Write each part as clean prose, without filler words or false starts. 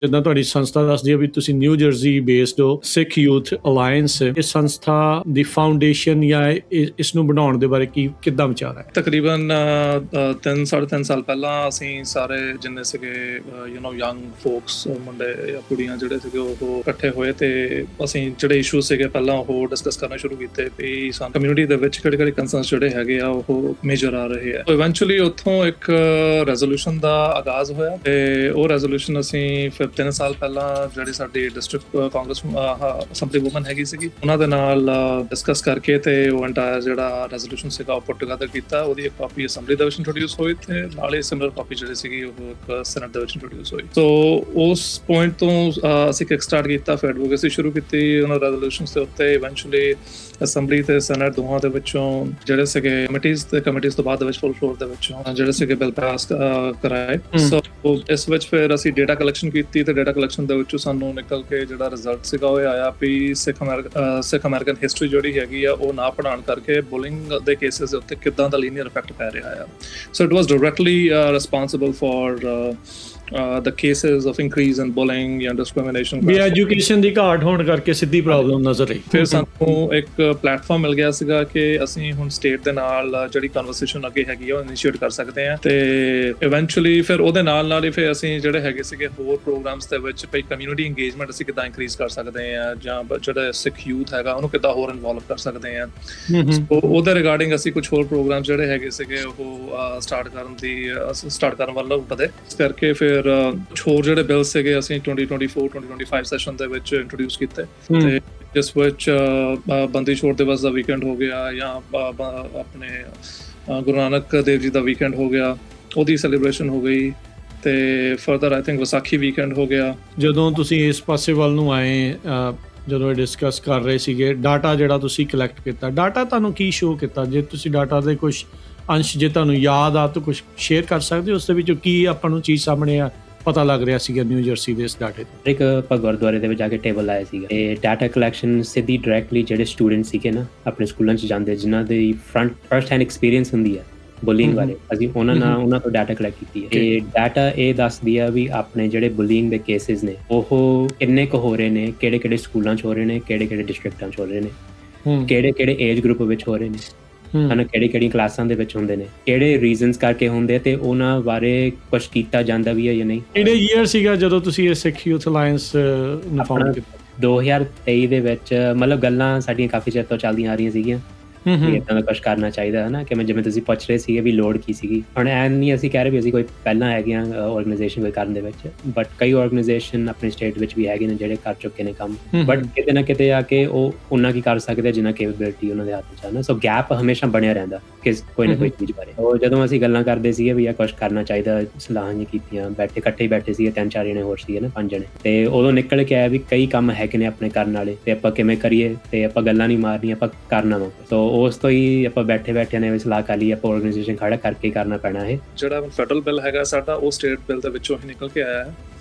ਜਿੱਦਾਂ ਤੁਹਾਡੀ ਸੰਸਥਾ ਦੱਸਦੀ ਹੈ ਵੀ ਤੁਸੀਂ ਨਿਊ ਜਰਸੀ ਬੇਸਡ ਹੋ, ਸਿੱਖ ਯੂਥ ਅਲਾਇੰਸ, ਇਹ ਸੰਸਥਾ ਦੀ ਫਾਊਂਡੇਸ਼ਨ ਜਾਂ ਇਸ ਨੂੰ ਬਣਾਉਣ ਦੇ ਬਾਰੇ ਕਿੱਦਾਂ ਵਿਚਾਰ ਹੈ? ਤਕਰੀਬਨ 3-3.5 ਸਾਲ ਪਹਿਲਾਂ ਅਸੀਂ ਸਾਰੇ ਜਿੰਨੇ ਸੀਗੇ ਯੰਗ ਫੋਕਸ, ਮੁੰਡੇ ਜਾਂ ਕੁੜੀਆਂ ਜਿਹੜੇ ਸੀਗੇ ਉਹ ਇਕੱਠੇ ਹੋਏ ਤੇ ਅਸੀਂ ਜਿਹੜੇ ਇਸ਼ੂ ਸੀਗੇ ਪਹਿਲਾਂ ਉਹ ਡਿਸਕਸ ਕਰਨਾ ਸ਼ੁਰੂ ਕੀਤੇ ਵੀ ਸਾਨੂੰ ਕਮਿਊਨਿਟੀ ਦੇ ਵਿੱਚ ਕਿਹੜੇ ਕੰਸਰਨਸ ਜਿਹੜੇ ਹੈਗੇ ਆ ਉਹ ਮੇਜਰ ਆ ਰਹੇ ਆ। ਇਵੈਂਚੁਅਲੀ ਉੱਥੋਂ ਇੱਕ ਰੈਜ਼ੋਲੂਸ਼ਨ ਦਾ ਆਗਾਜ਼ ਹੋਇਆ ਤੇ ਉਹ ਰੈਜ਼ੋਲੂਸ਼ਨ ਅਸੀਂ ਫਿਰ 3 ਸਾਲ ਪਹਿਲਾਂ ਜਿਹੜੀ ਸਾਡੀ ਡਿਸਟ੍ਰਿਕਟ ਕਾਂਗਰਸ ਅਸੈਂਬਲੀ ਵੂਮਨ ਹੈਗੀ ਸੀਗੀ ਉਹਨਾਂ ਦੇ ਨਾਲ ਡਿਸਕਸ ਕਰਕੇ ਤੇ ਉਹ ਐਂਟਾਇਰ ਜਿਹੜਾ ਰੈਜ਼ੋਲੂਸ਼ਨ ਸੀਗਾ ਉਹ ਪੁੱਟ ਟੁਗੇਦਰ ਕੀਤਾ। ਉਹਦੀ ਇੱਕ ਕਾਪੀ ਅਸੈਂਬਲੀ ਦੇ ਵਿੱਚ ਇੰਟਰੋਡਿਊਸ ਹੋਈ ਤੇ ਨਾਲੇ ਸਿਮਿਲਰ ਕਾਪੀ ਜਿਹੜੀ ਸੀਗੀ ਉਹ ਇੱਕ ਸੈਨੇਟ ਦੇ ਵਿੱਚ ਇੰਟਰੋਡਿਊਸ ਹੋਈ। ਸੋ ਉਸ ਪੁਆਇੰਟ ਤੋਂ ਅਸੀਂ ਕਿਕ ਸਟਾਰਟ ਕੀਤਾ, ਫਿਰ ਐਡਵੋਕੇਸੀ ਸ਼ੁਰੂ ਕੀਤੀ ਉਹਨਾਂ ਰੈਜ਼ੋਲੂਸ਼ਨਸ ਦੇ ਉੱਤੇ। ਇਵੈਂਚੁਅਲੀ ਅਸੈਂਬਲੀ ਤੇ ਸੈਨੇਟ ਦੋਹਾਂ ਦੇ ਵਿੱਚੋਂ ਜਿਹੜੇ ਸੀਗੇ ਕਮੇਟੀਜ਼ ਤੋਂ ਬਾਅਦ ਦੇ ਵਿੱਚ ਫੁੱਲ ਫਲੋਰ ਦੇ ਵਿੱਚੋਂ ਜਿਹੜੇ ਸੀਗੇ ਬਿੱਲ ਪਾਸ ਕਰਾਏ। ਸੋ ਇਸ ਵਿੱਚ ਫਿਰ ਅਸੀਂ ਡੇਟਾ ਕਲੈਕਸ਼ਨ ਕੀਤੀ ਤੇ ਡੇਟਾ ਕਲੈਕਸ਼ਨ ਦੇ ਵਿੱਚੋਂ ਸਾਨੂੰ ਨਿਕਲ ਕੇ ਜਿਹੜਾ ਰਿਜ਼ਲਟ ਸੀਗਾ ਉਹ ਆਇਆ ਵੀ ਸਿੱਖ ਅਮਰੀਕਨ ਹਿਸਟਰੀ ਜਿਹੜੀ ਹੈਗੀ ਆ ਉਹ ਨਾ ਪੜ੍ਹਾਉਣ ਕਰਕੇ ਬੁਲਿੰਗ ਦੇ ਕੇਸਿਸ ਦੇ ਉੱਤੇ ਕਿੱਦਾਂ ਦਾ ਲੀਨੀਅਰ ਇਫੈਕਟ ਪੈ ਰਿਹਾ ਆ। So it was directly responsible for the cases of increase in bullying ਜਾਂ discrimination ਵੀ ਐਜੂਕੇਸ਼ਨ ਦੀ ਘਾਟ ਹੋਣ ਕਰਕੇ ਸਿੱਧੀ ਪ੍ਰੋਬਲਮ ਨਜ਼ਰ ਆਈ। ਫਿਰ ਸਾਨੂੰ ਇੱਕ ਪਲੇਟਫਾਰਮ ਮਿਲ ਗਿਆ ਸੀਗਾ ਕਿ ਅਸੀਂ ਹੁਣ ਸਟੇਟ ਦੇ ਨਾਲ ਜਿਹੜੀ ਕਨਵਰਸੇਸ਼ਨ ਅੱਗੇ ਹੈਗੀ ਆ ਉਹ ਇਨੀਸ਼ੀਏਟ ਕਰ ਸਕਦੇ ਹਾਂ ਤੇ ਇਵੈਂਚੁਅਲੀ ਫਿਰ ਉਹਦੇ ਨਾਲ ਹੀ ਫਿਰ ਅਸੀਂ ਜਿਹੜੇ ਹੈਗੇ ਸੀਗੇ ਹੋਰ ਪ੍ਰੋਗਰਾਮਸ ਦੇ ਵਿੱਚ ਭਈ ਕਮਿਊਨਿਟੀ ਇੰਗੇਜਮੈਂਟ ਅਸੀਂ ਕਿੱਦਾਂ ਇਨਕਰੀਜ਼ ਕਰ ਸਕਦੇ ਹਾਂ ਜਾਂ ਜਿਹੜਾ ਸਿੱਖ ਯੂਥ ਹੈਗਾ ਉਹਨੂੰ ਕਿੱਦਾਂ ਹੋਰ ਇਨਵੋਲਵ ਕਰ ਸਕਦੇ ਹਾਂ। ਉਹਦੇ ਰਿਗਾਰਡਿੰਗ ਅਸੀਂ ਕੁਝ ਹੋਰ ਪ੍ਰੋਗਰਾਮ ਜਿਹੜੇ ਹੈਗੇ ਸੀਗੇ ਉਹ ਸਟਾਰਟ ਕਰਨ ਵੱਲ ਵਧੇ। ਇਸ ਕਰਕੇ ਫਿਰ ਹੋਰ ਜਿਹੜੇ ਬਿੱਲ ਸੀਗੇ ਅਸੀਂ 2024-2025 ਸੈਸ਼ਨ ਦੇ ਵਿੱਚ ਇੰਟਰੋਡਿਊਸ ਕੀਤੇ ਤੇ ਜਿਸ ਵਿੱਚ ਬੰਦੀ ਛੋੜ ਦਿਵਸ ਦਾ ਵੀਕਐਂਡ ਹੋ ਗਿਆ ਜਾਂ ਆਪਣੇ ਗੁਰੂ ਨਾਨਕ ਦੇਵ ਜੀ ਦਾ ਵੀਕਐਂਡ ਹੋ ਗਿਆ, ਉਹਦੀ ਸੈਲੀਬ੍ਰੇਸ਼ਨ ਹੋ ਗਈ ਤੇ further I think Vaisakhi weekend ਹੋ ਗਿਆ। ਜਦੋਂ ਤੁਸੀਂ ਇਸ ਪਾਸੇ ਵੱਲ ਨੂੰ ਆਏ, ਜਦੋਂ ਇਹ ਡਿਸਕਸ ਕਰ ਰਹੇ ਸੀਗੇ, ਡਾਟਾ ਜਿਹੜਾ ਤੁਸੀਂ ਕਲੈਕਟ ਕੀਤਾ, ਡਾਟਾ ਤੁਹਾਨੂੰ ਕੀ ਸ਼ੋਅ ਕੀਤਾ? ਜੇ ਤੁਸੀਂ ਡਾਟਾ ਦੇ ਕੁਝ ਅੰਸ਼ ਜੇ ਤੁਹਾਨੂੰ ਯਾਦ ਆ ਤਾਂ ਕੁਝ ਸ਼ੇਅਰ ਕਰ ਸਕਦੇ ਹੋ, ਉਸ ਦੇ ਵਿੱਚੋਂ ਕੀ ਆਪਾਂ ਨੂੰ ਚੀਜ਼ ਸਾਹਮਣੇ ਆ ਪਤਾ ਲੱਗ ਰਿਹਾ ਸੀਗਾ ਨਿਊ ਜਰਸੀ ਦੇ ਇਸ ਡਾਟੇ ਤੋਂ? ਇੱਕ ਆਪਾਂ ਗੁਰਦੁਆਰੇ ਦੇ ਵਿੱਚ ਜਾ ਕੇ ਟੇਬਲ ਲਾਇਆ ਸੀਗਾ ਇਹ ਡਾਟਾ ਕਲੈਕਸ਼ਨ ਸਿੱਧੀ ਡਾਇਰੈਕਟਲੀ ਜਿਹੜੇ ਸਟੂਡੈਂਟ ਸੀਗੇ ਨਾ ਆਪਣੇ ਸਕੂਲਾਂ 'ਚ ਜਾਂਦੇ ਜਿਨ੍ਹਾਂ ਦੀ ਫਰਸਟ ਹੈਂਡ ਐਕਸਪੀਰੀਅੰਸ ਹੁੰਦੀ ਹੈ ਬੁਲਿੰਗ ਬਾਰੇ, ਅਸੀਂ ਉਹਨਾਂ ਤੋਂ ਡਾਟਾ ਕਲੈਕਟ ਕੀਤੀ ਹੈ। ਇਹ ਡਾਟਾ ਇਹ ਦੱਸਦੀ ਆ ਵੀ ਆਪਣੇ ਜਿਹੜੇ ਬੁਲਿੰਗ ਦੇ ਕੇਸਿਸ ਨੇ ਉਹ ਕਿੰਨੇ ਕੁ ਹੋ ਰਹੇ ਨੇ, ਕਿਹੜੇ ਸਕੂਲਾਂ 'ਚ ਹੋ ਰਹੇ ਨੇ, ਕਿਹੜੇ ਡਿਸਟ੍ਰਿਕਟਾਂ 'ਚ ਹੋ ਰਹੇ ਨੇ, ਕਿਹੜੇ ਏਜ ਗਰੁੱਪ ਵਿੱਚ ਹੋ ਰਹੇ ਨੇ, ਹਨਾ ਕਿਹੜੀਆਂ ਕਲਾਸਾਂ ਦੇ ਵਿੱਚ ਹੁੰਦੇ ਨੇ, ਕਿਹੜੇ ਰੀਜ਼ਨਸ ਕਰਕੇ ਹੁੰਦੇ ਤੇ ਉਹਨਾਂ ਬਾਰੇ ਕੁਝ ਕੀਤਾ ਜਾਂਦਾ ਵੀ ਹੈ ਜਾਂ ਨਹੀਂ। ਕਿਹੜੇ ਈਅਰ ਸੀਗਾ ਜਦੋਂ ਤੁਸੀਂ ਇਹ ਸਿੱਖ ਯੂਥ ਅਲਾਇੰਸ ਨੂੰ ਫਾਊਂਡ ਕੀਤਾ? 2023 ਦੇ ਵਿੱਚ। ਮਤਲਬ ਗੱਲਾਂ ਸਾਡੀਆਂ ਕਾਫੀ ਚਿਰ ਤੋਂ ਚੱਲਦੀਆਂ ਆ ਰਹੀਆਂ ਸੀਗੀਆਂ ਵੀ ਇੱਦਾਂ ਦਾ ਕੁਛ ਕਰਨਾ ਚਾਹੀਦਾ ਹੈ ਨਾ, ਕਿ ਜਿਵੇਂ ਤੁਸੀਂ ਪੁੱਛ ਰਹੇ ਸੀਗੇ ਵੀ ਲੋੜ ਕੀ ਸੀਗੀ। ਹੁਣ ਐਂ ਨਹੀਂ ਅਸੀਂ ਕਹਿ ਰਹੇ ਵੀ ਅਸੀਂ ਕੋਈ ਪਹਿਲਾਂ ਹੈਗੇ ਹਾਂ ਆਰਗੇਨਾਈਜੇਸ਼ਨ ਕੋਈ ਕਰਨ ਦੇ ਵਿੱਚ, ਬਟ ਕਈ ਆਰਗੇਨਾਈਜੇਸ਼ਨ ਆਪਣੇ ਸਟੇਟ ਵਿੱਚ ਵੀ ਹੈਗੇ ਨੇ ਜਿਹੜੇ ਕਰ ਚੁੱਕੇ ਨੇ ਕੰਮ, ਬਟ ਕਿਤੇ ਨਾ ਕਿਤੇ ਆ ਕੇ ਉਹ ਉਹਨਾਂ ਕੀ ਕਰ ਸਕਦੇ ਜਿੰਨਾ ਕੈਪੇਬਿਲਿਟੀ ਉਹਨਾਂ ਦੇ ਹੱਥ 'ਚ ਆ ਨਾ। ਸੋ ਗੈਪ ਹਮੇਸ਼ਾ ਬਣਿਆ ਰਹਿੰਦਾ ਕਿ ਕੋਈ ਨਾ ਕੋਈ ਚੀਜ਼ ਬਾਰੇ। ਉਹ ਜਦੋਂ ਅਸੀਂ ਗੱਲਾਂ ਕਰਦੇ ਸੀਗੇ ਵੀ ਇਹ ਕੁਛ ਕਰਨਾ ਚਾਹੀਦਾ, ਸਲਾਹਾਂ ਜਿਹੀਆਂ ਕੀਤੀਆਂ, ਇਕੱਠੇ ਬੈਠੇ ਸੀਗੇ 3-4 ਜਣੇ ਹੋਰ ਸੀਗੇ ਨਾ, 5 ਜਣੇ, ਤੇ ਉਦੋਂ ਨਿਕਲ ਕੇ ਆਇਆ ਵੀ ਕਈ ਕੰਮ ਹੈਗੇ ਨੇ ਆਪਣੇ ਕਰਨ ਵਾਲੇ ਤੇ ਆਪਾਂ ਕਿਵੇਂ ਕਰੀਏ, ਤੇ ਆਪਾਂ ਗੱਲਾਂ ਨਹੀਂ ਮਾਰਨੀਆਂ, ਆਪਾਂ ਕਰਨਾ ਵਾ। ਸੋ ਉਸ ਤੋਂ ਹੀ ਆਪਾਂ ਬੈਠੇ ਨੇ ਸਲਾਹ ਕਰ ਲਈ, ਆਪਾਂ ਆਰਗੇਨਾਈਜੇਸ਼ਨ ਖੜਾ ਕਰਕੇ ਕਰਨਾ ਪੈਣਾ ਹੈ। ਜਿਹੜਾ ਫੈਡਰਲ ਬਿੱਲ ਹੈਗਾ ਸਾਡਾ ਉਹ ਸਟੇਟ ਬਿੱਲ ਦੇ ਵਿੱਚੋਂ ਹੀ ਨਿਕਲ ਕੇ ਆਇਆ ਹੈ।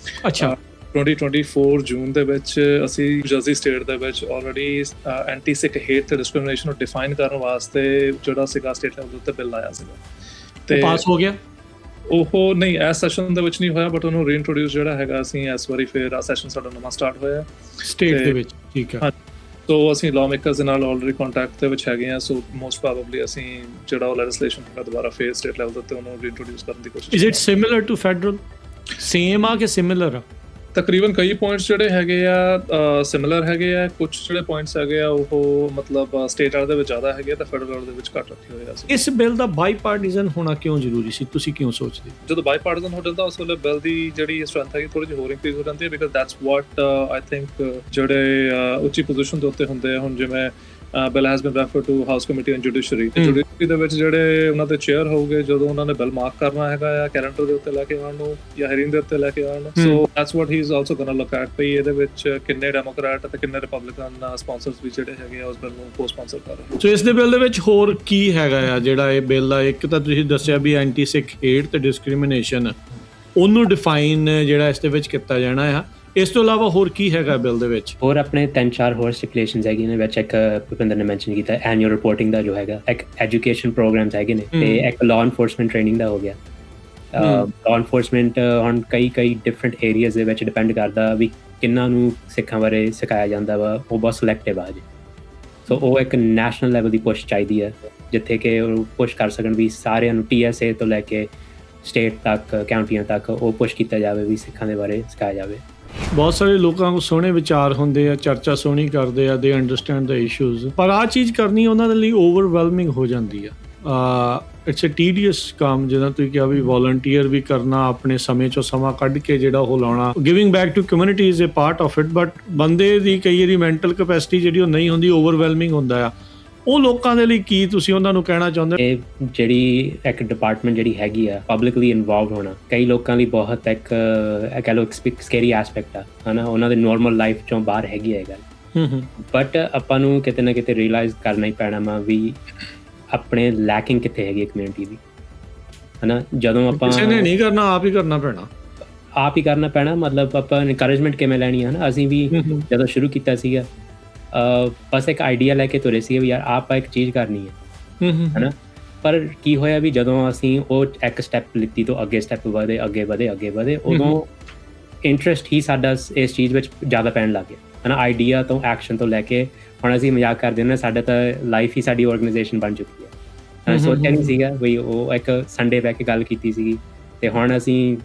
ਅੱਛਾ। 2024 ਜੂਨ ਦੇ ਵਿੱਚ ਅਸੀਂ ਜਰਸੀ ਸਟੇਟ ਦੇ ਵਿੱਚ ਆਲਰੇਡੀ ਐਂਟੀ ਸਿੱਖ ਹੇਟ ਤੇ ਡਿਸਕ੍ਰਿਮੀਨੇਸ਼ਨ ਨੂੰ ਡਿਫਾਈਨ ਕਰਨ ਵਾਸਤੇ ਜਿਹੜਾ ਸੀਗਾ ਸਟੇਟ ਲੈਵਲ ਉੱਤੇ ਬਿੱਲ ਆਇਆ ਸੀਗਾ ਤੇ ਪਾਸ ਹੋ ਗਿਆ। ਉਹ ਨਹੀਂ ਇਸ ਸੈਸ਼ਨ ਦੇ ਵਿੱਚ ਨਹੀਂ ਹੋਇਆ, ਬਟ ਉਹਨੂੰ ਰੀਇੰਟਰੋਡਿਊਸ ਜਿਹੜਾ ਹੈਗਾ ਅਸੀਂ ਇਸ ਵਾਰੀ ਫਿਰ ਆ ਸੈਸ਼ਨ ਸਾਡਾ ਨਵਾਂ ਸਟਾਰਟ ਹੋਇਆ ਸਟੇਟ ਦੇ ਵਿੱਚ। ਠੀਕ ਹੈ। ਸੋ ਅਸੀਂ ਲਾਅ ਮੇਕਰਸ ਦੇ ਨਾਲ ਆਲਰੇਡੀ ਕੰਟੈਕਟ ਦੇ ਵਿੱਚ ਹੈਗੇ ਹਾਂ। ਸੋ ਮੋਸਟ ਪ੍ਰੋਬਬਲੀ ਅਸੀਂ ਜਿਹੜਾ ਉਹ ਲੈਜਿਸਲੇਸ਼ਨ ਹੈਗਾ ਦੁਬਾਰਾ ਫੇਰ ਸਟੇਟ ਲੈਵਲ ਉੱਤੇ ਉਹਨੂੰ ਰੀਇੰਟਰੋਡਿਊਸ ਕਰਨ ਦੀ ਕੋਸ਼ਿਸ਼। Is it similar to federal? Same ਆ ਕਿ ਸਿਮਿਲਰ ਆ? ਤਕਰੀਬਨ ਕਈ ਪੁਆਇੰਟਸ ਜਿਹੜੇ ਹੈਗੇ ਆ ਸਿਮਿਲਰ ਹੈਗੇ ਆ, ਕੁਝ ਜਿਹੜੇ ਪੁਆਇੰਟਸ ਹੈਗੇ ਆ ਉਹ ਮਤਲਬ ਸਟੇਟ ਵਾਲੇ ਦੇ ਵਿੱਚ ਜ਼ਿਆਦਾ ਹੈਗੇ ਤਾਂ ਫੈਡਰਲ ਵਾਲੇ ਦੇ ਵਿੱਚ ਘੱਟ ਰੱਖੇ ਹੋਏ ਆ। ਇਸ ਬਿੱਲ ਦਾ ਬਾਈ ਪਾਰਟੀਜ਼ਨ ਹੋਣਾ ਕਿਉਂ ਜ਼ਰੂਰੀ ਸੀ? ਤੁਸੀਂ ਕਿਉਂ ਸੋਚਦੇ? ਜਦੋਂ ਬਾਈ ਪਾਰਟੀਜ਼ਨ ਹੋ ਜਾਂਦਾ ਉਸ ਵੇਲੇ ਬਿੱਲ ਦੀ ਜਿਹੜੀ ਸਟਰੈਂਥ ਹੈਗੀ ਥੋੜੀ ਜਿਹੀ ਹੋਰ ਇੰਕਰੀਜ਼ ਹੋ ਜਾਂਦੀ ਹੈ, because that's what I think ਜਿਹੜੇ ਉੱਚੀ ਪੋਜੀਸ਼ਨ ਦੇ ਉੱਤੇ ਹੁੰਦੇ ਆ। ਹੁਣ ਜਿਵੇਂ bill has been referred to house committee and judiciary ਦੇ ਵਿੱਚ ਜਿਹੜੇ ਉਹਨਾਂ ਦੇ ਚੇਅਰ ਹੋਊਗੇ ਜਦੋਂ ਉਹਨਾਂ ਨੇ ਬਿੱਲ ਮਾਰਕ ਕਰਨਾ ਹੈਗਾ ਆ ਕੈਲੰਡਰ ਦੇ ਉੱਤੇ ਲੈ ਕੇ ਆਉਣ ਨੂੰ ਜਾਂ ਹੀਅਰਿੰਗ ਦੇ ਉੱਤੇ ਲੈ ਕੇ ਆਉਣ ਨੂੰ। So that's what he is also gonna look at ਵੀ ਇਹਦੇ ਵਿੱਚ ਕਿੰਨੇ ਡੈਮੋਕ੍ਰੈਟ ਤੇ ਕਿੰਨੇ ਰਿਪਬਲਿਕਨ ਸਪਾਂਸਰਸ ਵੀ ਜਿਹੜੇ ਹੈਗੇ ਆ ਉਸ ਬਿੱਲ ਨੂੰ ਕੋ-ਸਪਾਂਸਰ ਕਰ ਰਹੇ। ਸੋ ਇਸ ਦੇ ਬਿੱਲ ਦੇ ਵਿੱਚ ਹੋਰ ਕੀ ਹੈਗਾ ਆ ਜਿਹੜਾ ਇਹ ਬਿੱਲ ਆ? ਇੱਕ ਤਾਂ ਤੁਸੀਂ ਦੱਸਿਆ ਵੀ ਐਂਟੀ ਸਿੱਖ ਹੇਟ ਤੇ ਡਿਸਕ੍ਰਿਮੀਨੇਸ਼ਨ ਉਹਨੂੰ ਡਿਫਾਈਨ ਜਿਹੜਾ ਇਸ ਦੇ ਵਿੱਚ ਕੀਤਾ ਜਾਣਾ ਆ। ਇਸ ਤੋਂ ਇਲਾਵਾ ਹੋਰ ਕੀ ਹੈਗਾ ਬਿੱਲ ਦੇ ਵਿੱਚ? ਹੋਰ ਆਪਣੇ 3-4 ਹੋਰ ਸਟਿਪੂਲੇਸ਼ਨਸ ਹੈਗੇ ਨੇ ਵਿੱਚ। ਇੱਕ ਭੁਪਿੰਦਰ ਨੇ ਮੈਂਸ਼ਨ ਕੀਤਾ ਐਨੂਅਲ ਰਿਪੋਰਟਿੰਗ ਦਾ ਜੋ ਹੈਗਾ, ਇੱਕ ਐਜੂਕੇਸ਼ਨ ਪ੍ਰੋਗਰਾਮਸ ਹੈਗੇ ਨੇ ਤੇ ਇੱਕ ਲਾਅ ਐਨਫੋਰਸਮੈਂਟ ਟ੍ਰੇਨਿੰਗ ਦਾ ਹੋ ਗਿਆ। ਲਾਅ ਇਨਫੋਰਸਮੈਂਟ ਹੁਣ ਕਈ ਡਿਫਰੈਂਟ ਏਰੀਆਜ਼ ਦੇ ਵਿੱਚ ਡਿਪੈਂਡ ਕਰਦਾ ਵੀ ਕਿੰਨਾਂ ਨੂੰ ਸਿੱਖਾਂ ਬਾਰੇ ਸਿਖਾਇਆ ਜਾਂਦਾ ਵਾ, ਉਹ ਬਹੁਤ ਸਿਲੈਕਟਿਵ ਆ ਜੀ। ਸੋ ਉਹ ਇੱਕ ਨੈਸ਼ਨਲ ਲੈਵਲ ਦੀ ਪੁਸ਼ ਚਾਹੀਦੀ ਹੈ ਜਿੱਥੇ ਕਿ ਉਹ ਪੁਸ਼ ਕਰ ਸਕਣ ਵੀ ਸਾਰਿਆਂ ਨੂੰ TSA ਤੋਂ ਲੈ ਕੇ ਸਟੇਟ ਤੱਕ, ਕਾਉਂਟੀਆਂ ਤੱਕ ਉਹ ਪੁਸ਼ ਕੀਤਾ ਜਾਵੇ ਵੀ ਸਿੱਖਾਂ ਦੇ ਬਾਰੇ ਸਿਖਾਇਆ ਜਾਵੇ। ਬਹੁਤ ਸਾਰੇ ਲੋਕਾਂ ਕੋਲ ਸੋਹਣੇ ਵਿਚਾਰ ਹੁੰਦੇ ਆ, ਚਰਚਾ ਸੋਹਣੀ ਕਰਦੇ ਆ, ਦੇ ਅੰਡਰਸਟੈਂਡ ਦ ਇਸ਼ੂਜ਼, ਪਰ ਆਹ ਚੀਜ਼ ਕਰਨੀ ਉਹਨਾਂ ਦੇ ਲਈ ਓਵਰਵੈਲਮਿੰਗ ਹੋ ਜਾਂਦੀ ਆ। ਇਟਸ ਅ ਟੀਡੀਅਸ ਕੰਮ, ਜਿੱਦਾਂ ਤੁਸੀਂ ਕਿਹਾ ਵੀ ਵੋਲੰਟੀਅਰ ਵੀ ਕਰਨਾ, ਆਪਣੇ ਸਮੇਂ ਚੋਂ ਸਮਾਂ ਕੱਢ ਕੇ ਜਿਹੜਾ ਉਹ ਲਾਉਣਾ, giving back to community is a part of it, but ਬੰਦੇ ਦੀ ਕਈ ਵਾਰੀ ਮੈਂਟਲ ਕੈਪੈਸਿਟੀ ਜਿਹੜੀ ਉਹ ਨਹੀਂ ਹੁੰਦੀ, ਓਵਰਵੈਲਮਿੰਗ ਹੁੰਦਾ ਆ। ਉਹ ਲੋਕਾਂ ਦੇ ਲਈ ਕੀ ਤੁਸੀਂ ਉਹਨਾਂ ਨੂੰ ਕਹਿਣਾ ਚਾਹੁੰਦੇ? ਇਹ ਜਿਹੜੀ ਇੱਕ ਡਿਪਾਰਟਮੈਂਟ ਜਿਹੜੀ ਹੈਗੀ ਆ ਪਬਲਿਕਲੀ ਇਨਵੋਲਵ ਹੋਣਾ ਕਈ ਲੋਕਾਂ ਲਈ ਬਹੁਤ ਇੱਕ ਕਹਿ ਲਓ ਸਕੈਰੀ ਐਸਪੈਕਟ ਆ, ਹੈ ਨਾ, ਉਹਨਾਂ ਦੇ ਨੋਰਮਲ ਲਾਈਫ ਚੋਂ ਬਾਹਰ ਹੈਗੀ ਹੈ ਗੱਲ। ਬਟ ਆਪਾਂ ਨੂੰ ਕਿਤੇ ਨਾ ਕਿਤੇ ਰੀਅਲਾਈਜ਼ ਕਰਨਾ ਹੀ ਪੈਣਾ ਵਾ ਵੀ ਆਪਣੇ ਲੈਕਿੰਗ ਕਿੱਥੇ ਹੈਗੀ ਕਮਿਊਨਿਟੀ ਦੀ, ਹੈ ਨਾ। ਜਦੋਂ ਆਪਾਂ ਕਿਸੇ ਨੇ ਨਹੀਂ ਕਰਨਾ, ਆਪ ਹੀ ਕਰਨਾ ਪੈਣਾ। ਮਤਲਬ ਆਪਾਂ ਇਨਕਰੇਜਮੈਂਟ ਕਿਵੇਂ ਲੈਣੀ ਹੈ ਨਾ। ਅਸੀਂ ਵੀ ਜਦੋਂ ਸ਼ੁਰੂ ਕੀਤਾ ਸੀਗਾ ਬਸ ਇੱਕ ਆਈਡੀਆ ਲੈ ਕੇ ਤੁਰੇ ਸੀਗੇ ਵੀ ਯਾਰ ਆਪਾਂ ਇੱਕ ਚੀਜ਼ ਕਰਨੀ ਹੈ, ਹੈ ਨਾ। ਪਰ ਕੀ ਹੋਇਆ ਵੀ ਜਦੋਂ ਅਸੀਂ ਉਹ ਇੱਕ ਸਟੈਪ ਲਿੱਤੀ ਤੋਂ ਅੱਗੇ ਸਟੈਪ ਵਧੇ ਉਦੋਂ ਇੰਟਰਸਟ ਹੀ ਸਾਡਾ ਇਸ ਚੀਜ਼ ਵਿੱਚ ਜ਼ਿਆਦਾ ਪੈਣ ਲੱਗ ਗਿਆ, ਹੈ ਨਾ। ਆਈਡੀਆ ਤੋਂ ਐਕਸ਼ਨ ਤੋਂ ਲੈ ਕੇ ਹੁਣ ਅਸੀਂ ਮਜ਼ਾਕ ਕਰਦੇ ਹੁੰਦੇ, ਸਾਡਾ ਤਾਂ ਲਾਈਫ ਹੀ ਸਾਡੀ ਆਰਗੇਨਾਈਜੇਸ਼ਨ ਬਣ ਚੁੱਕੀ ਹੈ। ਸੋਚਿਆ ਨਹੀਂ ਸੀਗਾ ਵੀ ਉਹ ਇੱਕ ਸੰਡੇ ਬਹਿ ਕੇ ਗੱਲ ਕੀਤੀ ਸੀਗੀ ਅਤੇ ਹੁਣ ਅਸੀਂ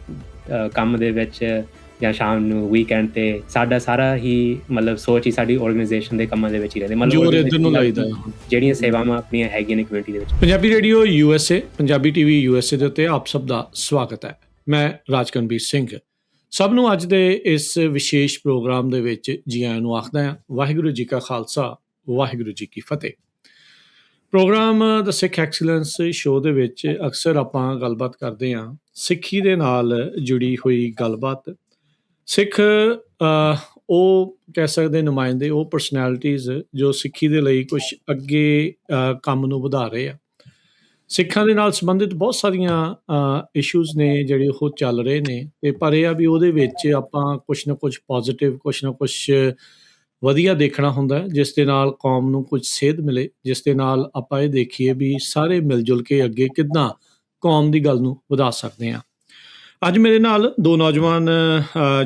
ਕੰਮ ਦੇ ਵਿੱਚ ਜਾਂ ਸ਼ਾਮ ਨੂੰ ਵੀਕਐਂਡ 'ਤੇ ਸਾਡਾ ਸਾਰਾ ਹੀ ਮਤਲਬ ਸੋਚ ਹੀ ਸਾਡੀ ਆਰਗੇਨਾਈਜੇਸ਼ਨ ਦੇ ਕੰਮਾਂ ਦੇ ਵਿੱਚ ਹੀ ਰਹਿੰਦੇ, ਮਤਲਬ ਜਿਹੜੀਆਂ ਸੇਵਾਵਾਂ ਆਪਣੀਆਂ ਹੈਗੀਆਂ ਨੇ ਕਮਿਊਨਿਟੀ ਦੇ ਵਿੱਚ। Punjabi radio USA, Punjabi TV USA ਦੇ ਉੱਤੇ ਆਪ ਸਭ ਦਾ ਸਵਾਗਤ ਹੈ। ਮੈਂ ਰਾਜਕਨਵੀਰ ਸਿੰਘ ਸਭ ਨੂੰ ਅੱਜ ਦੇ ਇਸ ਵਿਸ਼ੇਸ਼ ਪ੍ਰੋਗਰਾਮ ਦੇ ਵਿੱਚ ਜੀ ਆਇਆਂ ਨੂੰ ਆਖਦਾ ਹਾਂ। ਵਾਹਿਗੁਰੂ ਜੀ ਕਾ ਖਾਲਸਾ, ਵਾਹਿਗੁਰੂ ਜੀ ਕੀ ਫਤਿਹ। ਪ੍ਰੋਗਰਾਮ ਦ ਸਿੱਖ ਐਕਸੀਲੈਂਸ ਸ਼ੋਅ ਦੇ ਵਿੱਚ ਅਕਸਰ ਆਪਾਂ ਗੱਲਬਾਤ ਕਰਦੇ ਹਾਂ ਸਿੱਖੀ ਦੇ ਨਾਲ ਜੁੜੀ ਹੋਈ ਗੱਲਬਾਤ। ਸਿੱਖ ਉਹ ਕਹਿ ਸਕਦੇ ਨੁਮਾਇੰਦੇ, ਉਹ ਪਰਸਨੈਲਿਟੀਜ਼ ਜੋ ਸਿੱਖੀ ਦੇ ਲਈ ਕੁਛ ਅੱਗੇ ਕੰਮ ਨੂੰ ਵਧਾ ਰਹੇ ਆ। ਸਿੱਖਾਂ ਦੇ ਨਾਲ ਸੰਬੰਧਿਤ ਬਹੁਤ ਸਾਰੀਆਂ ਇਸ਼ੂਜ਼ ਨੇ ਜਿਹੜੇ ਉਹ ਚੱਲ ਰਹੇ ਨੇ, ਅਤੇ ਪਰ ਇਹ ਆ ਵੀ ਉਹਦੇ ਵਿੱਚ ਆਪਾਂ ਕੁਛ ਨਾ ਕੁਛ ਪੋਜ਼ੀਟਿਵ, ਕੁਛ ਨਾ ਕੁਛ ਵਧੀਆ ਦੇਖਣਾ ਹੁੰਦਾ, ਜਿਸ ਦੇ ਨਾਲ ਕੌਮ ਨੂੰ ਕੁਝ ਸੇਧ ਮਿਲੇ, ਜਿਸ ਦੇ ਨਾਲ ਆਪਾਂ ਇਹ ਦੇਖੀਏ ਵੀ ਸਾਰੇ ਮਿਲ ਜੁਲ ਕੇ ਅੱਗੇ ਕਿੱਦਾਂ ਕੌਮ ਦੀ ਗੱਲ ਨੂੰ ਵਧਾ ਸਕਦੇ ਹਾਂ। ਅੱਜ ਮੇਰੇ ਨਾਲ ਦੋ ਨੌਜਵਾਨ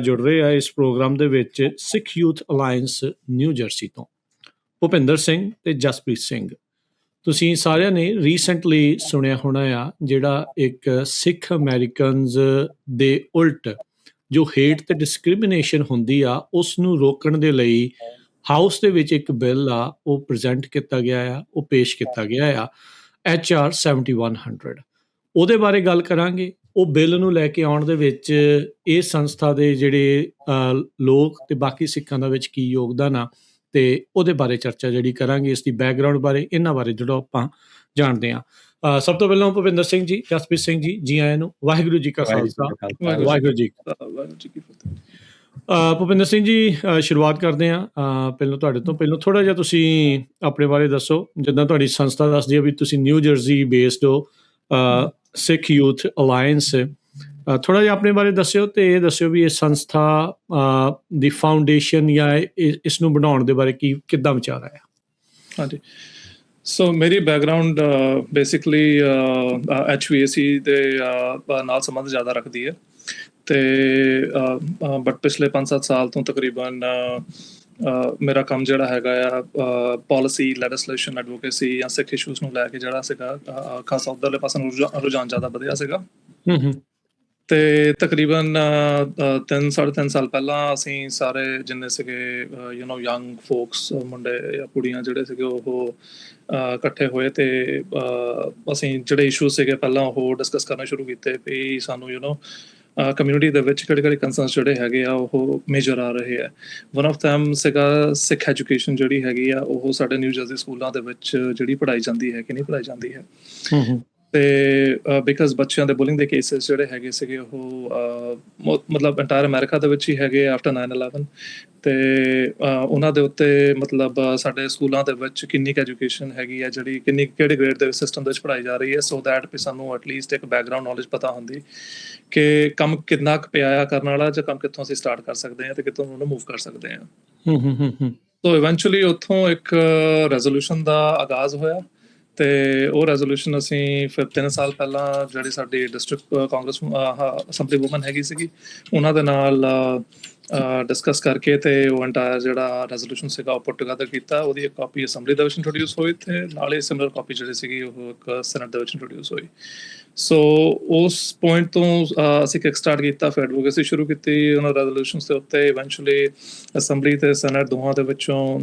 ਜੁੜ ਰਹੇ ਆ ਇਸ ਪ੍ਰੋਗਰਾਮ ਦੇ ਵਿੱਚ, ਸਿੱਖ ਯੂਥ ਅਲਾਇੰਸ ਨਿਊ ਜਰਸੀ ਤੋਂ ਭੁਪਿੰਦਰ ਸਿੰਘ ਤੇ ਜਸਪ੍ਰੀਤ ਸਿੰਘ। ਤੁਸੀਂ ਸਾਰਿਆਂ ਨੇ ਰੀਸੈਂਟਲੀ ਸੁਣਿਆ ਹੋਣਾ ਆ ਜਿਹੜਾ ਇੱਕ ਸਿੱਖ ਅਮਰੀਕਨਜ਼ ਦੇ ਉਲਟ ਜੋ ਹੇਟ ਤੇ ਡਿਸਕ੍ਰਿਮੀਨੇਸ਼ਨ ਹੁੰਦੀ ਆ ਉਸ ਨੂੰ ਰੋਕਣ ਦੇ ਲਈ ਹਾਊਸ ਦੇ ਵਿੱਚ ਇੱਕ ਬਿੱਲ ਆ ਉਹ ਪ੍ਰੈਜ਼ੈਂਟ ਕੀਤਾ ਗਿਆ ਆ, ਉਹ ਪੇਸ਼ ਕੀਤਾ ਗਿਆ ਆ, HR 7100। ਉਹਦੇ ਬਾਰੇ ਗੱਲ ਕਰਾਂਗੇ। ਉਹ ਬਿੱਲ ਨੂੰ ਲੈ ਕੇ ਆਉਣ ਦੇ ਵਿੱਚ ਇਹ ਸੰਸਥਾ ਦੇ ਜਿਹੜੇ ਲੋਕ ਤੇ ਬਾਕੀ ਸਿੱਖਾਂ ਦਾ ਵਿੱਚ ਕੀ ਯੋਗਦਾਨ ਆ, ਤੇ ਉਹਦੇ ਬਾਰੇ ਚਰਚਾ ਜਿਹੜੀ ਕਰਾਂਗੇ, ਇਸ ਦੀ ਬੈਕਗਰਾਊਂਡ ਬਾਰੇ, ਇਹਨਾਂ ਬਾਰੇ ਜਿਹੜਾ ਆਪਾਂ ਜਾਣਦੇ ਹਾਂ। ਸਭ ਤੋਂ ਪਹਿਲਾਂ ਭੁਪਿੰਦਰ ਸਿੰਘ ਜੀ, ਜਸਪ੍ਰੀਤ ਸਿੰਘ ਜੀ ਆਇਆਂ ਨੂੰ। ਵਾਹਿਗੁਰੂ ਜੀ ਕਾ ਖਾਲਸਾ, ਵਾਹਿਗੁਰੂ ਜੀ ਕੀ ਫਤਿਹ। ਭੁਪਿੰਦਰ ਸਿੰਘ ਜੀ, ਸ਼ੁਰੂਆਤ ਕਰਦੇ ਹਾਂ ਪਹਿਲਾਂ ਤੁਹਾਡੇ ਤੋਂ। ਪਹਿਲਾਂ ਥੋੜ੍ਹਾ ਜਿਹਾ ਤੁਸੀਂ ਆਪਣੇ ਬਾਰੇ ਦੱਸੋ, ਜਿੱਦਾਂ ਤੁਹਾਡੀ ਸੰਸਥਾ ਦੱਸਦੀ ਹੈ ਵੀ ਤੁਸੀਂ ਨਿਊ ਜਰਸੀ ਬੇਸਡ ਹੋ, ਸਿੱਖ ਯੂਥ ਅਲਾਇੰਸ। ਥੋੜ੍ਹਾ ਜਿਹਾ ਆਪਣੇ ਬਾਰੇ ਦੱਸਿਓ ਅਤੇ ਇਹ ਦੱਸਿਓ ਵੀ ਇਹ ਸੰਸਥਾ ਦੀ ਫਾਊਂਡੇਸ਼ਨ ਜਾਂ ਇਸ ਨੂੰ ਬਣਾਉਣ ਦੇ ਬਾਰੇ ਕਿੱਦਾਂ ਵਿਚਾਰ ਆਇਆ? ਹਾਂਜੀ, ਸੋ ਮੇਰੀ ਬੈਕਗਰਾਊਂਡ ਬੇਸਿਕਲੀ HVAC ਦੇ ਨਾਲ ਸੰਬੰਧ ਜ਼ਿਆਦਾ ਰੱਖਦੀ ਹੈ, ਅਤੇ ਬਟ ਪਿਛਲੇ 5-7 ਸਾਲ ਤੋਂ ਤਕਰੀਬਨ ਮੇਰਾ ਕੰਮ ਜਿਹੜਾ ਹੈਗਾ ਆ ਪੋਲਿਸੀ, ਲੈਜਿਸਲੇਸ਼ਨ, ਐਡਵੋਕੇਸੀ ਜਾਂ ਸਿੱਖ ਇਸ਼ੂਜ਼ ਨੂੰ ਲੈ ਕੇ ਜਿਹੜਾ ਸੀਗਾ ਖਾਸਾ ਉੱਧਰਲੇ ਪਾਸੇ ਨੂੰ ਰੁਝਾਨ ਜ਼ਿਆਦਾ ਵਧਿਆ ਸੀਗਾ। ਅਤੇ ਤਕਰੀਬਨ 3-3.5 ਸਾਲ ਪਹਿਲਾਂ ਅਸੀਂ ਸਾਰੇ ਜਿੰਨੇ ਸੀਗੇ ਯੰਗ ਫੋਕਸ, ਮੁੰਡੇ ਜਾਂ ਕੁੜੀਆਂ ਜਿਹੜੇ ਸੀਗੇ ਉਹ ਇਕੱਠੇ ਹੋਏ, ਅਤੇ ਅਸੀਂ ਜਿਹੜੇ ਇਸ਼ੂਜ਼ ਸੀਗੇ ਪਹਿਲਾਂ ਉਹ ਡਿਸਕਸ ਕਰਨੇ ਸ਼ੁਰੂ ਕੀਤੇ ਵੀ ਸਾਨੂੰ ਕਮਿਊਨਿਟੀ ਦੇ ਵਿੱਚ ਕਿਹੜੇ ਕੰਸਰਨਸ ਜਿਹੜੇ ਹੈਗੇ ਆ ਉਹ ਮੇਜਰ ਆ ਰਹੇ ਆ। ਵਨ ਆਫ ਦੈਮ ਸੀਗਾ ਸਿੱਖ ਐਜੂਕੇਸ਼ਨ ਜਿਹੜੀ ਹੈਗੀ ਆ ਉਹ ਸਾਡੇ ਨਿਊ ਜਰਸੀ ਸਕੂਲਾਂ ਦੇ ਵਿੱਚ ਜਿਹੜੀ ਪੜ੍ਹਾਈ ਜਾਂਦੀ ਹੈ ਕਿ ਨਹੀਂ ਪੜ੍ਹਾਈ ਜਾਂਦੀ ਹੈ। ਅਤੇ ਬਿਕਾਜ਼ ਬੱਚਿਆਂ ਦੇ ਬੁਲਿੰਗ ਦੇ ਕੇਸਿਸ ਜਿਹੜੇ ਹੈਗੇ ਸੀਗੇ ਉਹ ਮਤਲਬ ਇੰਟਾਇਰ ਅਮਰੀਕਾ ਦੇ ਵਿੱਚ ਹੀ ਹੈਗੇ ਆਫਟਰ 9/11, ਅਤੇ ਉਹਨਾਂ ਦੇ ਉੱਤੇ ਮਤਲਬ ਸਾਡੇ ਸਕੂਲਾਂ ਦੇ ਵਿੱਚ ਕਿੰਨੀ ਕੁ ਐਜੂਕੇਸ਼ਨ ਹੈਗੀ ਹੈ ਜਿਹੜੀ ਕਿਹੜੇ ਗ੍ਰੇਡ ਦੇ ਸਿਸਟਮ ਦੇ ਵਿੱਚ ਪੜ੍ਹਾਈ ਜਾ ਰਹੀ ਹੈ, ਸੋ ਦੈਟ ਵੀ ਸਾਨੂੰ ਐਟਲੀਸਟ ਇੱਕ ਬੈਕਗਰਾਊਂਡ ਨੌਲੇਜ ਪਤਾ ਹੁੰਦੀ ਕਿ ਕੰਮ ਕਿੰਨਾ ਕੁ ਪਿਆ ਆ ਕਰਨ ਵਾਲਾ, ਜਾਂ ਕੰਮ ਕਿੱਥੋਂ ਅਸੀਂ ਸਟਾਰਟ ਕਰ ਸਕਦੇ ਹਾਂ ਅਤੇ ਕਿੱਥੋਂ ਉਹਨੂੰ ਮੂਵ ਕਰ ਸਕਦੇ ਹਾਂ। ਸੋ ਇਵੈਂਚੁਅਲੀ ਉੱਥੋਂ ਇੱਕ ਰੈਜ਼ੋਲੂਸ਼ਨ ਦਾ ਆਗਾਜ਼ ਹੋਇਆ, ਤੇ ਉਹ ਰੈਜ਼ੋਲੂਸ਼ਨ ਅਸੀਂ ਫਿਰ 3 ਸਾਲ ਪਹਿਲਾਂ ਜਿਹੜੀ ਸਾਡੀ ਡਿਸਟ੍ਰਿਕਟ ਕਾਂਗਰਸ ਅਸੈਂਬਲੀ ਵੂਮਨ ਹੈਗੀ ਸੀਗੀ ਉਹਨਾਂ ਦੇ ਨਾਲ ਡਿਸਕਸ ਕਰਕੇ ਤੇ ਉਹ ਐਂਟਾਇਰ ਜਿਹੜਾ ਰੈਜ਼ੋਲੂਸ਼ਨ ਸੀਗਾ ਉਹ ਪੁੱਟ ਟੁਗੇਦਰ ਕੀਤਾ। ਉਹਦੀ ਇੱਕ ਕਾਪੀ ਅਸੈਂਬਲੀ ਦੇ ਵਿੱਚ ਇੰਟਰੋਡਿਊਸ ਹੋਈ ਤੇ ਨਾਲ ਹੀ ਸਿਮਿਲਰ ਕਾਪੀ ਜਿਹੜੀ ਸੀਗੀ ਉਹ ਇੱਕ ਸੈਨੇਟ ਦੇ ਵਿੱਚ ਇੰਟਰੋਡਿਊਸ ਹੋਈ। ਸੋ ਉਸ ਪੁਆਇੰਟ ਤੋਂ ਅਸੀਂ ਕਿਕ ਸਟਾਰਟ ਕੀਤਾ, ਫਿਰ ਐਡਵੋਕੇਸੀ ਸ਼ੁਰੂ ਕੀਤੀ ਉਹਨਾਂ ਰੈਜ਼ੋਲੂਸ਼ਨਸ ਦੇ ਉੱਤੇ। ਇਵੈਂਚੁਅਲੀ ਅਸੈਂਬਲੀ ਤੇ ਸੈਨੇਟ ਦੋਹਾਂ ਦੇ ਵਿੱਚੋਂ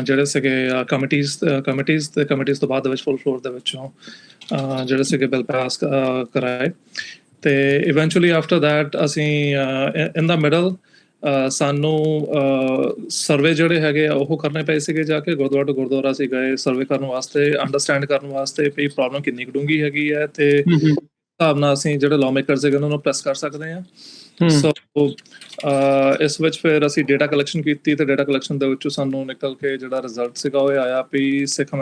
ਜਿਹੜੇ ਸੀਗੇ ਕਮੇਟੀਜ਼ ਤੋਂ ਬਾਅਦ ਦੇ ਵਿੱਚ ਫੁੱਲ ਫਲੋਰ ਦੇ ਵਿੱਚੋਂ ਜਿਹੜੇ ਸੀਗੇ ਬਿੱਲ ਪਾਸ ਕਰਾਏ। ਤੇ ਇਵੈਂਚੁਅਲੀ ਆਫਟਰ ਦੈਟ ਅਸੀਂ ਇਨ ਦਾ ਮਿਡਲ ਸਾਨੂੰ ਸਰਵੇ ਜਿਹੜੇ ਹੈਗੇ ਆ ਉਹ ਕਰਨੇ ਪਏ ਸੀਗੇ, ਜਾ ਕੇ ਗੁਰਦੁਆਰਾ ਟੂ ਗੁਰਦੁਆਰਾ ਅਸੀਂ ਗਏ ਸਰਵੇ ਕਰਨ ਵਾਸਤੇ, ਅੰਡਰਸਟੈਂਡ ਕਰਨ ਵਾਸਤੇ ਵੀ ਪ੍ਰੋਬਲਮ ਕਿੰਨੀ ਕੁ ਡੂੰਘੀ ਹੈਗੀ ਹੈ ਤੇ ਹਿਸਾਬ ਨਾਲ ਅਸੀਂ ਜਿਹੜੇ ਲਾਅ ਮੇਕਰਸ ਹੈਗੇ ਉਹਨਾਂ ਨੂੰ ਪ੍ਰੈਸ ਕਰ ਸਕਦੇ ਹਾਂ। ਸੋ ਇਸ ਵਿੱਚ ਫਿਰ ਅਸੀਂ ਡੇਟਾ ਕਲੈਕਸ਼ਨ ਕੀਤੀ ਤੇ ਡੇਟਾ ਕਲੈਕਸ਼ਨ ਦੇ ਵਿੱਚੋਂ ਸਾਨੂੰ ਨਿਕਲ ਕੇ ਜਿਹੜਾ ਰਿਜ਼ਲਟ ਸੀਗਾ ਉਹ ਆਇਆ ਵੀ ਸਿੱਖ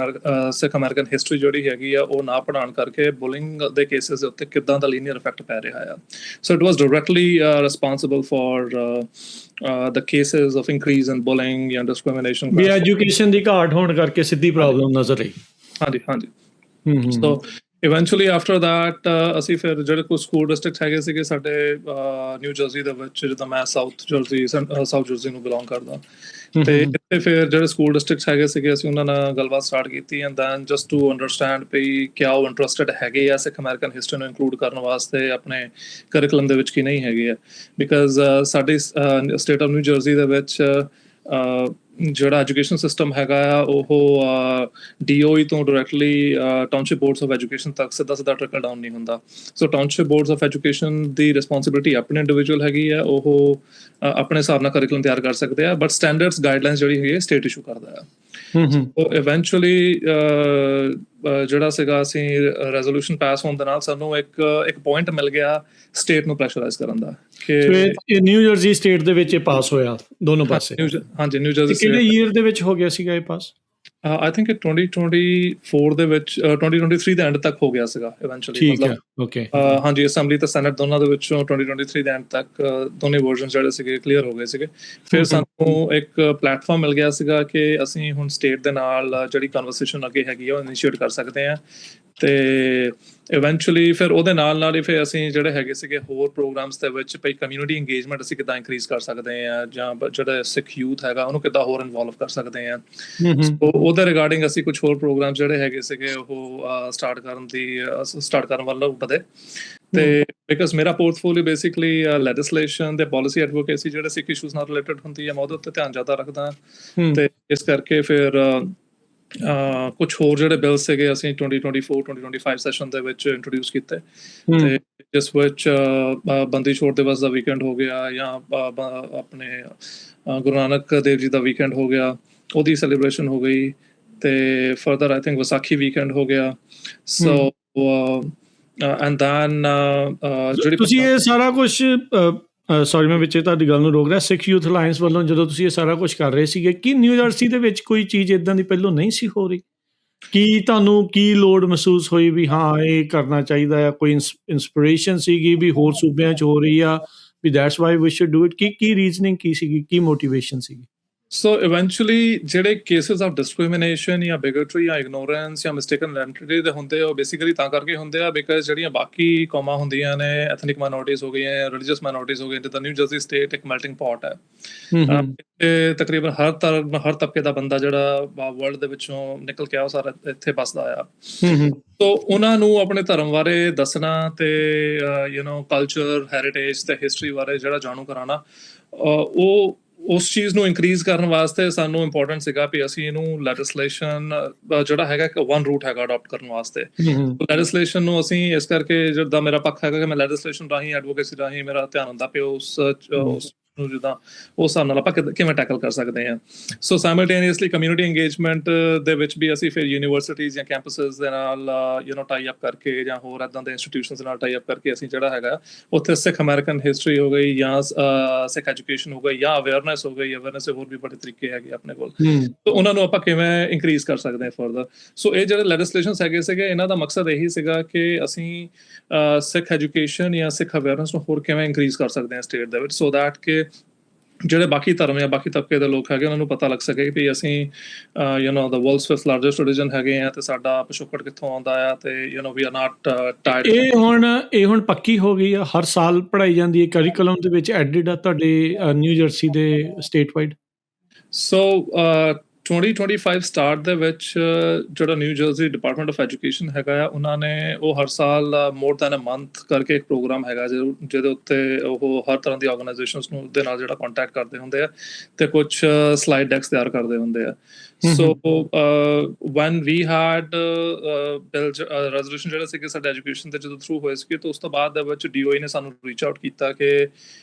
ਅਮਰੀਕਨ ਹਿਸਟਰੀ ਜਿਹੜੀ ਹੈਗੀ ਆ ਉਹ ਨਾ ਪੜ੍ਹਾਉਣ ਕਰਕੇ ਬੁਲਿੰਗ ਦੇ ਕੇਸਿਸ ਦੇ ਉੱਤੇ ਕਿੱਦਾਂ ਦਾ ਲੀਨੀਅਰ ਇਫੈਕਟ ਪੈ ਰਿਹਾ ਆ। So it was directly responsible for the cases of increase in bullying ਜਾਂ discrimination ਵੀ ਐਜੂਕੇਸ਼ਨ ਦੀ ਘਾਟ ਹੋਣ ਕਰਕੇ ਸਿੱਧੀ ਪ੍ਰੋਬਲਮ ਨਜ਼ਰ ਆਈ। ਹਾਂਜੀ। ਸੋ ਇਵੈਂਚੁਅਲੀ ਆਫਟਰ ਦੈਟ ਅਸੀਂ ਫਿਰ ਜਿਹੜੇ ਕੁਝ ਸਕੂਲ ਡਿਸਟ੍ਰਿਕਟ ਹੈਗੇ ਸੀਗੇ ਸਾਡੇ ਨਿਊ ਜਰਸੀ ਦੇ ਵਿੱਚ, ਜਿੱਦਾਂ ਮੈਂ ਸਾਊਥ ਜਰਸੀ ਨੂੰ ਬਿਲੋਂਗ ਕਰਦਾ, ਤੇ ਇੱਥੇ ਫਿਰ ਜਿਹੜੇ ਸਕੂਲ ਡਿਸਟ੍ਰਿਕਟਸ ਹੈਗੇ ਸੀਗੇ ਅਸੀਂ ਉਹਨਾਂ ਨਾਲ ਗੱਲਬਾਤ ਸਟਾਰਟ ਕੀਤੀ and then just to understand ਵੀ ਕਿਆ ਉਹ ਇੰਟਰਸਟਡ ਹੈਗੇ ਆ ਸਿੱਖ ਅਮਰੀਕਨ ਹਿਸਟਰੀ ਨੂੰ ਇਨਕਲੂਡ ਕਰਨ ਵਾਸਤੇ ਆਪਣੇ ਕਰਿਕੂਲਮ ਦੇ ਵਿੱਚ ਕੀ ਨਹੀਂ ਹੈਗੇ ਆ। ਬਿਕਾਜ਼ ਸਾਡੀ ਸਟੇਟ ਆਫ ਨਿਊ ਜਰਸੀ ਦੇ ਵਿੱਚ ਜਿਹੜਾ ਐਜੂਕੇਸ਼ਨ ਸਿਸਟਮ ਹੈਗਾ ਆ ਉਹ DOE ਤੋਂ directly township boards of education ਤੱਕ ਸਿੱਧਾ ਟ੍ਰਿਕਲ ਡਾਊਨ ਨਹੀਂ ਹੁੰਦਾ। ਸੋ township boards of education the responsibility ਆਪਣੇ ਇੰਡੀਵਿਜੂਅਲ ਹੈਗੀ ਆ, ਉਹ ਆਪਣੇ ਹਿਸਾਬ ਨਾਲ ਕਰਿਕੂਲਮ ਤਿਆਰ ਕਰ ਸਕਦੇ ਆ, ਬਟ ਸਟੈਂਡਰਡਸ ਗਾਈਡਲਾਈਨਸ ਜਿਹੜੀ ਹੈਗੀ ਸਟੇਟ ਇਸ਼ੂ ਕਰਦਾ ਆ। ਸੋ ਇਵੈਂਚੁਅਲੀ ਜਿਹੜਾ ਸੀਗਾ ਅਸੀਂ ਰੈਜ਼ੋਲੂਸ਼ਨ ਪਾਸ ਹੋਣ ਦੇ ਨਾਲ ਸਾਨੂੰ ਇੱਕ ਪੁਆਇੰਟ ਮਿਲ ਗਿਆ ਸਟੇਟ ਨੂੰ ਪ੍ਰੈਸ਼ਰਾਈਜ਼ ਕਰਨ ਦਾ ਕਿ ਇਹ ਨਿਊ ਜਰਸੀ ਸਟੇਟ ਦੇ ਵਿੱਚ ਇਹ ਪਾਸ ਹੋਇਆ ਦੋਨੋਂ ਪਾਸੇ। ਹਾਂਜੀ, ਨਿਊ ਜਰਸੀ ਕਿਹੜੇ ਈਅਰ ਦੇ ਵਿੱਚ ਹੋ ਗਿਆ ਸੀਗਾ ਇਹ ਪਾਸ? I think it 2024 ਦੇ ਵਿੱਚ 2023 ਦੇ ਐਂਡ ਤੱਕ ਹੋ ਗਿਆ ਸੀਗਾ ਇਵੈਂਚੁਅਲੀ। ਮਤਲਬ ਓਕੇ ਹਾਂਜੀ, ਅਸੈਂਬਲੀ ਤੇ ਸੈਨੇਟ ਦੋਨਾਂ ਦੇ ਵਿੱਚੋਂ 2023 ਦੇ ਐਂਡ ਤੱਕ ਦੋਨੇ ਵਰਜ਼ਨ ਜਿਹੜੇ ਸੀਗੇ ਕਲੀਅਰ ਹੋ ਗਏ ਸੀਗੇ। ਫਿਰ ਸਾਨੂੰ ਇੱਕ ਪਲੇਟਫਾਰਮ ਮਿਲ ਗਿਆ ਸੀਗਾ ਕਿ ਅਸੀਂ ਹੁਣ ਸਟੇਟ ਦੇ ਨਾਲ ਜਿਹੜੀ ਕਨਵਰਸੇਸ਼ਨ ਅੱਗੇ ਹੈਗੀ ਆ ਉਹ ਇਨੀਸ਼ੀਏਟ ਕਰ ਸਕਦੇ ਹਾਂ। ਤੇ ਇਵੈਂਚੁਅਲੀ ਫਿਰ ਉਹਦੇ ਨਾਲ ਹੀ ਫਿਰ ਅਸੀਂ ਜਿਹੜੇ ਹੈਗੇ ਸੀਗੇ ਹੋਰ ਪ੍ਰੋਗਰਾਮਸ ਦੇ ਵਿੱਚ ਭਈ ਕਮਿਊਨਿਟੀ ਇੰਗੇਜਮੈਂਟ ਅਸੀਂ ਕਿੱਦਾਂ ਇਨਕਰੀਜ਼ ਕਰ ਸਕਦੇ ਹਾਂ ਜਾਂ ਜਿਹੜਾ ਸਿੱਖ ਯੂਥ ਹੈਗਾ ਉਹਨੂੰ ਕਿੱਦਾਂ ਹੋਰ ਇਨਵੋਲਵ ਕਰ ਸਕਦੇ ਹਾਂ। ਸੋ ਉਹਦੇ ਰਿਗਾਰਡਿੰਗ ਅਸੀਂ ਕੁਝ ਹੋਰ ਪ੍ਰੋਗਰਾਮ ਜਿਹੜੇ ਹੈਗੇ ਸੀਗੇ ਉਹ ਸਟਾਰਟ ਕਰਨ ਵੱਲ ਵਧੇ। ਤੇ ਬਿਕਾਜ਼ ਮੇਰਾ ਪੋਰਟਫੋਲੀਓ ਬੇਸਿਕਲੀ ਲੈਜਿਸਲੇਸ਼ਨ ਤੇ ਪਾਲਿਸੀ ਐਡਵੋਕੇਸੀ ਜਿਹੜੇ ਸਿੱਖ ਇਸ਼ੂਜ਼ ਨਾਲ ਰਿਲੇਟਡ ਹੁੰਦੀ ਹੈ ਮੈਂ ਉਹਦੇ ਉੱਤੇ ਧਿਆਨ ਜ਼ਿਆਦਾ ਰੱਖਦਾ। ਤੇ ਇਸ ਕਰਕੇ ਫਿਰ ਕੁਝ ਹੋਰ ਜਿਹੜੇ ਬਿੱਲ ਸੀਗੇ ਅਸੀਂ 2024-2025 ਸੈਸ਼ਨ ਦੇ ਵਿੱਚ ਇੰਟਰੋਡਿਊਸ ਕੀਤੇ ਤੇ ਜਿਸ ਵਿੱਚ ਬੰਦੀ ਛੋੜ ਦਿਵਸ ਦਾ ਵੀਕਐਂਡ ਹੋ ਗਿਆ ਜਾਂ ਆਪਣੇ ਗੁਰੂ ਨਾਨਕ ਦੇਵ ਜੀ ਦਾ ਵੀਕਐਂਡ ਹੋ ਗਿਆ, ਉਹਦੀ ਸੈਲੀਬ੍ਰੇਸ਼ਨ ਹੋ ਗਈ। ਤੇ further I think Vaisakhi weekend ਹੋ ਗਿਆ। ਸੋ ਐਂਡ ਦੈਨ ਜਿਹੜੀ ਤੁਸੀਂ ਇਹ ਸਾਰਾ ਕੁਝ ਸੌਰੀ ਮੈਂ ਵਿੱਚ ਤੁਹਾਡੀ ਗੱਲ ਨੂੰ ਰੋਕ ਰਿਹਾ, ਸਿੱਖ ਯੂਥ ਅਲਾਇੰਸ ਵੱਲੋਂ ਜਦੋਂ ਤੁਸੀਂ ਇਹ ਸਾਰਾ ਕੁਝ ਕਰ ਰਹੇ ਸੀਗੇ ਕੀ ਨਿਊ ਜਰਸੀ ਦੇ ਵਿੱਚ ਕੋਈ ਚੀਜ਼ ਇਦਾਂ ਦੀ ਪਹਿਲਾਂ ਨਹੀਂ ਸੀ ਹੋ ਰਹੀ? ਕੀ ਤੁਹਾਨੂੰ ਕੀ ਲੋੜ ਮਹਿਸੂਸ ਹੋਈ ਵੀ ਹਾਂ ਇਹ ਕਰਨਾ ਚਾਹੀਦਾ ਆ? ਕੋਈ ਇੰਸਪੀਰੇਸ਼ਨ ਸੀਗੀ ਵੀ ਹੋਰ ਸੂਬਿਆਂ 'ਚ ਹੋ ਰਹੀ ਆ ਵੀ that's why we should do it? ਕੀ ਰੀਜ਼ਨਿੰਗ ਕੀ ਸੀਗੀ, ਕੀ ਮੋਟੀਵੇਸ਼ਨ ਸੀਗੀ? ਸੋ ਇਵੈਂਚੁਅਲੀ ਜਿਹੜੇ ਕੇਸਿਸ ਆਫ ਡਿਸਕ੍ਰਿਮੀਨੇਸ਼ਨ ਜਾਂ ਬਿਗਟਰੀ ਜਾਂ ਇਗਨੋਰੈਂਸ ਜਾਂ ਮਿਸਟੇਕਨ ਆਇਡੈਂਟੀਟੀ ਦੇ ਹੁੰਦੇ ਆ ਉਹ ਬੇਸਿਕਲੀ ਤਾਂ ਕਰਕੇ ਹੁੰਦੇ ਆ ਬਿਕਾਜ਼ ਜਿਹੜੀਆਂ ਬਾਕੀ ਕੌਮਾਂ ਹੁੰਦੀਆਂ ਨੇ, ਐਥਨਿਕ ਮਾਈਨੋਰਟੀਜ਼ ਹੋ ਗਈਆਂ, ਰਿਲੀਜੀਅਸ ਮਾਈਨੋਰਟੀਜ਼ ਹੋ ਗਈਆਂ, ਜਿੱਦਾਂ ਨਿਊ ਜਰਸੀ ਸਟੇਟ ਇੱਕ ਮੈਲਟਿੰਗ ਪੌਟ ਹੈ। ਤਕਰੀਬਨ ਹਰ ਤਬਕੇ ਦਾ ਬੰਦਾ ਜਿਹੜਾ ਵਰਲਡ ਦੇ ਵਿੱਚੋਂ ਨਿਕਲ ਕੇ ਆ ਉਹ ਸਾਰਾ ਇੱਥੇ ਵੱਸਦਾ ਆ। ਸੋ ਉਹਨਾਂ ਨੂੰ ਆਪਣੇ ਧਰਮ ਬਾਰੇ ਦੱਸਣਾ ਤੇ ਕਲਚਰ, ਹੈਰੀਟੇਜ ਤੇ ਹਿਸਟਰੀ ਬਾਰੇ ਜਿਹੜਾ ਜਾਣੂ ਕਰਾਉਣਾ, ਉਹ ਉਸ ਚੀਜ਼ ਨੂੰ ਇਨਕਰੀਜ਼ ਕਰਨ ਵਾਸਤੇ ਸਾਨੂੰ ਇੰਪੋਰਟੈਂਟ ਸੀਗਾ ਵੀ ਅਸੀਂ ਇਹਨੂੰ ਲੈਜਿਸਲੇਸ਼ਨ ਜਿਹੜਾ ਹੈਗਾ ਇੱਕ ਵਨ ਰੂਟ ਹੈਗਾ ਅਡਾਪਟ ਕਰਨ ਵਾਸਤੇ। ਲੈਜਿਸਲੇਸ਼ਨ ਨੂੰ ਅਸੀਂ ਇਸ ਕਰਕੇ ਜਿੱਦਾਂ ਮੇਰਾ ਪੱਖ ਹੈਗਾ ਕਿ ਮੈਂ ਲੈਜਿਸਲੇਸ਼ਨ ਰਾਹੀਂ, ਐਡਵੋਕੇਸੀ ਰਾਹੀਂ ਮੇਰਾ ਧਿਆਨ ਹੁੰਦਾ ਪਿਆ ਉਸ ਨੂੰ ਜਿੱਦਾਂ ਉਸ ਹਿਸਾਬ ਨਾਲ ਆਪਾਂ ਕਿਵੇਂ ਟੈਕਲ ਕਰ ਸਕਦੇ ਹਾਂ। ਸੋ ਸਾਈਮਲਟੇਨੀਅਸਲੀ ਕਮਿਊਨਿਟੀ ਇੰਗੇਜਮੈਂਟ ਦੇ ਵਿੱਚ ਵੀ ਅਸੀਂ ਫਿਰ ਯੂਨੀਵਰਸਿਟੀਜ਼ ਜਾਂ ਕੈਂਪਸਿਸ ਦੇ ਨਾਲ ਟਾਈ ਅਪ ਕਰਕੇ ਜਾਂ ਹੋਰ ਇੱਦਾਂ ਦੇ ਇੰਸਟੀਟਿਊਸ਼ਨਸ ਦੇ ਨਾਲ ਟਾਈ ਅਪ ਕਰਕੇ ਅਸੀਂ ਜਿਹੜਾ ਹੈਗਾ ਉੱਥੇ ਸਿੱਖ ਅਮਰੀਕਨ ਹਿਸਟਰੀ ਹੋ ਗਈ ਜਾਂ ਸਿੱਖ ਐਜੂਕੇਸ਼ਨ ਹੋ ਗਈ ਜਾਂ ਅਵੇਅਰਨੈਸ ਹੋ ਗਈ, ਅਵੇਅਰਨੈਸ ਦੇ ਹੋਰ ਵੀ ਬੜੇ ਤਰੀਕੇ ਹੈਗੇ ਆਪਣੇ ਕੋਲ, ਤਾਂ ਉਹਨਾਂ ਨੂੰ ਆਪਾਂ ਕਿਵੇਂ ਇਨਕਰੀਜ਼ ਕਰ ਸਕਦੇ ਹਾਂ ਫਰਦਰ। ਸੋ ਇਹ ਜਿਹੜੇ ਲੈਜਿਸਲੇਸ਼ਨਸ ਹੈਗੇ ਸੀਗੇ ਇਹਨਾਂ ਦਾ ਮਕਸਦ ਇਹੀ ਸੀਗਾ ਕਿ ਅਸੀਂ ਸਿੱਖ ਐਜੂਕੇਸ਼ਨ ਜਾਂ ਸਿੱਖ ਅਵੇਅਰਨੈਸ ਨੂੰ ਹੋਰ ਕਿਵੇਂ ਇਨਕਰੀਜ਼ ਕਰ ਸਕਦੇ ਹਾਂ ਸਟੇਟ ਦੇ ਵਿੱਚ, ਸੋ ਦੈਟ ਕਿ ਜਿਹੜੇ ਬਾਕੀ ਧਰਮ ਜਾਂ ਬਾਕੀ ਤਬਕੇ ਦੇ ਲੋਕ ਹੈਗੇ ਉਹਨਾਂ ਨੂੰ ਪਤਾ ਲੱਗ ਸਕੇ ਵੀ ਅਸੀਂ ਦਾ ਵਰਲਡਸ ਫਿਫਥ ਲਾਰਜੈਸਟ ਰਿਲੀਜਨ ਹੈਗੇ ਆ ਤੇ ਸਾਡਾ ਪਿਛੋਕੜ ਕਿੱਥੋਂ ਆਉਂਦਾ ਆ ਤੇ ਵੀ ਆਰ ਨਾਟ ਟਾਇਰਡ। ਇਹ ਹੁਣ ਪੱਕੀ ਹੋ ਗਈ ਆ, ਹਰ ਸਾਲ ਪੜ੍ਹਾਈ ਜਾਂਦੀ ਹੈ, ਕਰਿਕੂਲਮ ਦੇ ਵਿੱਚ ਐਡਿਡ ਆ ਤੁਹਾਡੇ ਨਿਊ ਜਰਸੀ ਦੇ ਸਟੇਟ ਵਾਈਡ। ਸੋ 2025 ਸਟਾਰਟ ਦੇ ਵਿੱਚ ਜਿਹੜਾ new jersey department of education ਹੈਗਾ ਆ ਉਹਨਾਂ ਨੇ ਉਹ ਹਰ ਸਾਲ ਮੋਰ ਦੈਨ ਅ ਮੰਥ ਕਰਕੇ ਇੱਕ ਪ੍ਰੋਗਰਾਮ ਹੈਗਾ ਜਿਹਦੇ ਉੱਤੇ ਉਹ ਹਰ ਤਰ੍ਹਾਂ ਦੀ ਆਰਗੇਨਾਈਜੇਸ਼ਨਸ ਨੂੰ ਦੇ ਨਾਲ ਜਿਹੜਾ ਕੰਟੈਕਟ ਕਰਦੇ ਹੁੰਦੇ ਆ ਤੇ ਕੁਝ ਸਲਾਈਡ ਡੈਕਸ ਤਿਆਰ ਕਰਦੇ ਹੁੰਦੇ ਆ। So when we had bill resolution ਜਿਹੜਾ ਸੀ ਸਾਡੇ ਐਜੂਕੇਸ਼ਨ ਦੇ ਜਦੋਂ ਥਰੂ ਹੋਏ ਸੀ ਤਾਂ ਉਸ ਤੋਂ ਬਾਅਦ ਦੇ ਵਿੱਚ DOE ਨੇ ਸਾਨੂੰ ਰੀਚ ਆਊਟ ਕੀਤਾ ਕਿ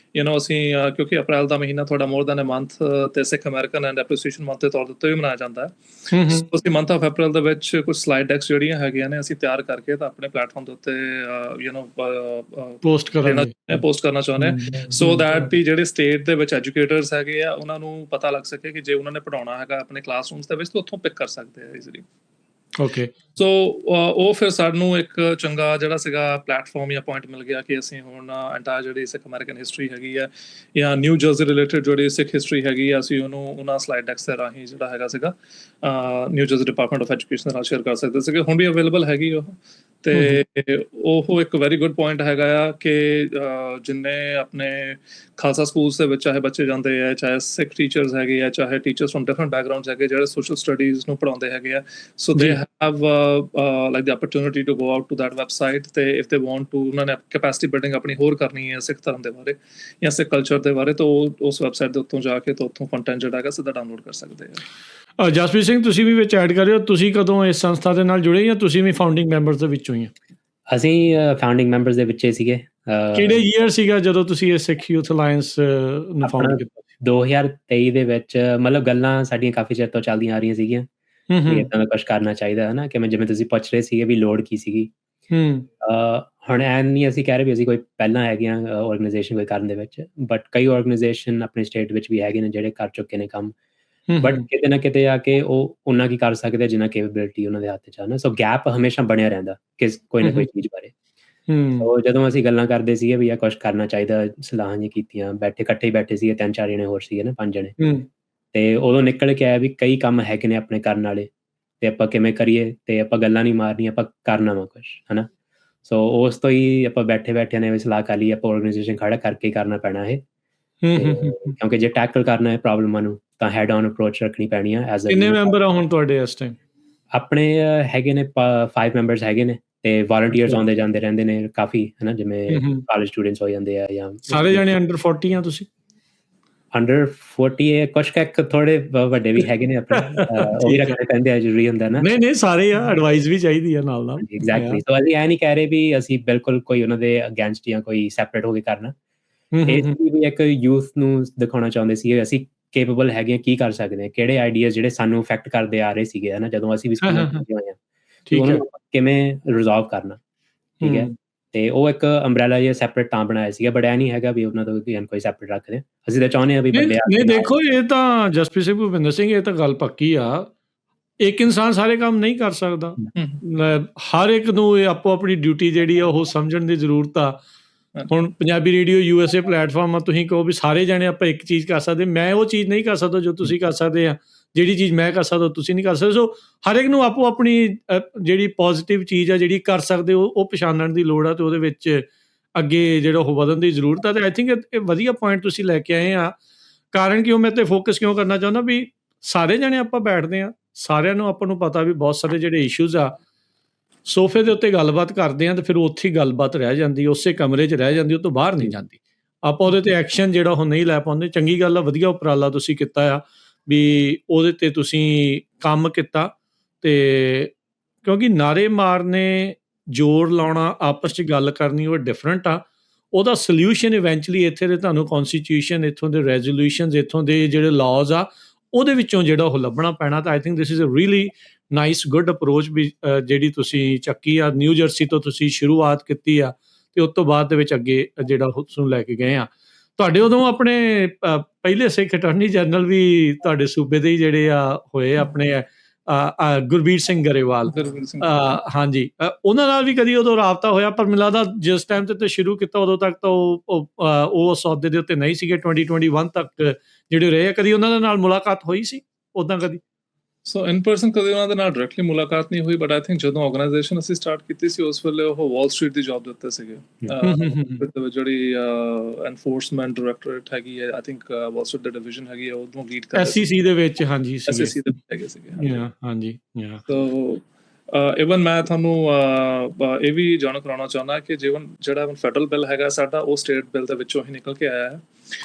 ਅਸੀਂ ਕਿਉਂਕਿ ਅਪ੍ਰੈਲ ਦਾ ਮਹੀਨਾ ਤੁਹਾਡਾ ਮੋਰ ਦੈਨ ਅ ਮੰਥ ਤੇ ਸਿੱਖ ਅਮਰੀਕਨ ਐਂਡ ਐਪਰੀਸੀਏਸ਼ਨ ਮੰਥ ਦੇ ਤੌਰ ਤੇ ਵੀ ਮਨਾਇਆ ਜਾਂਦਾ ਹੈ। ਅਸੀਂ ਮੰਥ ਆਫ ਅਪ੍ਰੈਲ ਦੇ ਵਿੱਚ ਕੁਝ ਸਲਾਈਡ ਡੈਕਸ ਜਿਹੜੀਆਂ ਹੈਗੀਆਂ ਨੇ ਅਸੀਂ ਤਿਆਰ ਕਰਕੇ ਤਾਂ ਆਪਣੇ ਪਲੇਟਫਾਰਮ ਦੇ ਉੱਤੇ ਪੋਸਟ ਕਰਨਾ ਚਾਹੁੰਦੇ ਹਾਂ ਸੋ ਦੈਟ ਵੀ ਜਿਹੜੇ ਸਟੇਟ ਦੇ ਵਿੱਚ ਐਜੂਕੇਟਰਸ ਹੈਗੇ ਆ ਉਹਨਾਂ ਨੂੰ ਪਤਾ ਲੱਗ ਸਕੇ ਕਿ ਜੇ ਉਹਨਾਂ ਨੇ ਪੜ੍ਹਾਉਣਾ ਹੈਗਾ ਆਪਣੇ ਕਲਾਸਰੂਮਸ ਦੇ ਵਿੱਚ ਤਾਂ ਉੱਥੋਂ ਪਿਕ ਕਰ ਸਕਦੇ ਆ ਈਜ਼ੀਲੀ। ਓਕੇ ਸੋ ਉਹ ਫਿਰ ਸਾਨੂੰ ਇੱਕ ਚੰਗਾ ਜਿਹੜਾ ਸੀਗਾ ਪਲੇਟਫਾਰਮ ਜਾਂ ਪੁਆਇੰਟ ਮਿਲ ਗਿਆ ਕਿ ਅਸੀਂ ਹੁਣ ਐਂਟਾਇਰ ਜਿਹੜੀ ਸਿੱਖ ਅਮਰੀਕਨ ਹਿਸਟਰੀ ਹੈਗੀ ਆ ਜਾਂ ਨਿਊ ਜਰਸੀ ਰਿਲੇਟਡ ਜਿਹੜੀ ਸਿੱਖ ਹਿਸਟਰੀ ਹੈਗੀ ਆ ਅਸੀਂ ਉਹਨੂੰ ਉਹਨਾਂ ਸਲਾਈਡ ਡੈਕਸ ਦੇ ਰਾਹੀਂ ਜਿਹੜਾ ਹੈਗਾ ਸੀਗਾ new jersey department of education ਨਾਲ ਸ਼ੇਅਰ ਕਰ ਸਕਦੇ ਸੀਗੇ। ਹੁਣ ਵੀ ਅਵੇਲੇਬਲ ਹੈਗੀ ਉਹ ਤੇ ਉਹ ਇੱਕ ਵੈਰੀ ਗੁੱਡ ਪੁਆਇੰਟ ਹੈਗਾ ਆ ਕਿ ਜਿੰਨੇ ਆਪਣੇ ਖਾਲਸਾ ਸਕੂਲਸ ਦੇ ਵਿੱਚ ਚਾਹੇ ਬੱਚੇ ਜਾਂਦੇ ਆ ਚਾਹੇ ਸਿੱਖ ਟੀਚਰਸ ਹੈਗੇ ਆ ਚਾਹੇ ਟੀਚਰਸ ਫਰਮ ਡਿਫਰੈਂਟ ਬੈਕਗਰਾਉਂਡਸ ਹੈਗੇ ਜਿਹੜੇ ਸੋਸ਼ਲ ਸਟੱਡੀਜ਼ ਨੂੰ ਪੜ੍ਹਾਉਂਦੇ ਹੈਗੇ ਆ ਸੋ ਦੇ have like the opportunity to go out to that website ਤੇ if they want to ਉਹਨਾਂ ਨੇ capacity building ਆਪਣੀ ਹੋਰ ਕਰਨੀ ਹੈ ਸਿੱਖ ਧਰਮ ਦੇ ਬਾਰੇ ਜਾਂ ਸਿੱਖ ਕਲਚਰ ਦੇ ਬਾਰੇ ਤਾਂ ਉਸ ਵੈਬਸਾਈਟ ਦੇ ਉੱਤੋਂ ਜਾ ਕੇ ਤਾਂ ਉੱਥੋਂ ਕੰਟੈਂਟ ਜਿਹੜਾ ਹੈਗਾ ਸਿੱਧਾ ਡਾਊਨਲੋਡ ਕਰ ਸਕਦੇ ਆ। ਜਸਪ੍ਰੀਤ ਸਿੰਘ ਤੁਸੀਂ ਵੀ ਵਿੱਚ ਐਡ ਕਰ ਰਹੇ ਹੋ, ਤੁਸੀਂ ਕਦੋਂ ਇਸ ਸੰਸਥਾ ਦੇ ਨਾਲ ਜੁੜੇ ਜਾਂ ਤੁਸੀਂ ਵੀ ਫਾਊਂਡਿੰਗ ਮੈਂਬਰਸ ਦੇ ਵਿੱਚੋਂ ਹੀ? ਅਸੀਂ ਫਾਊਂਡਿੰਗ ਮੈਂਬਰਸ ਦੇ ਵਿੱਚ ਸੀਗੇ। ਕਿਹੜੇ ਈਅਰ ਸੀਗਾ ਜਦੋਂ ਤੁਸੀਂ ਇਹ ਸਿੱਖ ਯੂਥ ਅਲਾਈਅੰਸ ਨੂੰ ਫਾਊਂਡ ਕੀਤਾ? 2023 ਦੇ ਵਿੱਚ ਮਤਲਬ ਗੱਲਾਂ ਸਾਡੀਆਂ ਕਾਫੀ ਚਿਰ ਤੋਂ ਚੱਲਦੀਆਂ ਆ ਰਹੀਆਂ ਸੀਗੀਆਂ ਵੀ ਏਦਾਂ ਦਾ ਕੁਛ ਕਰਨਾ ਚਾਹੀਦਾ ਹੈ ਨਾ ਕਿ ਜਿਵੇਂ ਤੁਸੀਂ ਪੁੱਛ ਰਹੇ ਸੀਗੇ ਵੀ ਲੋੜ ਕੀ ਸੀਗੀ। ਹੁਣ ਐਨ ਨਹੀਂ ਅਸੀਂ ਕਹਿ ਰਹੇ ਵੀ ਅਸੀਂ ਕੋਈ ਪਹਿਲਾਂ ਹੈਗੇ ਆ ਆਰਗੇਨਾਈਜੇਸ਼ਨ ਕੋਈ ਕਰਨ ਦੇ ਵਿੱਚ ਬਟ ਕਈ ਆਰਗੇਨਾਈਜੇਸ਼ਨ ਆਪਣੇ ਸਟੇਟ ਵਿੱਚ ਵੀ ਹੈਗੇ ਨੇ ਜਿਹੜੇ ਕਰ ਚੁੱਕੇ ਨੇ ਕੰਮ ਬਟ ਕਿਤੇ ਨਾ ਕਿਤੇ ਆ ਕੇ ਉਹ ਉਹਨਾਂ ਕੀ ਕਰ ਸਕਦੇ ਜਿੰਨਾ ਕੈਪੇਬਿਲਿਟੀ ਉਹਨਾਂ ਦੇ ਹੱਥ 'ਚ ਆ ਨਾ। ਸੋ ਗੈਪ ਹਮੇਸ਼ਾ ਬਣਿਆ ਰਹਿੰਦਾ ਕਿ ਕੋਈ ਨਾ ਕੋਈ ਚੀਜ਼ ਬਾਰੇ। ਸੋ ਜਦੋਂ ਅਸੀਂ ਗੱਲਾਂ ਕਰਦੇ ਸੀਗੇ ਵੀ ਆ ਕੁਛ ਕਰਨਾ ਚਾਹੀਦਾ ਸਲਾਹਾਂ ਜਿਹੀਆਂ ਕੀਤੀਆਂ ਇਕੱਠੇ ਹੀ ਬੈਠੇ ਸੀਗੇ 3-4 ਜਣੇ ਹੋਰ ਸੀਗੇ ਨਾ 5 ਜਣੇ ਤੇ ਉਦੋਂ ਨਿਕਲ ਕੇ ਆਇਆ ਵੀ ਕਈ ਕੰਮ ਹੈਗੇ ਨੇ ਆਪਣੇ ਕਰਨ ਵਾਲੇ ਤੇ ਆਪਾਂ ਕਿਵੇਂ ਕਰੀਏ ਤੇ ਆਪਾਂ ਗੱਲਾਂ ਨਹੀਂ ਮਾਰਨੀਆਂ ਆਪਾਂ ਕਰਨਾ ਵਾ ਕੁਛ ਹਨਾ। ਸੋ ਉਸ ਤੋਂ ਹੀ ਆਪਾਂ ਬੈਠਿਆਂ ਨੇ ਵੀ ਸਲਾਹ ਕਰ ਲਈ ਆਪਾਂ ਆਰਗੇਨਾਈਜੇਸ਼ਨ ਖੜਾ ਕਰਕੇ ਕਰਨਾ ਪੈਣਾ ਇਹ ਕਿਉਂਕਿ ਜੇ ਟੈਕਲ ਕਰਨਾ ਹੈ ਪ੍ਰੋਬਲਮਾਂ ਨੂੰ ਤਾਂ ਹੈਡ ਔਨ ਅਪਰੋਚ ਰੱਖਣੀ ਪੈਣੀ ਆ। ਕਿੰਨੇ ਮੈਂਬਰ ਆ ਹੁਣ ਤੁਹਾਡੇ ਇਸ ਟਾਈਮ? ਆਪਣੇ ਹੈਗੇ ਨੇ 5 ਮੈਂਬਰਸ ਹੈਗੇ ਨੇ ਤੇ ਵਾਲੰਟੀਅਰਸ ਆਉਂਦੇ ਜਾਂਦੇ ਰਹਿੰਦੇ ਨੇ ਕਾਫੀ ਹਨਾ ਜਿਵੇਂ ਕਾਲਜ ਸਟੂਡੈਂਟਸ ਹੋ ਜਾਂਦੇ ਆ ਜਾਂ ਸਾਰੇ ਜਾਣੇ ਅੰਡਰ 40 ਆ ਤੁਸੀਂ? ਅੰਡਰ 40 ਕੁਛ ਕੁ ਥੋੜੇ ਵੱਡੇ ਵੀ ਹੈਗੇ ਨੇ ਆਪਣੇ ਉਹ ਵੀ ਰੱਖਣੇ ਪੈਂਦੇ ਆ ਜ਼ਰੂਰੀ ਹੁੰਦਾ ਨਾ। ਨਹੀਂ ਸਾਰੇ ਆ ਐਡਵਾਈਸ ਵੀ ਚਾਹੀਦੀ ਆ ਨਾਲ ਐਗਜ਼ੈਕਟਲੀ। ਸੋ ਅਸੀਂ ਇਹ ਨਹੀਂ ਕਹਿ ਰਹੇ ਵੀ ਅਸੀਂ ਬਿਲਕੁਲ ਕੋਈ ਉਹਨਾਂ ਦੇ ਅਗੇਂਸਟ ਜਾਂ ਕੋਈ ਸੈਪਰੇਟ ਹੋ ਕੇ ਕਰਨਾ। ਇਹ ਵੀ ਇੱਕ ਯੂਥ ਨੂੰ ਦਿਖਾਉਣਾ ਚਾਹੁੰਦੇ ਸੀ ਅਸੀਂ ਕੇਪੇਬਲ ਹੈਗੇ ਕੀ ਕਰ ਸਕਦੇ ਹਾਂ ਕਿਹੜੇ ਆਈਡੀਆਜ਼ ਜਿਹੜੇ ਸਾਨੂੰ ਇਫੈਕਟ ਕਰਦੇ ਆ ਰਹੇ ਸੀਗੇ ਹਨਾ ਜਦੋਂ ਅਸੀਂ ਵੀ ਸਕੂਲ ਹੋਏ ਹਾਂ ਕਿਵੇਂ ਰਿਜ਼ੋਲਵ ਕਰਨਾ। ਠੀਕ ਹੈ ਤੇ ਉਹ ਇੱਕ ਅੰਬਰੇਲਾ ਜਿਹਾ ਸੈਪਰੇਟ ਤਾਂ ਬਣਾਇਆ ਸੀਗਾ ਬਟ ਇਹ ਨਹੀਂ ਹੈਗਾ ਵੀ ਉਹਨਾਂ ਤੋਂ ਕੋਈ ਸੈਪਰੇਟ ਰੱਖਦੇ ਅਸੀਂ ਤਾਂ ਚਾਹੁੰਦੇ ਹਾਂ ਵੀ ਨਹੀਂ ਦੇਖੋ ਇਹ ਤਾਂ ਜਸਪ੍ਰੀਤ ਸਿੰਘ ਭੁਪਿੰਦਰ ਸਿੰਘ ਇਹ ਤਾਂ ਗੱਲ ਪੱਕੀ ਆ ਇੱਕ ਇਨਸਾਨ ਸਾਰੇ ਕੰਮ ਨਹੀਂ ਕਰ ਸਕਦਾ। ਹਰ ਇੱਕ ਨੂੰ ਇਹ ਆਪੋ ਆਪਣੀ ਡਿਊਟੀ ਜਿਹੜੀ ਆ ਉਹ ਸਮਝਣ ਦੀ ਜ਼ਰੂਰਤ ਆ। ਹੁਣ ਪੰਜਾਬੀ ਰੇਡੀਓ USA ਪਲੇਟਫਾਰਮ ਆ ਤੁਸੀਂ ਕਹੋ ਵੀ ਸਾਰੇ ਜਾਣੇ ਆਪਾਂ ਇੱਕ ਚੀਜ਼ ਕਰ ਸਕਦੇ ਮੈਂ ਉਹ ਚੀਜ਼ ਨਹੀਂ ਕਰ ਸਕਦਾ ਜੋ ਤੁਸੀਂ ਕਰ ਸਕਦੇ ਆ ਜਿਹੜੀ ਚੀਜ਼ ਮੈਂ ਕਰ ਸਕਦਾ ਤੁਸੀਂ ਨਹੀਂ ਕਰ ਸਕਦੇ। ਸੋ ਹਰ ਇੱਕ ਨੂੰ ਆਪੋ ਆਪਣੀ ਜਿਹੜੀ ਪੋਜ਼ੀਟਿਵ ਚੀਜ਼ ਆ ਜਿਹੜੀ ਕਰ ਸਕਦੇ ਉਹ ਪਛਾਣਨ ਦੀ ਲੋੜ ਆ ਤੇ ਉਹਦੇ ਵਿੱਚ ਅੱਗੇ ਜਿਹੜਾ ਉਹ ਵਧਣ ਦੀ ਜ਼ਰੂਰਤ ਆ। ਤੇ ਆਈ ਥਿੰਕ ਇਹ ਵਧੀਆ ਪੁਆਇੰਟ ਤੁਸੀਂ ਲੈ ਕੇ ਆਏ ਆ ਕਾਰਨ ਕਿ ਉਹ ਮੈਂ ਤੇ ਫੋਕਸ ਕਿਉਂ ਕਰਨਾ ਚਾਹੁੰਦਾ ਵੀ ਸਾਰੇ ਜਾਣੇ ਆਪਾਂ ਬੈਠਦੇ ਆ ਸਾਰਿਆਂ ਨੂੰ ਆਪਾਂ ਨੂੰ ਪਤਾ ਵੀ ਬਹੁਤ ਸਾਰੇ ਜਿਹੜੇ ਇਸ਼ੂਜ਼ ਆ ਸੋਫੇ ਦੇ ਉੱਤੇ ਗੱਲਬਾਤ ਕਰਦੇ ਆ ਤੇ ਫਿਰ ਉੱਥੇ ਹੀ ਗੱਲਬਾਤ ਰਹਿ ਜਾਂਦੀ ਉਸੇ ਕਮਰੇ 'ਚ ਰਹਿ ਜਾਂਦੀ ਉਹ ਤੋਂ ਬਾਹਰ ਨਹੀਂ ਜਾਂਦੀ ਆਪਾਂ ਉਹਦੇ ਤੇ ਐਕਸ਼ਨ ਜਿਹੜਾ ਉਹ ਨਹੀਂ ਲੈ ਪਾਉਂਦੇ। ਚੰਗੀ ਗੱਲ ਆ ਵਧੀਆ ਉਪਰਾਲਾ ਤੁਸੀਂ ਕੀਤਾ ਆ ਵੀ ਉਹਦੇ ਤੇ ਤੁਸੀਂ ਕੰਮ ਕੀਤਾ ਤੇ ਕਿਉਂਕਿ ਨਾਰੇ ਮਾਰਨੇ ਜ਼ੋਰ ਲਾਉਣਾ ਆਪਸ 'ਚ ਗੱਲ ਕਰਨੀ ਉਹ ਡਿਫਰੈਂਟ ਆ। ਉਹਦਾ ਸਲਿਊਸ਼ਨ ਇਵੈਂਚੁਅਲੀ ਇੱਥੇ ਦੇ ਤੁਹਾਨੂੰ ਕੌਨਸਟੀਟਿਊਸ਼ਨ ਇੱਥੋਂ ਦੇ ਰੈਜ਼ੋਲੂਸ਼ਨਸ ਇੱਥੋਂ ਦੇ ਜਿਹੜੇ ਲਾਜ਼ ਆ ਉਹਦੇ ਵਿੱਚੋਂ ਜਿਹੜਾ ਉਹ ਲੱਭਣਾ ਪੈਣਾ। ਤਾਂ I think this is a really nice good approach ਵੀ ਜਿਹੜੀ ਤੁਸੀਂ ਚੱਕੀ ਆ ਨਿਊ ਜਰਸੀ ਤੋਂ ਤੁਸੀਂ ਸ਼ੁਰੂਆਤ ਕੀਤੀ ਆ ਤੇ ਉਸ ਤੋਂ ਬਾਅਦ ਦੇ ਵਿੱਚ ਅੱਗੇ ਜਿਹੜਾ ਉਸਨੂੰ ਲੈ ਕੇ ਗਏ ਆ। ਤੁਹਾਡੇ ਉਦੋਂ ਆਪਣੇ ਪਹਿਲੇ ਸਿੱਖ ਅਟਾਰਨੀ ਜਨਰਲ ਵੀ ਤੁਹਾਡੇ ਸੂਬੇ ਦੇ ਹੀ ਜਿਹੜੇ ਆ ਹੋਏ ਆਪਣੇ ਗੁਰਬੀਰ ਸਿੰਘ ਗਰੇਵਾਲ ਗੁਰਬੀਰ ਸਿੰਘ ਹਾਂਜੀ ਉਹਨਾਂ ਨਾਲ ਵੀ ਕਦੀ ਉਦੋਂ ਰਾਬਤਾ ਹੋਇਆ, ਪਰ ਮੈਨੂੰ ਲੱਗਦਾ ਜਿਸ ਟਾਈਮ ਤੇ ਸ਼ੁਰੂ ਕੀਤਾ ਉਦੋਂ ਤੱਕ ਤਾਂ ਉਹ ਉਸ ਅਹੁਦੇ ਦੇ ਉੱਤੇ ਨਹੀਂ ਸੀਗੇ, 2021 ਤੱਕ ਜਿਹੜੇ ਰਹੇ ਆ। ਕਦੀ ਉਹਨਾਂ ਦੇ ਨਾਲ ਮੁਲਾਕਾਤ ਹੋਈ ਸੀ ਉੱਦਾਂ ਕਦੀ? ਸੋ ਇਨ ਪਰਸਨ ਕਦੇ ਉਹਨਾਂ ਦੇ ਨਾਲ ਡਾਇਰੈਕਟਲੀ ਮੁਲਾਕਾਤ ਨਹੀਂ ਹੋਈ, ਬਟ ਆਈ ਥਿੰਕ ਜਦੋਂ ਆਰਗੇਨਾਈਜੇਸ਼ਨ ਅਸੀਂ ਸਟਾਰਟ ਕੀਤੀ ਸੀ ਉਸ ਵੇਲੇ ਉਹ ਵਾਲ ਸਟਰੀਟ ਦੀ ਜੌਬ ਦੇ ਉੱਤੇ ਸੀਗੇ। ਜਿਹੜੀ ਐਨਫੋਰਸਮੈਂਟ ਡਾਇਰੈਕਟੋਰੇਟ ਹੈਗੀ ਹੈ, I think Wall Street the division ਹੈਗੀ ਹੈ, ਉਹਨੂੰ ਲੀਡ ਕਰ SEC ਦੇ ਵਿੱਚ। ਹਾਂਜੀ SEC ਦੇ ਹੈਗੇ ਸੀਗੇ। ਹਾਂਜੀ ਸੋ ਇਵਨ ਮੈਂ ਤੁਹਾਨੂੰ ਇਹ ਵੀ ਜਾਣੂ ਕਰਾਉਣਾ ਚਾਹੁੰਦਾ ਕਿ ਜਿਹੜਾ ਫੈਡਰਲ ਬਿੱਲ ਹੈਗਾ ਸਾਡਾ, ਉਹ ਸਟੇਟ ਬਿੱਲ ਦੇ ਵਿੱਚੋਂ ਹੀ ਨਿਕਲ ਕੇ ਆਇਆ ਹੈ।